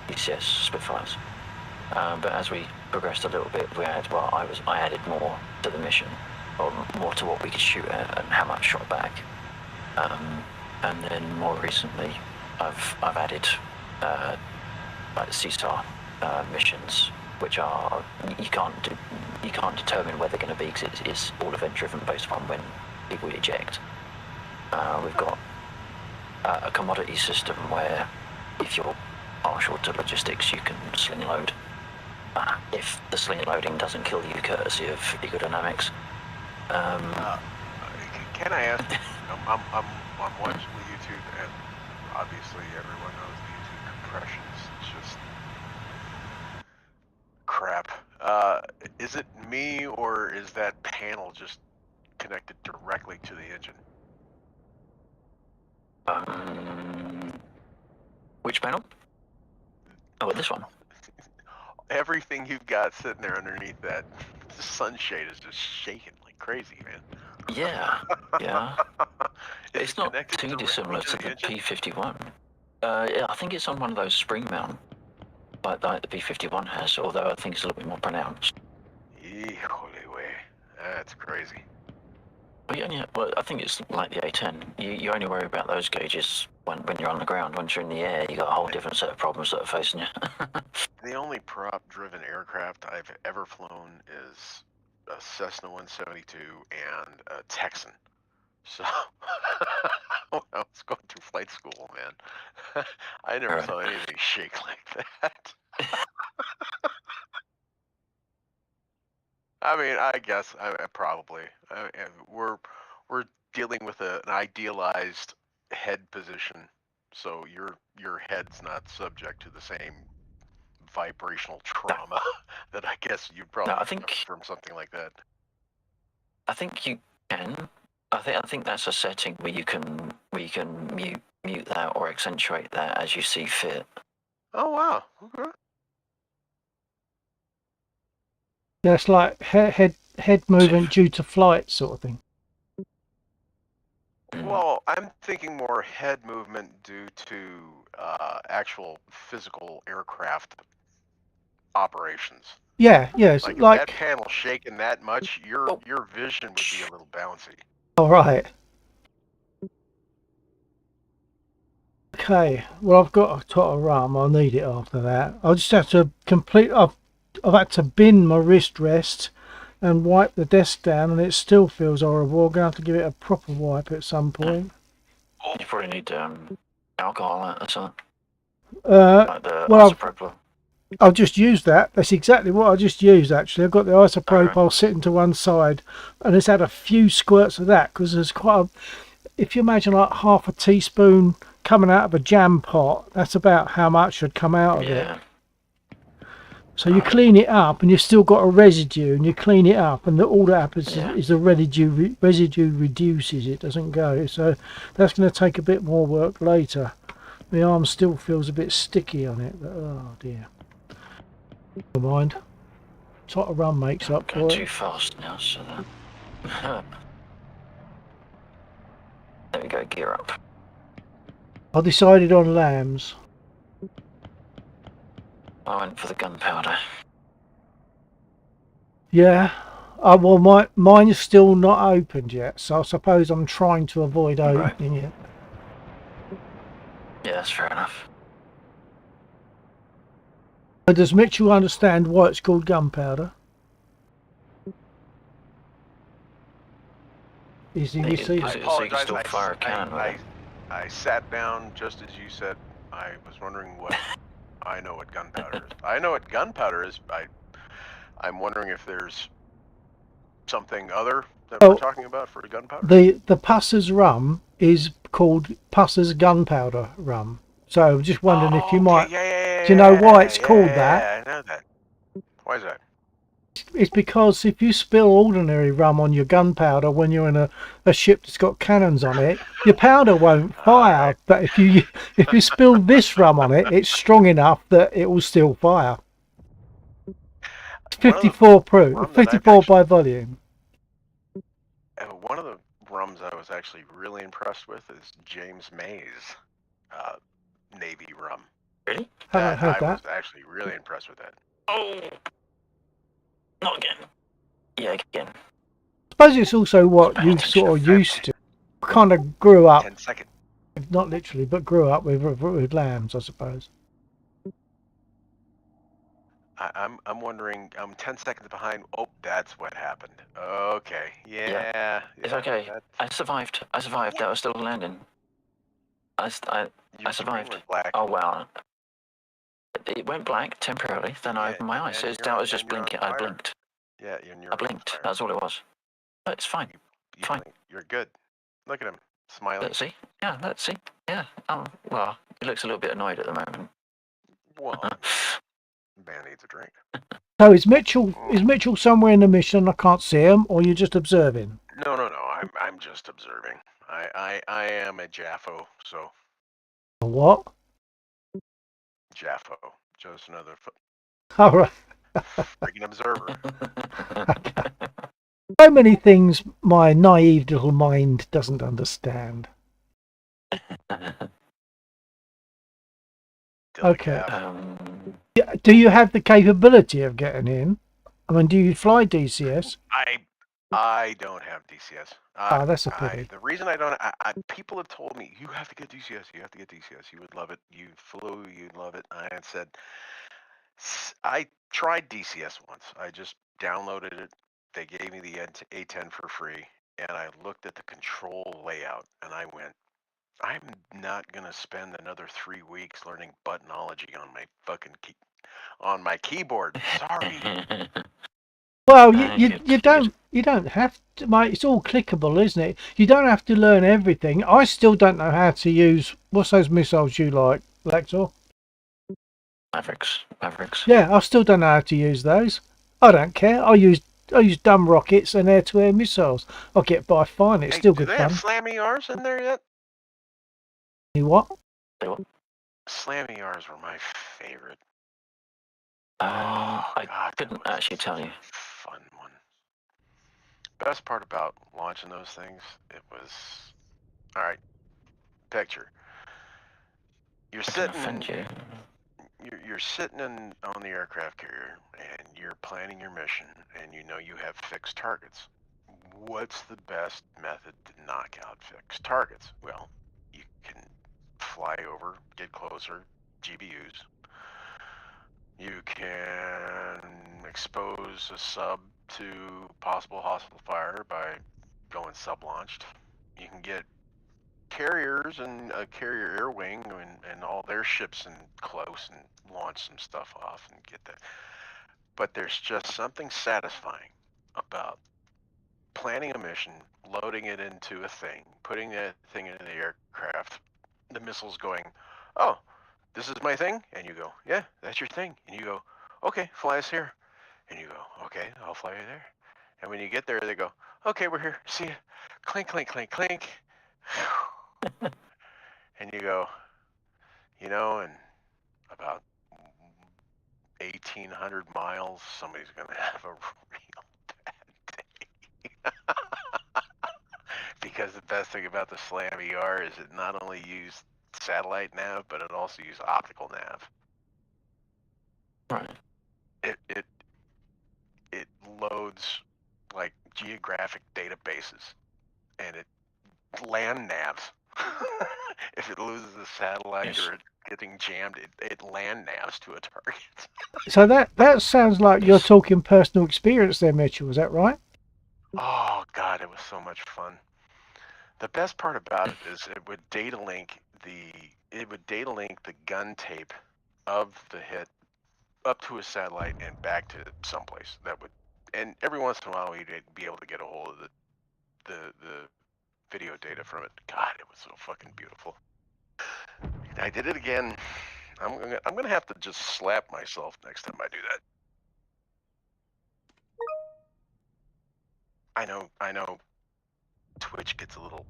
DCS Spitfires. But as we progressed a little bit, I added more to the mission or more to what we could shoot at and how much shot back. And then more recently, I've added like CSAR missions, which are you can't determine where they're going to be because it's all event driven based upon when people eject. We've got a commodity system where if you're partial to logistics, you can sling load. If the sling loading doesn't kill you, courtesy of ecodynamics.
Can I ask? I'm watching the YouTube, and obviously everyone knows the YouTube compression is just crap. Is it me, or is that panel just connected directly to the engine?
Which panel? Oh, this one.
Everything you've got sitting there underneath that sunshade is just shaking like crazy, man.
Yeah, yeah.
Is
It's
it
not
connected
too
directly
dissimilar
to
to
the
the
engine?
P51. Yeah, I think it's on one of those spring mount, like the P51 has, although I think it's a little bit more pronounced.
Holy way, that's crazy.
Well, I think it's like the A10. You only worry about those gauges when you're on the ground. Once you're in the air, you got a whole different set of problems that are facing you.
The only prop-driven aircraft I've ever flown is a Cessna 172 and a Texan. So when I was going through flight school, man, I never
Right.
saw anything shake like that. I mean, I guess I probably we're dealing with an idealized head position, so your head's not subject to the same vibrational trauma that I guess you'd
No,
probably
I think
from something like that.
you can. I think that's a setting where you can mute that or accentuate that as you see fit.
Oh wow. Okay.
Yeah, it's like head movement due to flight sort of thing.
Well, I'm thinking more head movement due to actual physical aircraft operations.
Yeah, it's
Like if that
like
panel's shaking that much, your vision would be a little bouncy.
all right. Okay, well I've got a tot of rum. I'll need it after that. I'll just have to complete. I've had to bin my wrist rest and wipe the desk down, and it still feels horrible. I'm gonna have to give it a proper wipe at some point.
You probably need alcohol or something.
Like
the
well,
isopropyl.
I'll just use that. That's exactly what I just used actually. I've got the isopropyl sitting to one side, and it's had a few squirts of that because there's quite a. If you imagine like half a teaspoon coming out of a jam pot, that's about how much should come out of it. So you clean it up, and you've still got a residue, and you clean it up, and all that happens is the residue reduces. It doesn't go. So that's going to take a bit more work later. My arm still feels a bit sticky on it, but oh dear. Never mind. Tot of rum makes up for it.
Too fast now, so that. There we go, gear up.
I decided on lambs.
I went for the gunpowder.
Yeah. Well, mine is still not opened yet, so I suppose I'm trying to avoid opening it.
Yeah, that's fair enough.
Does Mitchell understand why it's called gunpowder? Is he receiving?
I
So you
apologize.
can still fire a cannon with it.
I sat down just as you said. I was wondering what. I know what gunpowder is. I know what gunpowder is. I'm wondering if there's something other that we're talking about for gunpowder.
The Pusser's rum is called Pusser's gunpowder rum. So I'm just wondering if you might. Do you know why it's called that?
Yeah, I know that. Why is that?
It's because if you spill ordinary rum on your gunpowder when you're in a ship that's got cannons on it, your powder won't fire. But if you spill this rum on it, it's strong enough that it will still fire. It's 54 proof, 54 by volume.
One of the rums I was actually really impressed with is James May's Navy rum.
Really?
Haven't heard that.
I was actually really impressed with that.
Oh! Not again. Yeah, again.
suppose it's also what
Pay
you
attention.
sort of used to. Kind of grew up,
10 seconds.
not literally, but grew up with lambs, I suppose.
I'm wondering. I'm 10 seconds behind. Oh, that's what happened. Okay. Yeah.
It's okay.
That's,
I survived. I was still landing. I
your screen
survived.
went black.
Oh well. It went black temporarily. Then I
Yeah,
opened my eyes.
and
That was just
you're on
blinking. I
fire.
blinked.
Yeah, and you're
I blinked. That's all it was. But it's fine.
You
Fine.
blink. You're good. Look at him, smiling.
Let's see. Yeah, let's see. Yeah. Well, he looks a little bit annoyed at the moment.
Well, man needs a drink.
So is Mitchell somewhere in the mission? I can't see him, or you're just observing?
No. I'm just observing. I am a Jaffo, so
Or what?
Jaffo, just another
All right.
freaking observer.
So many things my naive little mind doesn't understand. Okay. Yeah, do you have the capability of getting in? I mean, do you fly DCS?
I don't have DCS.
That's a pity.
The reason I don't, people have told me you have to get DCS. You have to get DCS. You would love it. You flew. You'd love it. I had said I tried DCS once. I just downloaded it. They gave me the A10 for free, and I looked at the control layout, and I went, I'm not gonna spend another 3 weeks learning buttonology on my fucking on my keyboard. Sorry.
Well, you don't have to, mate. It's all clickable, isn't it? You don't have to learn everything. I still don't know how to use what's those missiles you like, Lector?
Mavericks.
Yeah, I still don't know how to use those. I don't care. I use dumb rockets and air-to-air missiles. I get by fine. It's still good
do they
fun.
have slammy R's in there yet?
You what?
Slammy R's were my favorite.
I couldn't actually tell you.
Fun one. Best part about launching those things, it was, all right, picture. You're sitting, you're sitting on the aircraft carrier, and you're planning your mission, and you know you have fixed targets. What's the best method to knock out fixed targets? Well, you can fly over, get closer, GBUs. You can expose a sub to possible hostile fire by going sub-launched. You can get carriers and a carrier air wing and all their ships in close and launch some stuff off and get that. But there's just something satisfying about planning a mission, loading it into a thing, putting that thing into the aircraft, the missiles going, oh, this is my thing? And you go, yeah, that's your thing. And you go, okay, fly us here. And you go, okay, I'll fly you there. And when you get there, they go, okay, we're here. See ya. Clink, clink, clink, clink. And you go, you know, in about 1,800 miles, somebody's going to have a real bad day. Because the best thing about the Slam ER is it not only used satellite nav, but it also used optical nav.
Right.
It loads like geographic databases, and it land navs. If it loses a satellite or it's getting jammed, it land navs to a target.
So that sounds like you're talking personal experience there, Mitchell. Is that right?
Oh God, it was so much fun. The best part about it is it would data link the gun tape of the hit up to a satellite and back to someplace and every once in a while we'd be able to get a hold of the video data from it. God, it was so fucking beautiful. I did it again. I'm gonna have to just slap myself next time I do that. I know Twitch gets a little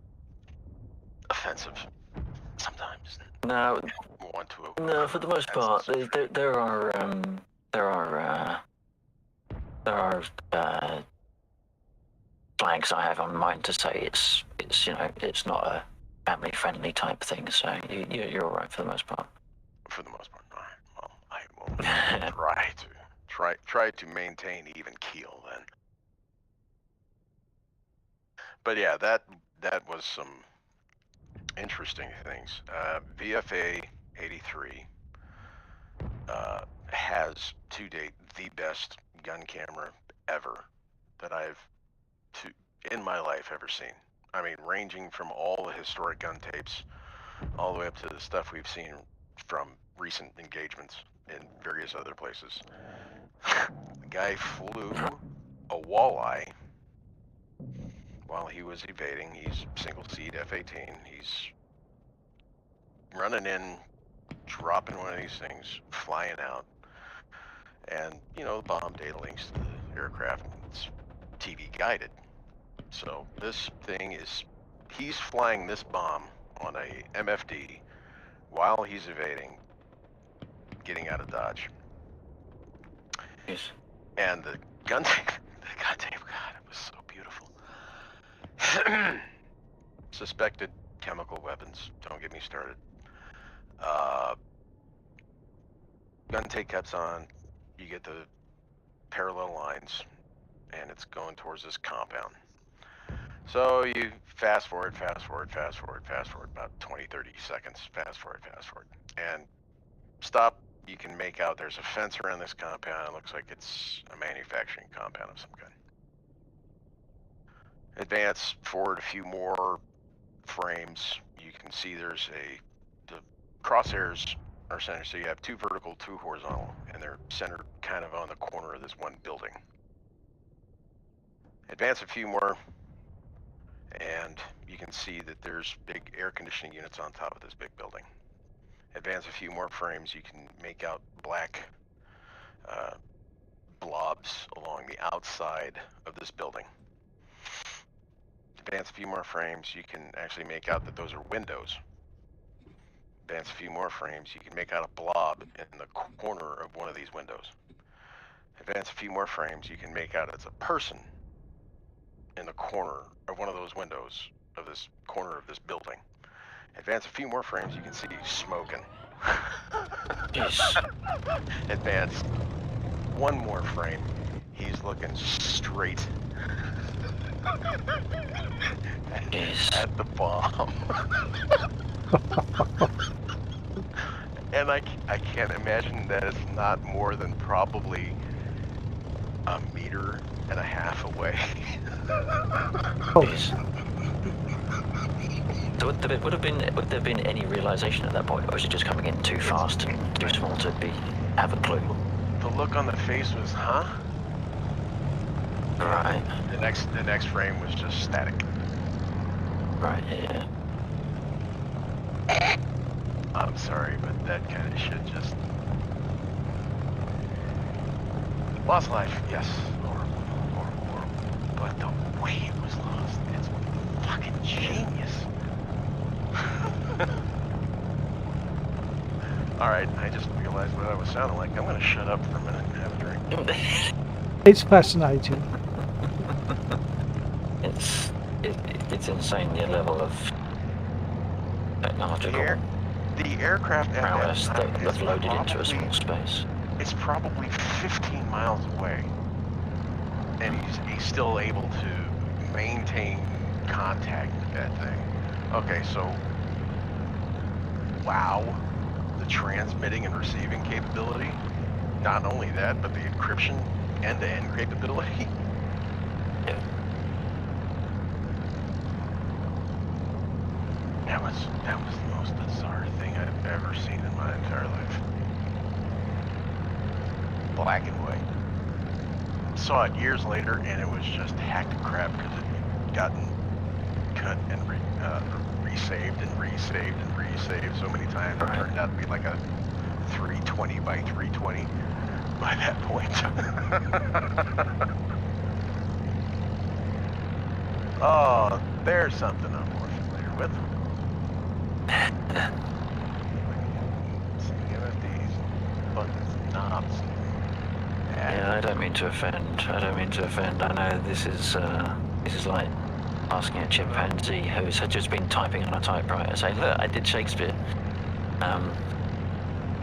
offensive sometimes.
No, for the most part, there are flags I have on mine to say it's it's not a family friendly type thing. So you're all right for the most part.
For the most part, all right. Well, I will try to maintain even keel then. But yeah, that was some interesting things. VFA 83 has to date the best gun camera ever that I've in my life ever seen. I mean, ranging from all the historic gun tapes all the way up to the stuff we've seen from recent engagements in various other places. The guy flew a walleye while he was evading. He's single seat F-18. He's running in, dropping one of these things, flying out, and you know the bomb data links to the aircraft. It's TV guided. So this thing is, he's flying this bomb on a MFD while he's evading, getting out of Dodge.
Yes.
And the gun tape, God, it was so beautiful. Suspected chemical weapons, don't get me started. Gun tape cuts on, you get the parallel lines, and it's going towards this compound. So you fast forward, about 20, 30 seconds, fast forward, and stop. You can make out there's a fence around this compound. It looks like it's a manufacturing compound of some kind. Advance forward a few more frames. You can see there's the crosshairs are centered, so you have two vertical, two horizontal, and they're centered kind of on the corner of this one building. Advance a few more, and you can see that there's big air conditioning units on top of this big building. Advance a few more frames, you can make out black blobs along the outside of this building. Advance a few more frames, you can actually make out that those are windows. Advance a few more frames, you can make out a blob in the corner of one of these windows. Advance a few more frames, you can make out it's a person in the corner of one of those windows of this corner of this building. Advance a few more frames, you can see he's smoking.
Yes.
Advance one more frame, he's looking straight
Yes.
at the bomb. And I can't imagine that it's not more than probably 1.5 meters away.
Yes. So would there have been any realization at that point, or was it just coming in too fast and too small to have a clue?
The look on the face was, huh?
Right.
The next frame was just static.
Right. Yeah.
I'm sorry, but that kind of shit just lost life. Yes, horrible. But the way it was lost, it's fucking genius. All right, I just realized what I was sounding like. I'm gonna shut up for a minute and have a drink.
It's fascinating.
It's insane the level of technological
The aircraft at that
prowess
time
that's
is
loaded into a
probably-
small space.
It's probably 15 miles away, and he's still able to maintain contact with that thing. Okay, so wow, the transmitting and receiving capability. Not only that, but the encryption end-to-end capability.
Yeah.
That was the most bizarre thing I've ever seen in my entire life. Black and white. Saw it years later, and it was just hacked to crap because it had gotten cut and resaved and resaved and resaved so many times. It turned out to be like a 320 by 320 by that point. Oh, there's something I'm more familiar with. MFDs, buttons, knobs.
Yeah, I don't mean to offend. I know this is like asking a chimpanzee who's just been typing on a typewriter, saying, "Look, I did Shakespeare."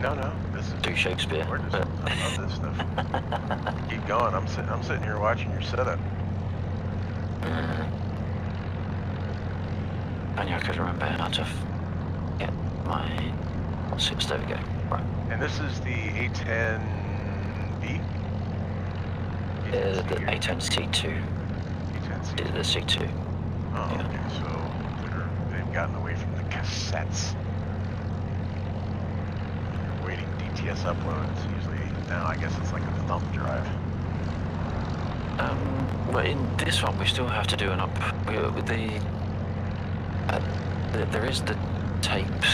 No, this is
Do Shakespeare.
gorgeous.
But
I love this stuff. Keep going. I'm sitting here watching your setup.
only I could remember how to get my... What's it? There we go. Right.
And this is the A10B?
The A10C2.
A10C2.
The C2.
Oh,
Yeah.
okay, so they've gotten away from the cassettes. They're waiting DTS uploads. Usually now I guess it's like a thumb drive.
Well, in this one we still have to do an with there is the tape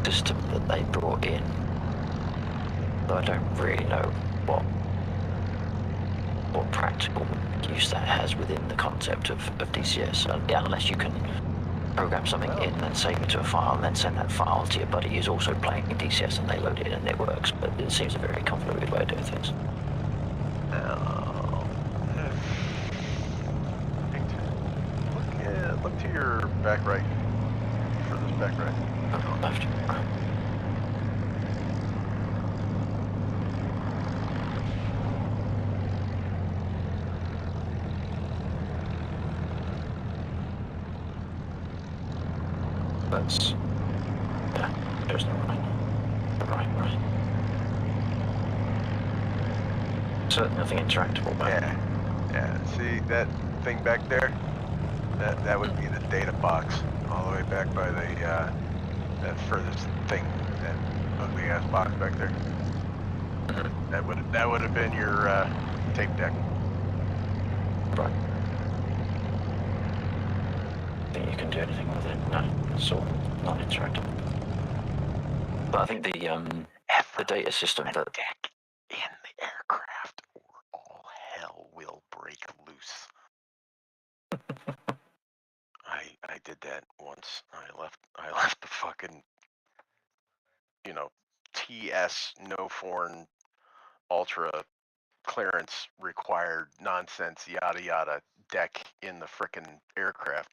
system that they brought in, but I don't really know what practical use that has within the concept of DCS, unless you can program something in and save it to a file and then send that file to your buddy who's also playing DCS and they load it in and it works, but it seems a very convoluted way of doing things.
Look to your back right. Furthest back right.
Oh, left. Right. That's... yeah, there's no right. Certainly nothing interactable, but...
Yeah. See that thing back there? That would be the data box, all the way back by the that furthest thing, that ugly ass box back there. That would have been your tape deck.
Right. Think you can do anything with it? No, it's all not interactive. But I think the data system that
deck in the aircraft, or all hell will break loose. I did that once. I left the fucking, TS no foreign ultra clearance required nonsense yada yada deck in the frickin' aircraft.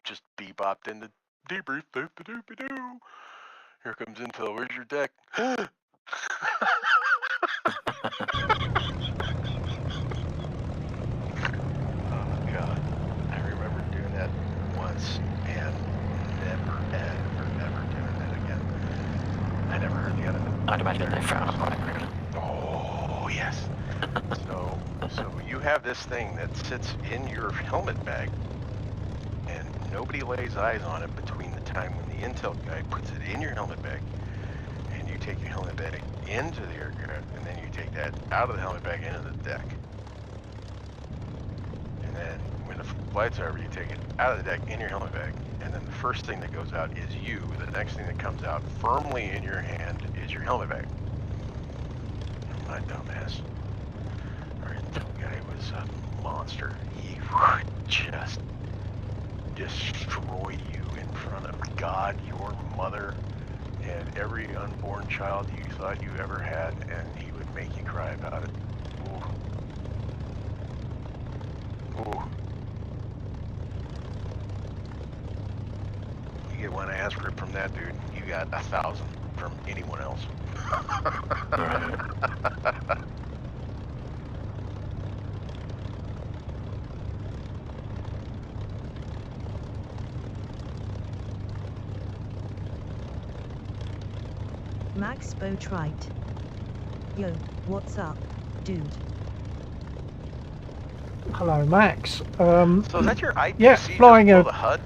Just bebopped into debrief doop doop doo. Here comes intel. Where's your deck? Oh god. I remember doing that once and never doing that again. I never heard the other.
I'd imagine they frown upon it, really.
Oh yes. So you have this thing that sits in your helmet bag, and nobody lays eyes on it between the time when the intel guy puts it in your helmet bag, and you take your helmet bag into the aircraft, and then you take that out of the helmet bag into the deck. And then when the flight's over, you take it out of the deck in your helmet bag, and then the first thing that goes out is you. The next thing that comes out firmly in your hand is your helmet bag. My dumbass. Our intel guy was a monster. He would just destroy you in front of God, your mother, and every unborn child you thought you ever had, and he would make you cry about it. Ooh. You get one ass rip from that dude, you got 1,000 from anyone else.
Max Boatright. Yo, what's up, dude?
Hello, Max.
So is that your IPC
yeah, flying
just below
a
the HUD?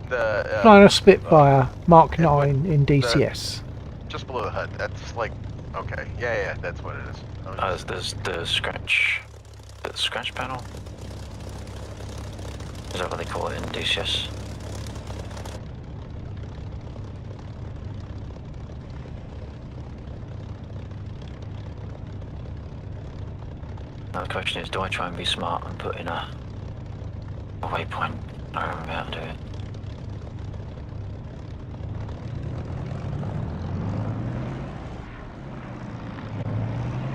The
flying a Spitfire Mark 9 in DCS.
Just below the HUD. That's like, okay, yeah, that's what it is.
There's the scratch panel. Is that what they call it in DCS? Now the question is, do I try and be smart and put in a waypoint? I don't remember how to do it.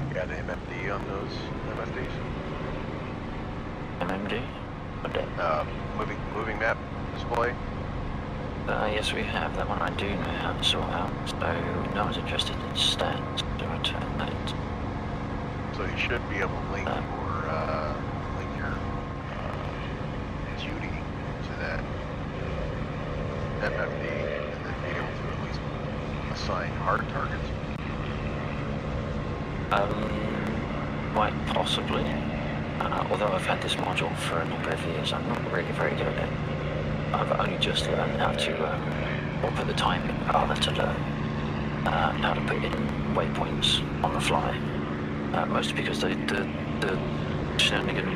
You got an MMD on those MFDs?
MMD? What that?
Moving map display?
Yes, we have. That one I do know how to sort out. So, no one's interested in stats. Do I turn that?
So you should be able to link your Judy to that. MFD and then be able to at least assign hard targets?
Quite possibly. Although I've had this module for a number of years, I'm not really very good at it. I've only just learned how to, or put the time in rather to learn how to put in waypoints on the fly. Mostly because the shenanigan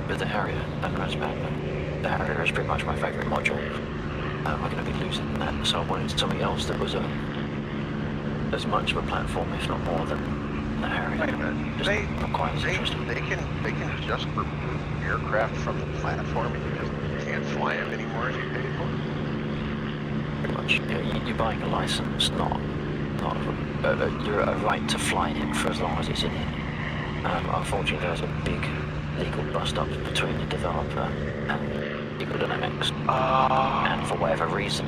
with the Harrier and the Harrier is pretty much my favourite module. I'm going to be losing that, so I wanted something else that was as much of a platform, if not more, than the Harrier.
Wait a minute.
Just not quite as interesting.
They can just remove aircraft from the platform and you just can't fly them anymore if you pay for it?
Pretty much. You're buying a license, not you're a right to fly it for as long as it's in it. Unfortunately, there's a big legal bust-up between the developer and Eagle Dynamics, and for whatever reason,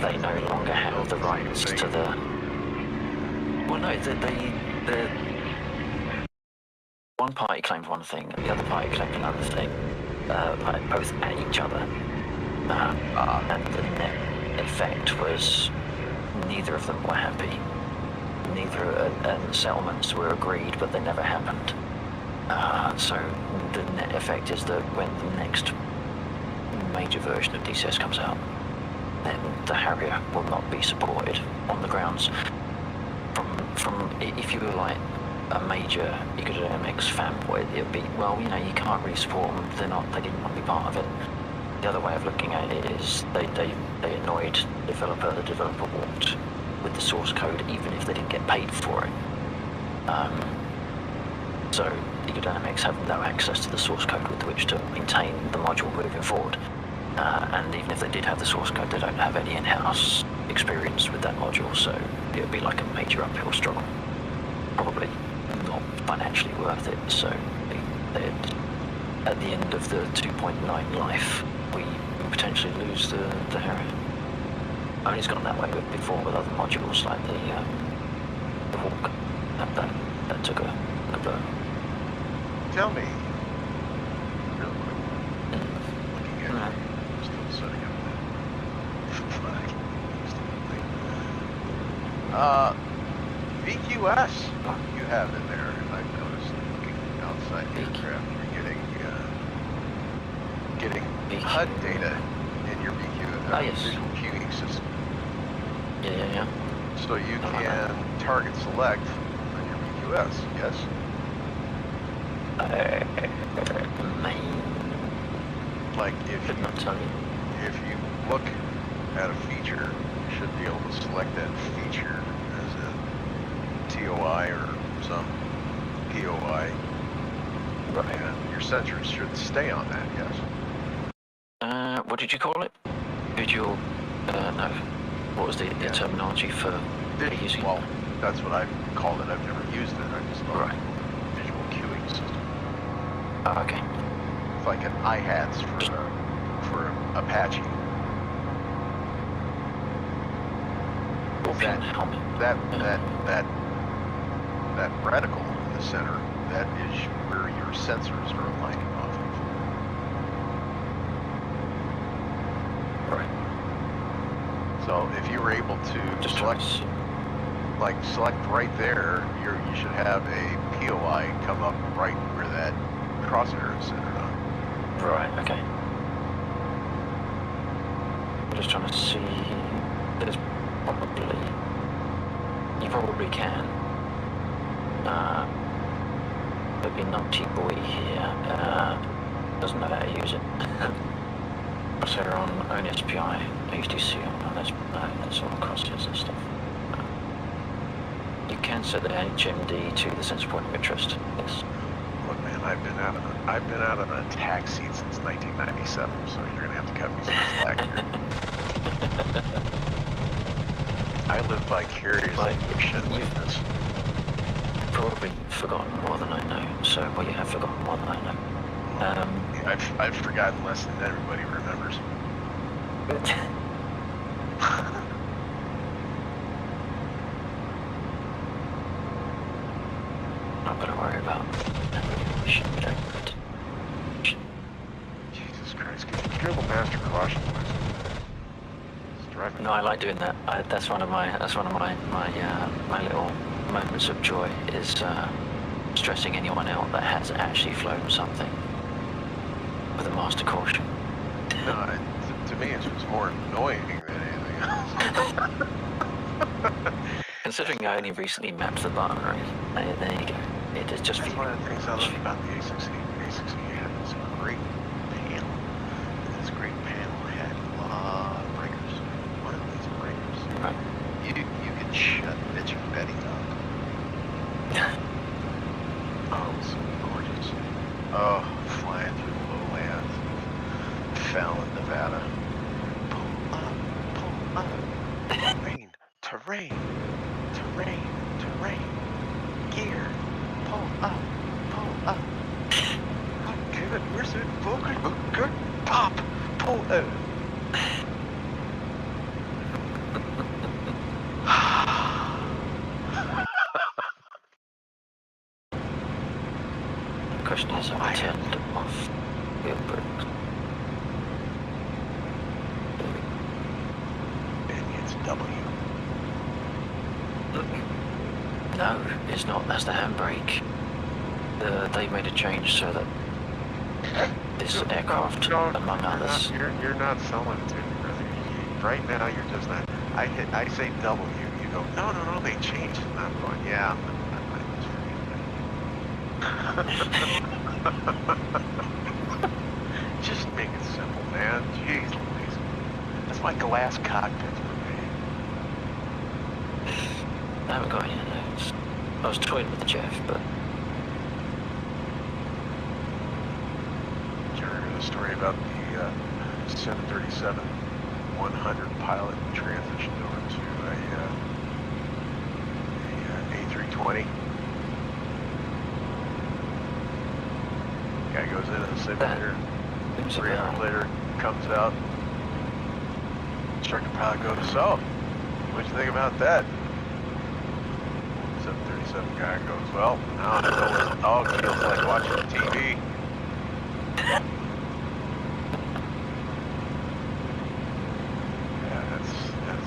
they no longer have the rights to the. Well, no, the one party claimed one thing, and the other party claimed another thing, like both at each other, and the net effect was neither of them were happy. Neither settlements were agreed, but they never happened. So the net effect is that when the next major version of DCS comes out, then the Harrier will not be supported on the grounds. From if you were like a major Economics fanboy, it would be, well, you know, you can't really support them. They didn't want to be part of it. The other way of looking at it is they annoyed the developer. The developer walked with the source code, even if they didn't get paid for it. So Ecodynamics have no access to the source code with which to maintain the module moving forward. And even if they did have the source code, they don't have any in-house experience with that module, so it would be like a major uphill struggle. Probably not financially worth it, so at the end of the 2.9 life, we potentially lose the Harrier. I mean, it's gone that way before with other modules like the Hawk. That took a blow.
Tell me, real quick, looking at still setting up VQS you have in there, I've noticed, looking outside the aircraft, you're getting HUD data in your visual queuing system.
Yeah.
So you can target select on your VQS, yes? Like if you look at a feature, you should be able to select that feature as a TOI or some POI. Right. And your sensors should stay on that, yes?
What did you call it? Visual, no. What was the terminology for using?
Well, that's what I called it. I've never used it. I just thought visual queuing system.
Oh, okay.
It's like an IHATS for Apache. That reticle in the center, that is where your sensors are aligning off of.
Right.
So if you were able to select right there, you should have a POI come up right where that crosshair is centered on.
Right, okay. I'm just trying to see. There's probably. You probably can. There'd be Numpty Boy here. Doesn't know how to use it. Crosshair on only SPI, HDC on that's all crosshairs and stuff. You can set the HMD to the sensor point of interest. Yes.
Look, man, I've been out on a tax seat since 1997, so you're gonna have to cut me some slack here. I live vicariously through shit like this.
You've probably forgotten more than I know. So, well, you have forgotten more than I know.
I've forgotten less than everybody remembers.
Not gonna worry about
Jesus Christ, can you dribble master caution, please?
no, I like doing that. That's one of my my little moments of joy is stressing anyone out that has actually flown something with a master caution.
No, to me it's just more annoying than anything else.
Considering I only recently mapped the button, right? There you go. It is just for
That's
you.
one of the things I love about the A6E. A6E had this great panel. And this great panel had a lot of breakers. One of these breakers,
Right.
you could shut bitch and Betty up. Oh, it was so gorgeous. Oh, flying through the lowlands of Fallon, Nevada. Pull up, terrain, terrain, terrain, terrain, gear, pull up, oh good, where's that focus? Oh good, pop, pull up.
The question is, have I turned off wheel brakes?
Maybe it's W.
No, it's not. That's the handbrake. They made a change so that this aircraft, among others.
You're not selling to me, brother. Right now, you're just not. I say W. You go, no, they changed. And I'm going, yeah. Just make it simple, man. Jeez Louise. That's why glass cockpits were made.
I haven't got any notes. I was toying with the Jeff, but
Did you ever hear the story about the 737-100 pilot transitioned over to a A320? Guy goes into the simulator, 3 hours later, comes out. Instructor pilot goes, so, what'd you think about that? 737 guy goes, well, now I know what a dog feels like watching TV. Yeah, that's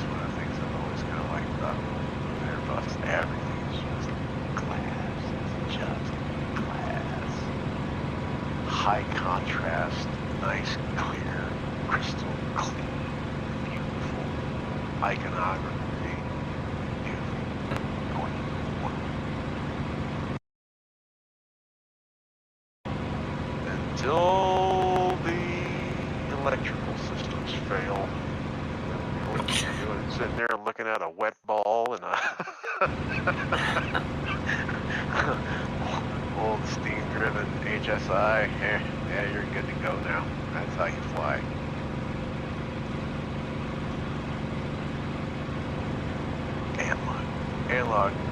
one of the things I've always kind of liked about Airbus. Everything is just glass. It's just glass. High contrast, nice, clear, crystal clean, beautiful iconography, beautiful. Until the electrical systems fail, what you're doing is sitting there looking at a wet ball and a old steam-driven HSI. Yeah, you're good to go now. That's how you fly.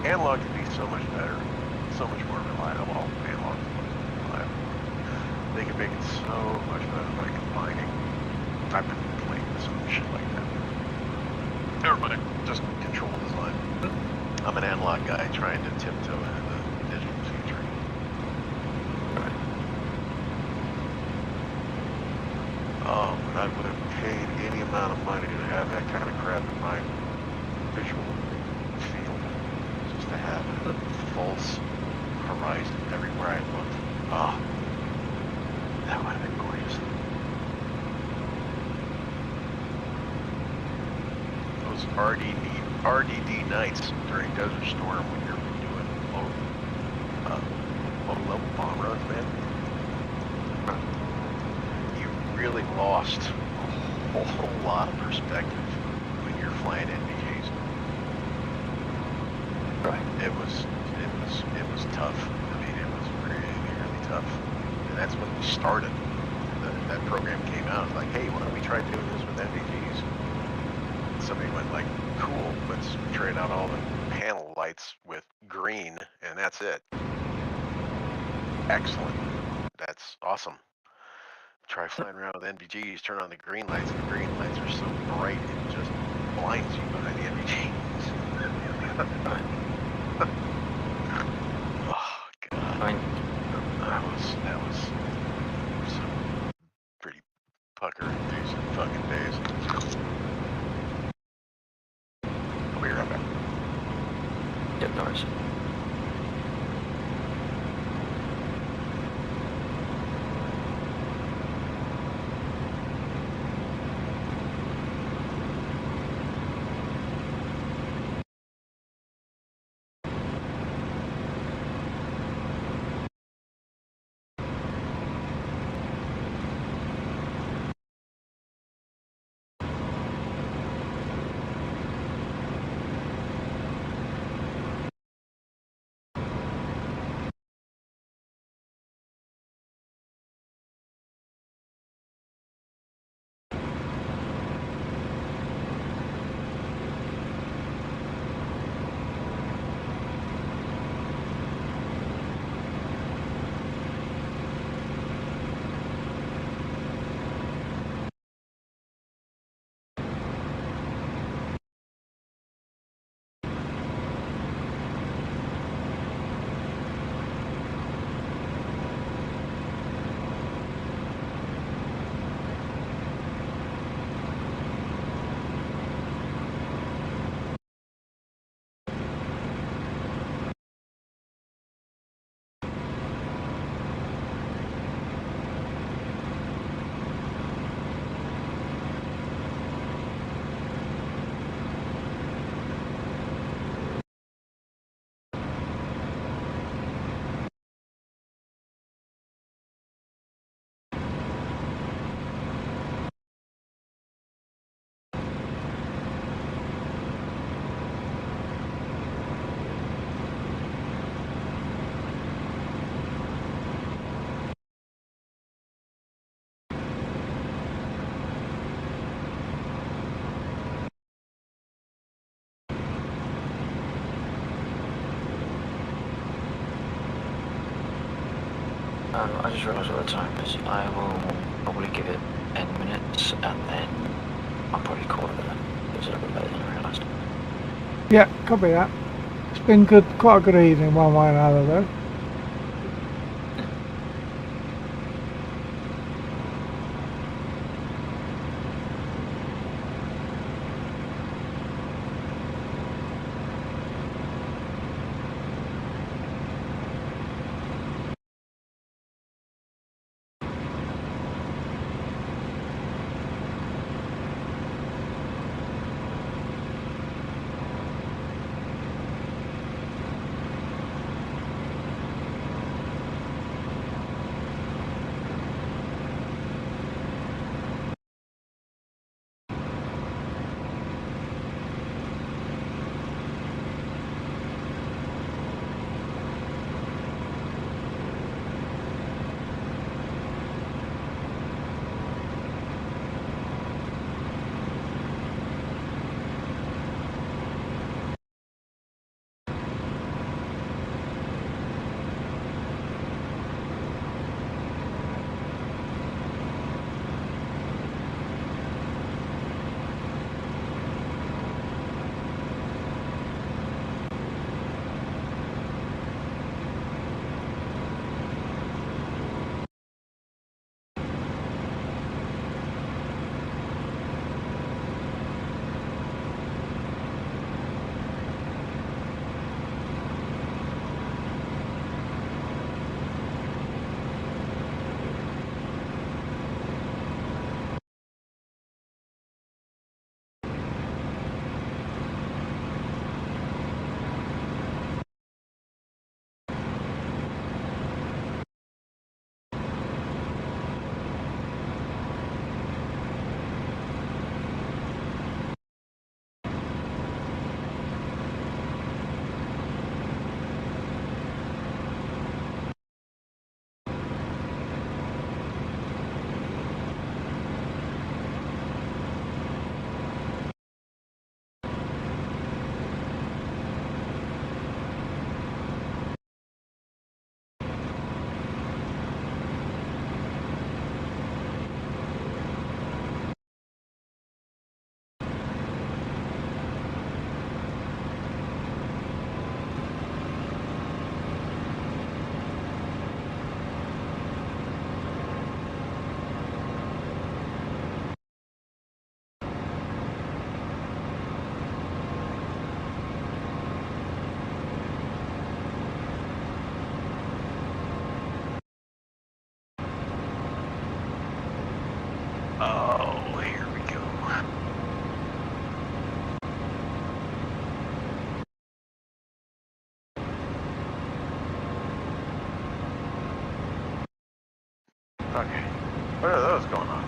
Analog can be so much better, so much more reliable. Analog is much more reliable. They can make it so much better by combining. I've been playing with some shit like that. Everybody, just control design. I'm an analog guy trying to tiptoe into the digital future. I would have paid any amount of money to have that kind of crap in my visual field. Just to have a false horizon everywhere I looked. Oh, that would have been gorgeous. Those RDD nights during Desert Storm when you're doing low-level bomb runs, man. You really lost a whole lot of perspective when you're flying NVGs.
right.
It was tough. I mean, it was really, really tough. And that's when we started. That program came out. It was like, hey, why don't we try doing this with NVGs? Somebody went like, cool, let's trade out all the panel lights with green, and that's it. Excellent. That's awesome. Try flying around with NVGs, turn on the green lights, and the green lights are so bright, it just blinds you behind the NVGs. Oh, God.
I mean,
That was some pretty pucker-inducing fucking days.
Yep, no worries. I just realised what the time is. I will probably give it 10 minutes and then I'll probably call it a little bit later than I realised.
Yeah, copy that. It's been good, quite a good evening one way or another though.
Okay. What are those going on?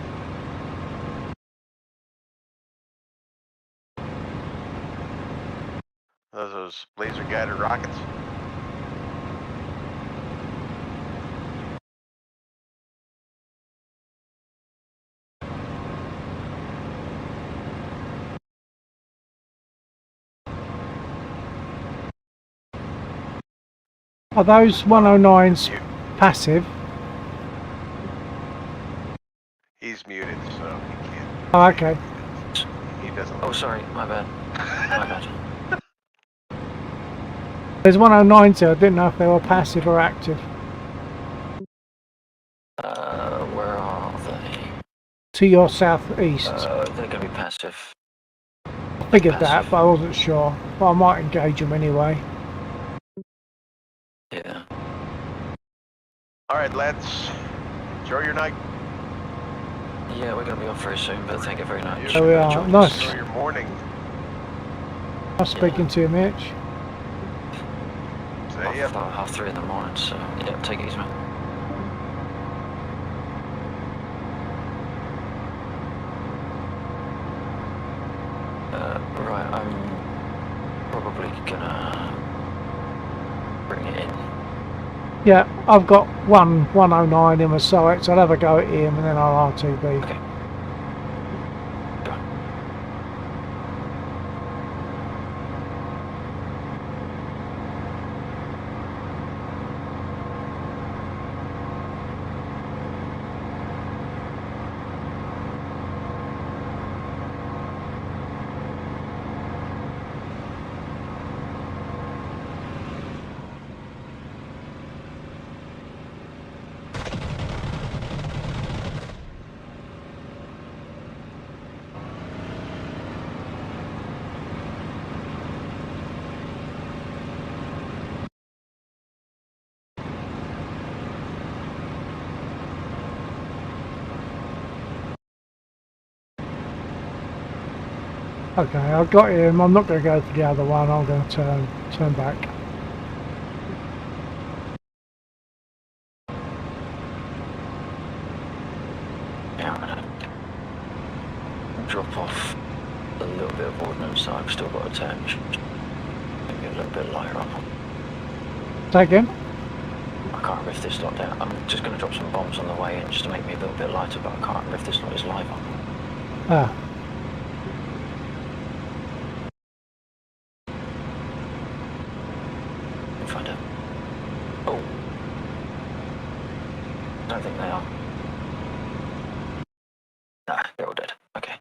Those laser guided rockets?
Are those 109s passive?
He's muted, so he can't.
Oh, okay.
He doesn't.
Oh, sorry, my bad. My bad.
There's 109s here. I didn't know if they were passive or active.
Where are they?
To your southeast.
They're going to be passive.
I figured that, but I wasn't sure. But I might engage them anyway.
Yeah.
All right, lads. Enjoy your night.
Yeah, we're going to be off very soon, but thank you very much.
There we are.
Joining
Nice.
us.
Enjoy your morning.
Nice speaking to you, Mitch.
Say ya.
About 3:30 in the morning, so yeah, take it easy, man. Right, I'm probably gonna bring it in.
Yeah, I've got 109 in my sights. I'll have a go at him and then I'll RTB.
Okay. Go.
Okay, I've got him. I'm not going to go for the other one. I'm going to turn back.
Yeah, I'm gonna drop off a little bit of ordnance, so I've still got a turn. Maybe a little bit lighter up.
Say again?
I can't remember if this lot down. I'm just going to drop some bombs on the way in just to make me a little bit lighter, but I can't remember if this lot is live on.
Ah,
We'll find out. Oh. I don't think they are. Nah, they're all dead. Okay.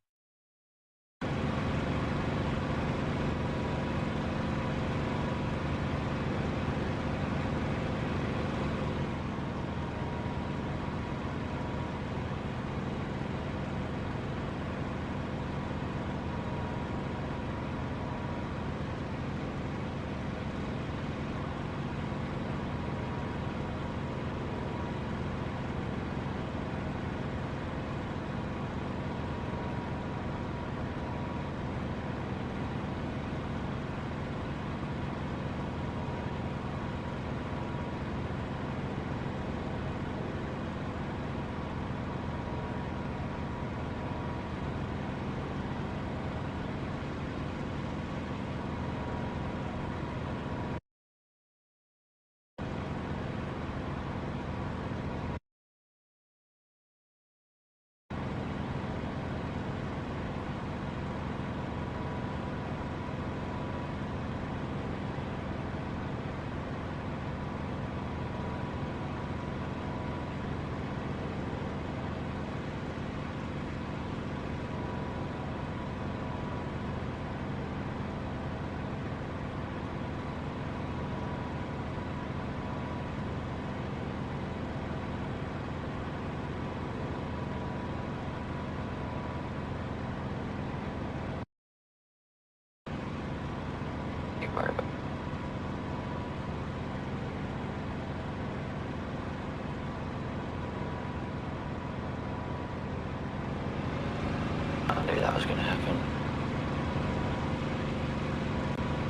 Don't worry about it. I knew that was going to happen.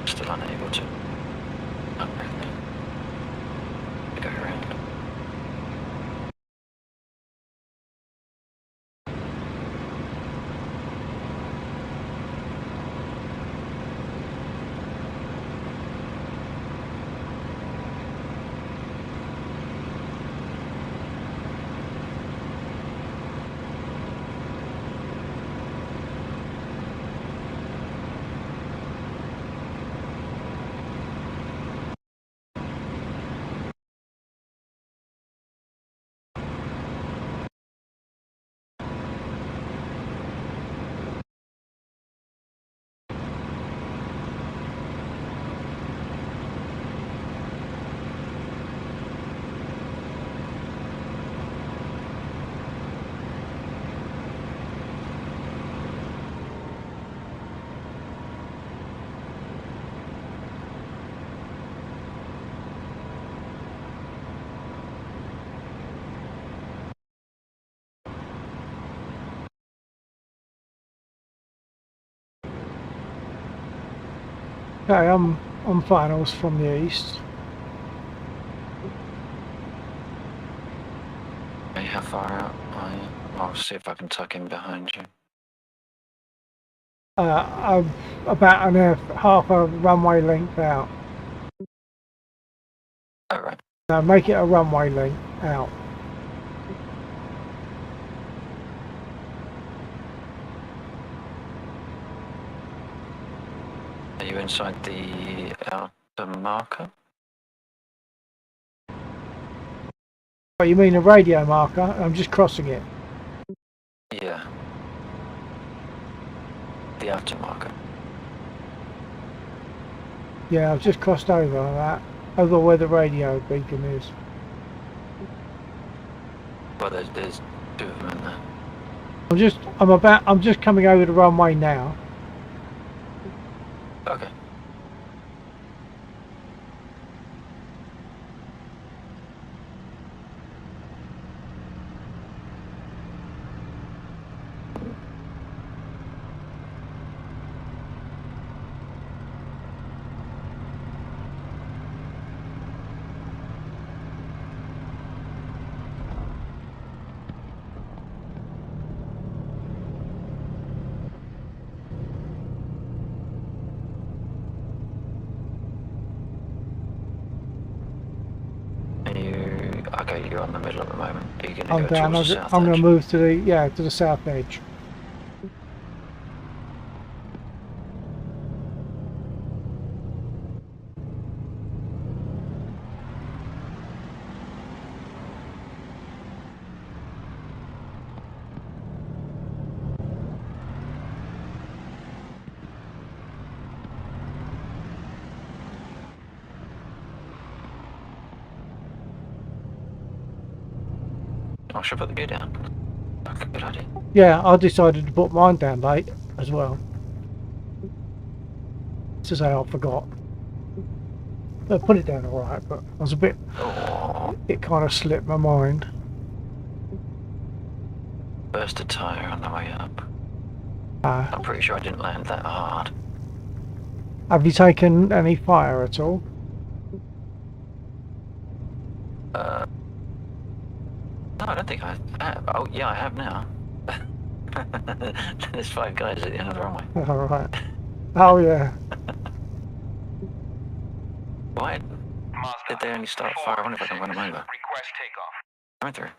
Still unable to. Go around.
Okay, I'm finals from the east.
Hey, how far out are you? I'll see if I can tuck in behind you.
I'm about half a runway length out.
Alright.
No, make it a runway length out.
Are you inside the outer marker?
Oh, you mean a radio marker? I'm just crossing it.
Yeah. The outer marker.
Yeah, I've just crossed over that, over where the radio beacon is.
Well, there's two of them in there.
I'm just coming over the runway now.
Okay. Okay, you're on the middle at the moment. Are you going to
I'm
go
down.
towards the south
I'm going
edge?
to move to the south edge.
I should put the gear down. Okay, good idea.
Yeah, I decided to put mine down late as well. To say I forgot. I put it down all right, but I was a bit.
Oh,
It kind of slipped my mind.
burst a tyre on the way up.
Uh,
I'm pretty sure I didn't land that hard.
have you taken any fire at all?
No, I don't think I have. Oh, yeah, I have now. There's 5 guys at the end of the runway.
All right. Oh yeah.
Why did they only start fire? I wonder if I can run them over.
Request takeoff.
Coming through.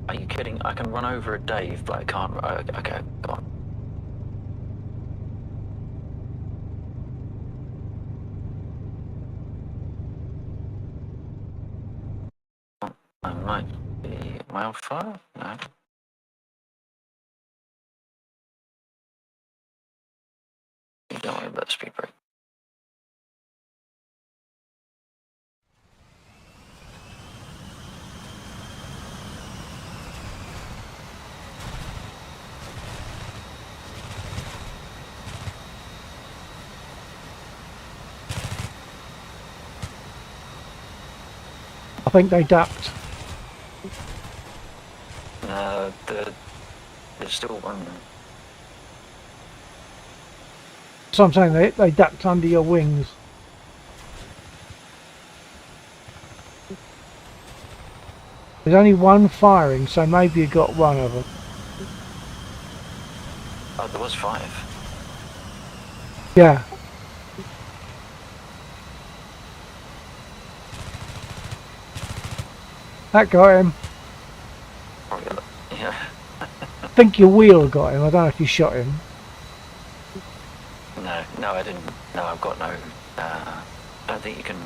Are you kidding? I can run over a Dave, but I can't. Okay, come on. I might be wildfire? No. Don't worry about the speed brake.
I think they ducked.
No, there's still one.
So I'm saying they ducked under your wings. There's only one firing, so maybe you got one of them.
Oh, there was 5.
Yeah. That got him.
Probably, yeah.
I think your wheel got him. I don't know if you shot him.
No, I didn't. No, I've got no. I don't think you can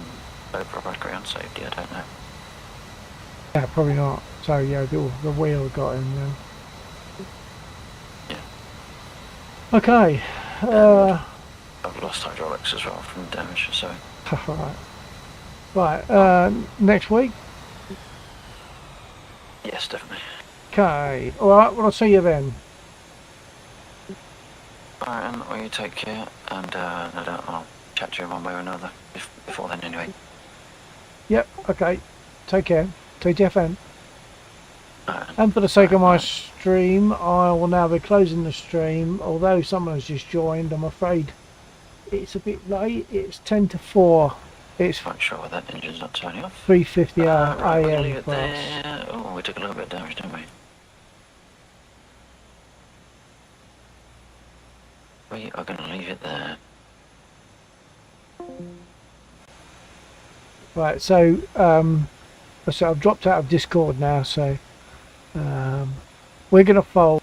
go proper ground safety. I don't know.
Yeah, probably not. So yeah, the wheel got him then.
Yeah.
Okay.
I've lost hydraulics as well from damage. So.
Right. Next week.
Yes, definitely.
Okay. All right. Well, I'll see you then.
Alright, well, you take care, and no doubt I'll chat to you one way or another before then, anyway.
Yep. Okay. Take care. TTFN.
Alright.
And for the sake of my stream, I will now be closing the stream. Although someone has just joined, I'm afraid it's a bit late. It's 10 to 4. It's
Quite sure why that engine's not turning off.
3:50
Right, we're gonna leave
AM
it
for us.
there. Oh, we took a little bit of damage, didn't we? We are gonna leave it there.
Right, so I've dropped out of Discord now, so we're going to fold.